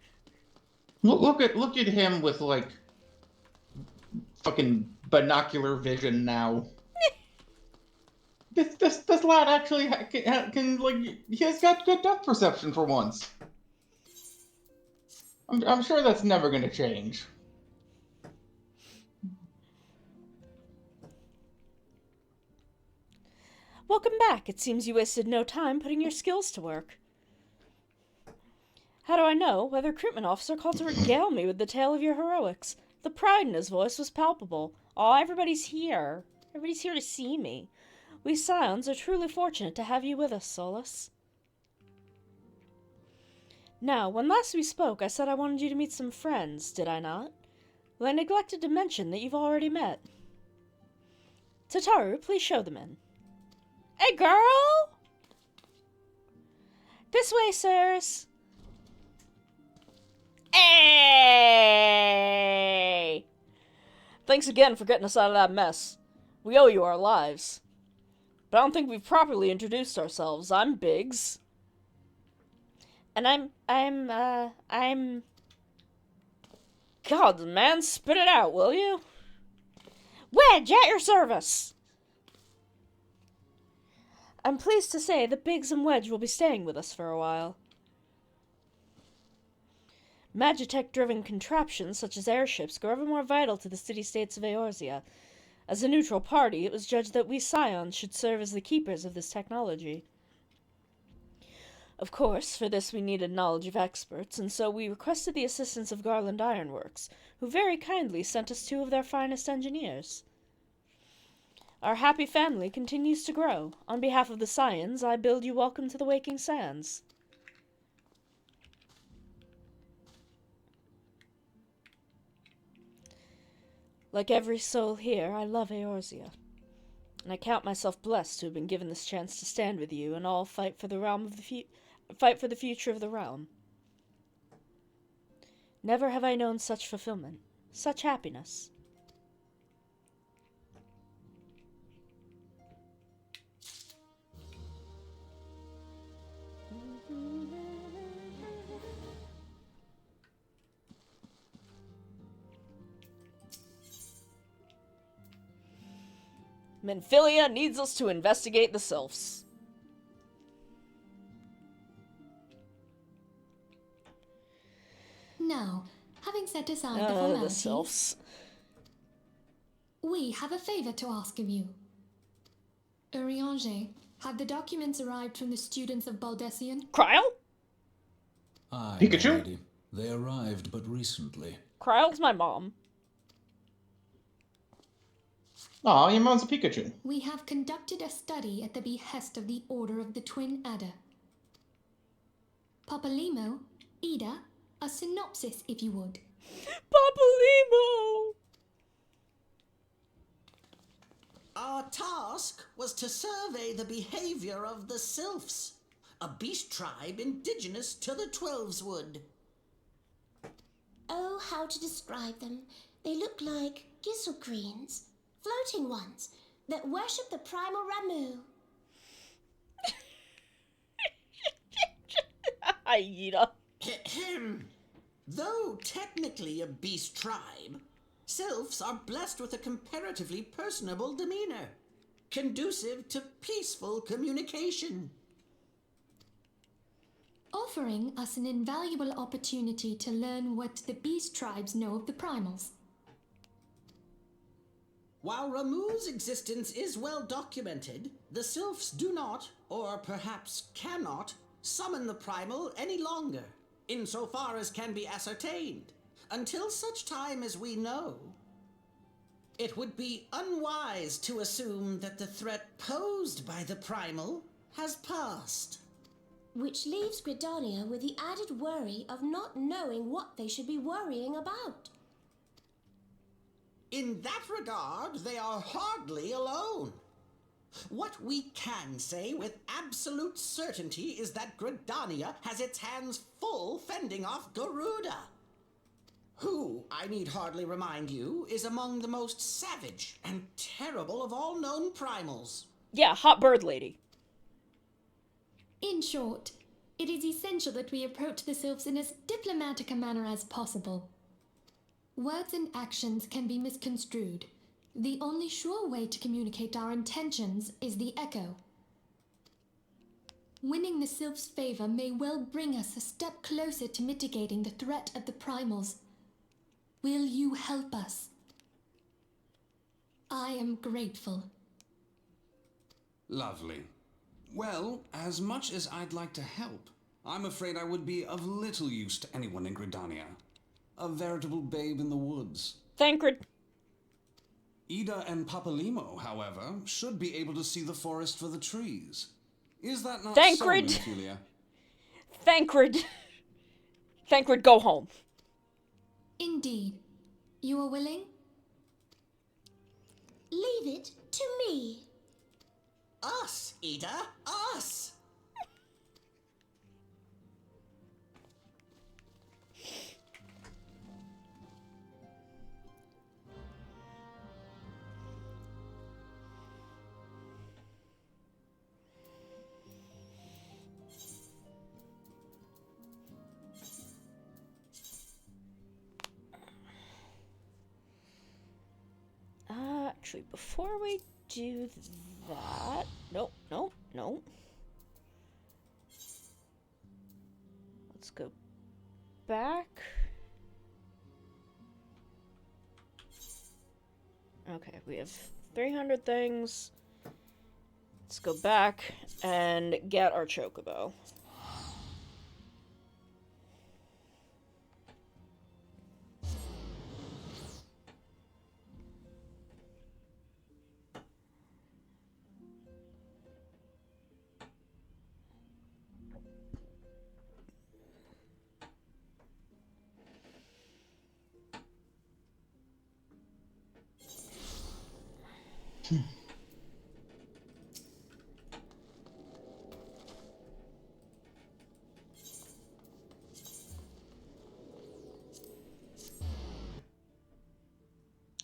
S11: Look at him with, like, fucking binocular vision now. This lad actually can like he has got good depth perception for once. I'm sure that's never gonna change.
S1: Welcome back. It seems you wasted no time putting your skills to work. How do I know? Why the recruitment officer called to regale me with the tale of your heroics. The pride in his voice was palpable. Aw, everybody's here. Everybody's here to see me. We Scions are truly fortunate to have you with us, Solus. Now, when last we spoke, I said I wanted you to meet some friends, did I not? Well, I neglected to mention that you've already met. Tataru, please show them in. Hey, girl! This way, sirs. Hey! Thanks again for getting us out of that mess. We owe you our lives. But I don't think we've properly introduced ourselves. I'm Biggs. And I'm... God, man, spit it out, will you? Wedge, at your service! I'm pleased to say that Biggs and Wedge will be staying with us for a while. Magitech-driven contraptions such as airships grow ever more vital to the city-states of Eorzea. As a neutral party, it was judged that we Scions should serve as the keepers of this technology. Of course, for this we needed knowledge of experts, and so we requested the assistance of Garland Ironworks, who very kindly sent us 2 of their finest engineers. Our happy family continues to grow. On behalf of the Scions, I bid you welcome to the Waking Sands. Like every soul here, I love Eorzea, and I count myself blessed to have been given this chance to stand with you and all fight for the future of the realm. Never have I known such fulfillment, such happiness. Menphilia needs us to investigate the sylphs.
S15: Now, having set aside the formalities,
S1: The sylphs.
S15: We have a favor to ask of you. Urianger, have the documents arrived from the students of Baldessian?
S1: Kryle?
S3: Aye,
S11: Pikachu?
S3: my lady. They arrived but recently.
S1: Kryle's my mom.
S11: Aw, your mom's a Pikachu.
S15: We have conducted a study at the behest of the Order of the Twin Adder. Papalimo, Ida, a synopsis if you would.
S1: Papalimo!
S16: Our task was to survey the behavior of the Sylphs, a beast tribe indigenous to the Twelveswood.
S9: Oh, how to describe them. They look like gizzle-greens, floating ones, that worship the primal Ramu.
S1: Aida.
S16: Though technically a beast tribe, Sylphs are blessed with a comparatively personable demeanor, conducive to peaceful communication.
S15: Offering us an invaluable opportunity to learn what the beast tribes know of the primals.
S16: While Ramu's existence is well documented, the Sylphs do not, or perhaps cannot, summon the primal any longer, insofar as can be ascertained, until such time as we know. It would be unwise to assume that the threat posed by the primal has passed.
S9: Which leaves Gridania with the added worry of not knowing what they should be worrying about.
S16: In that regard, they are hardly alone. What we can say with absolute certainty is that Gridania has its hands full fending off Garuda, who, I need hardly remind you, is among the most savage and terrible of all known primals.
S1: Yeah, hot bird lady.
S15: In short, it is essential that we approach the Sylphs in as diplomatic a manner as possible. Words and actions can be misconstrued, The only sure way to communicate our intentions is the echo. Winning the Sylph's favor may well bring us a step closer to mitigating the threat of the primals. Will you help us? I am grateful.
S17: Lovely. Well, as much as I'd like to help, I'm afraid I would be of little use to anyone in Gridania. A veritable babe in the woods.
S1: Thancred.
S17: Ida and Papalimo, however, should be able to see the forest for the trees. Is that not
S1: Thancred.
S17: so, Ophelia?
S1: Thancred. Thancred, go home.
S15: Indeed. You are willing?
S9: Leave it to me.
S16: Us, Ida, us!
S1: Actually, before we do that... Nope. Let's go back. Okay, we have 300 things. Let's go back and get our chocobo.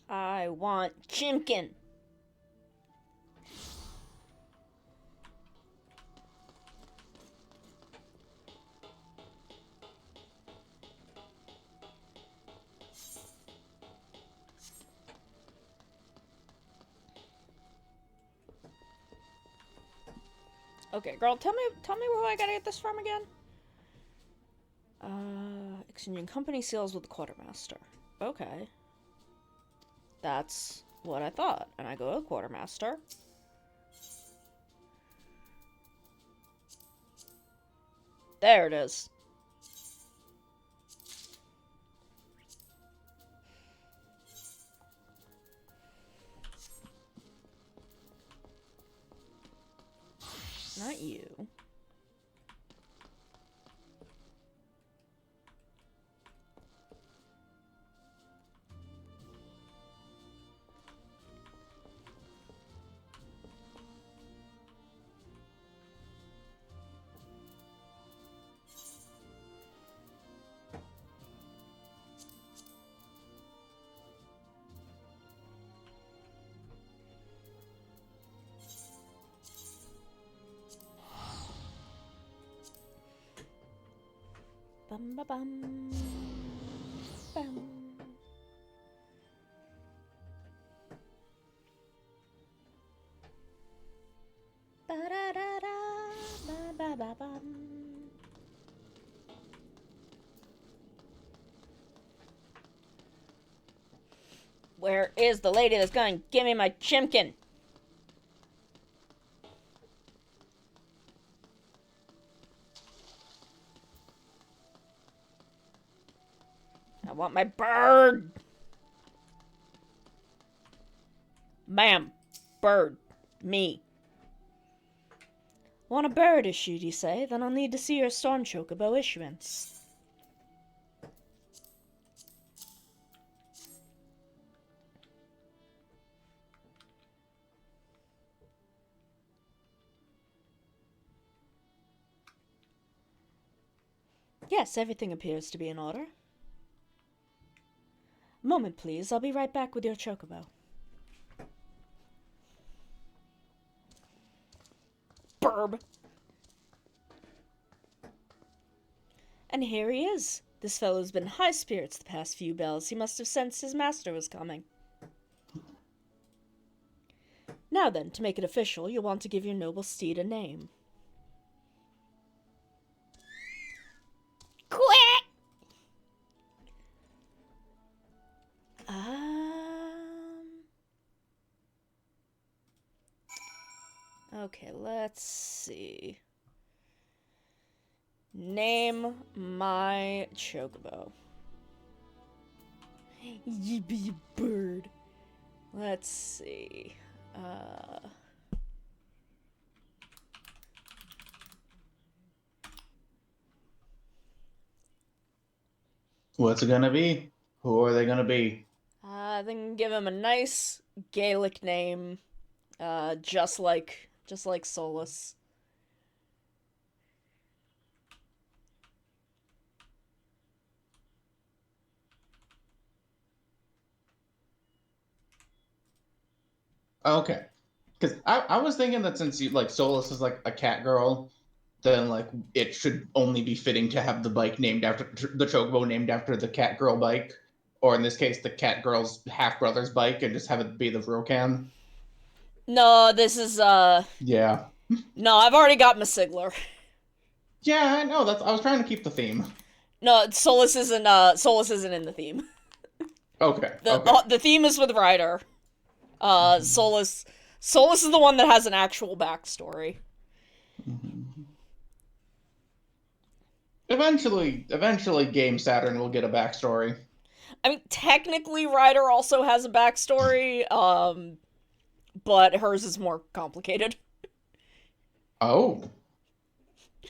S1: I want Chimkin. Okay, girl, tell me where I gotta get this from again. Exchanging company seals with the quartermaster. Okay. That's what I thought. And I go to the quartermaster. There it is. Not you. Bum ba bum. Bum. Ba da da da ba ba ba bum. Where is the lady that's going to give me my chimkin? I want my bird. Ma'am. Bird. Me. Want a bird issued, you say? Then I'll need to see your Storm Chocobo issuance. Yes, everything appears to be in order. Moment, please. I'll be right back with your chocobo. Burb. And here he is. This fellow's been in high spirits the past few bells. He must have sensed his master was coming. Now then, to make it official, you'll want to give your noble steed a name.
S5: Quack!
S1: Okay, let's see. Name my chocobo. You be a bird. Let's see.
S11: What's it gonna be? Who are they gonna be?
S1: Then give him a nice Gaelic name, just like Solus.
S11: Okay. Because I was thinking that since you like Solus is like a cat girl, then like it should only be fitting to have the bike named after the chocobo named after the cat girl bike, or in this case the cat girl's half brother's bike, and just have it be the Vrocan.
S1: No, this is
S11: Yeah.
S1: No, I've already got Masigler.
S11: Yeah, I know. I was trying to keep the theme.
S1: No, Solus isn't in the theme.
S11: Okay.
S1: The theme is with Ryder. Solus is the one that has an actual backstory.
S11: Eventually, Game Saturn will get a backstory.
S1: I mean, technically, Ryder also has a backstory, but hers is more complicated.
S11: Oh.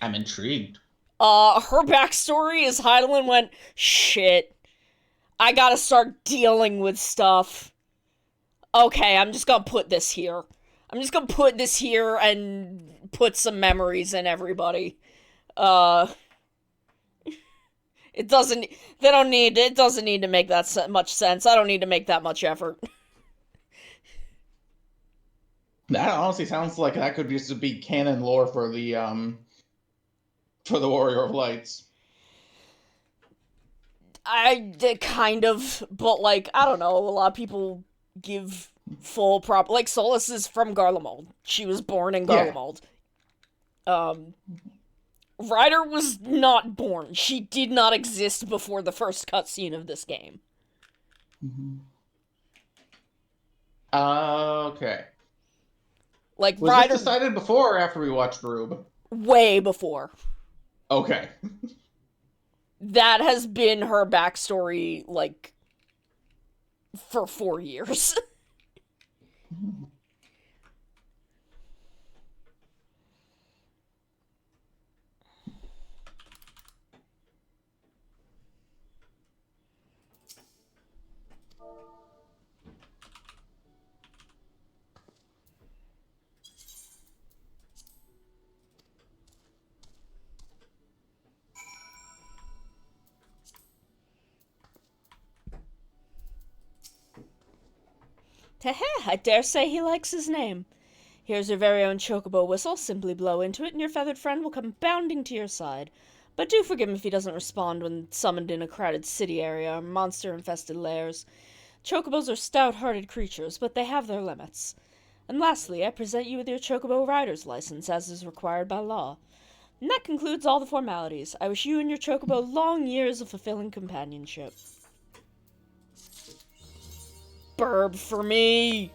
S11: I'm intrigued.
S1: Her backstory is Heidelin went, shit, I gotta start dealing with stuff. Okay, I'm just gonna put this here. I'm just gonna put this here and put some memories in everybody. It doesn't need to make that much sense. I don't need to make that much effort.
S11: That honestly sounds like that could just be canon lore for the Warrior of Lights.
S1: I did kind of, but like, I don't know, a lot of people give full prop, like Solus is from Garlemald. She was born in Garlemald. Yeah. Ryder was not born. She did not exist before the first cutscene of this game.
S11: Okay.
S1: Like,
S11: was
S1: Ryder...
S11: this decided before or after we watched Rube?
S1: Way before.
S11: Okay.
S1: That has been her backstory, like, for 4 years. Heh, I dare say he likes his name. Here's your very own chocobo whistle. Simply blow into it and your feathered friend will come bounding to your side. But do forgive him if he doesn't respond when summoned in a crowded city area or monster-infested lairs. Chocobos are stout-hearted creatures, but they have their limits. And lastly, I present you with your chocobo rider's license, as is required by law. And that concludes all the formalities. I wish you and your chocobo long years of fulfilling companionship. Burb for me!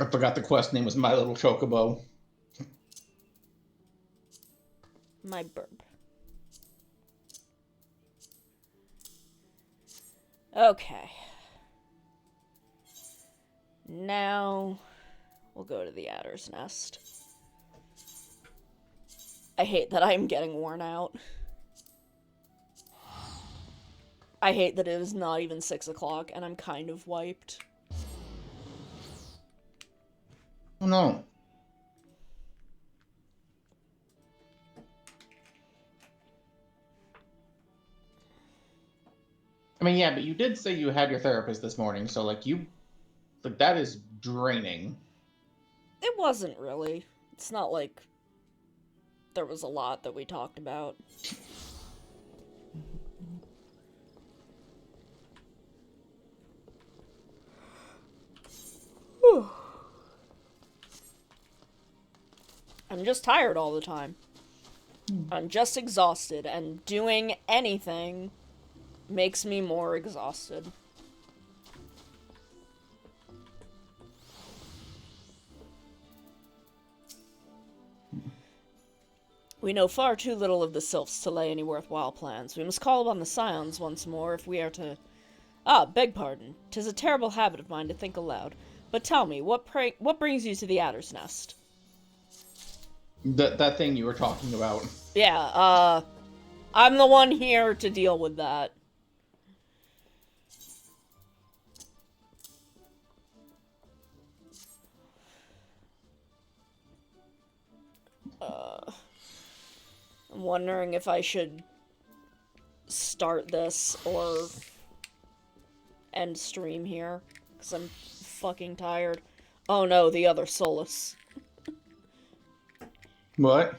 S11: I forgot the quest name was My Little Chocobo.
S1: My burb. Okay. Now, we'll go to the Adder's Nest. I hate that I'm getting worn out. I hate that it is not even 6 o'clock and I'm kind of wiped.
S11: Oh no. I mean, yeah, but you did say you had your therapist this morning, so like that is draining.
S1: It wasn't really. It's not like there was a lot that we talked about. I'm just tired all the time. I'm just exhausted, and doing anything makes me more exhausted. We know far too little of the Sylphs to lay any worthwhile plans. We must call upon the Scions once more if we are to... Ah, beg pardon. 'Tis a terrible habit of mine to think aloud. But tell me, what brings you to the Adder's Nest?
S11: That thing you were talking about.
S1: Yeah, I'm the one here to deal with that. I'm wondering if I should start this or end stream here, because I'm fucking tired. Oh no, the other Solus.
S11: What?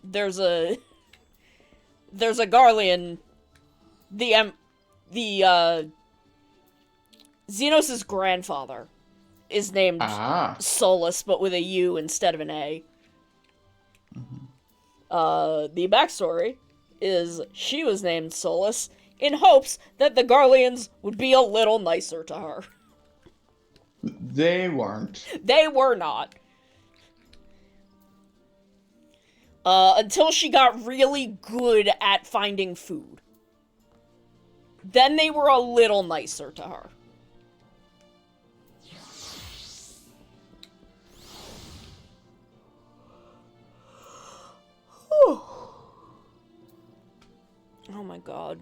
S1: There's a Garlean, Xenos' grandfather is named Solus, but with a U instead of an A. The backstory is she was named Solus in hopes that the Garleans would be a little nicer to her.
S11: They weren't.
S1: They were not. Until she got really good at finding food. Then they were a little nicer to her. Oh my god.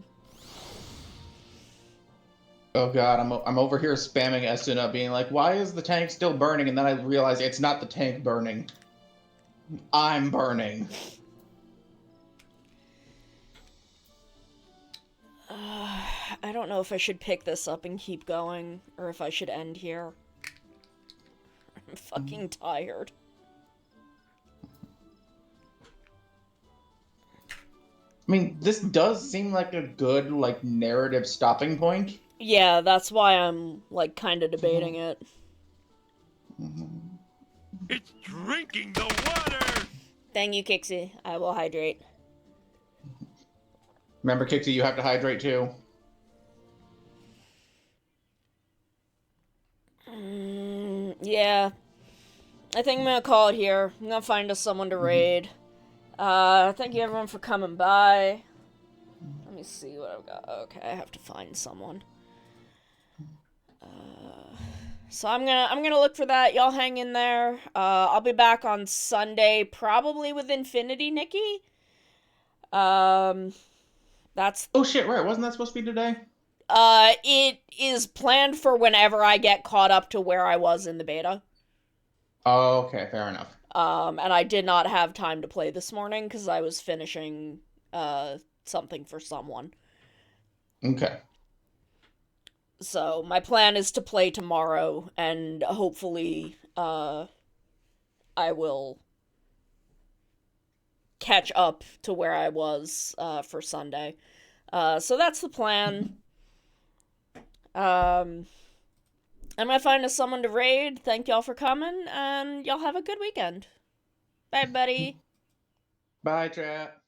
S11: Oh god, I'm over here spamming Esuna, being like, why is the tank still burning? And then I realize it's not the tank burning. I'm burning.
S1: I don't know if I should pick this up and keep going, or if I should end here. I'm fucking tired.
S11: I mean, this does seem like a good, like, narrative stopping point.
S1: Yeah, that's why I'm, like, kinda debating it.
S2: It's drinking the water!
S1: Thank you, Kixie. I will hydrate.
S11: Remember, Kixie, you have to hydrate too.
S1: Yeah. I think I'm gonna call it here. I'm gonna find us someone to raid. Thank you everyone for coming by. Let me see what I've got. Okay, I have to find someone. So I'm gonna look for that. Y'all hang in there. I'll be back on Sunday, probably with Infinity Nikki. That's...
S11: Oh shit, right, wasn't that supposed to be today?
S1: It is planned for whenever I get caught up to where I was in the beta.
S11: Oh, okay, fair enough.
S1: And I did not have time to play this morning, because I was finishing, something for someone.
S11: Okay.
S1: So, my plan is to play tomorrow, and hopefully, I will catch up to where I was, for Sunday. So that's the plan. I'm gonna find us someone to raid. Thank y'all for coming, and y'all have a good weekend. Bye, buddy.
S11: Bye, chat.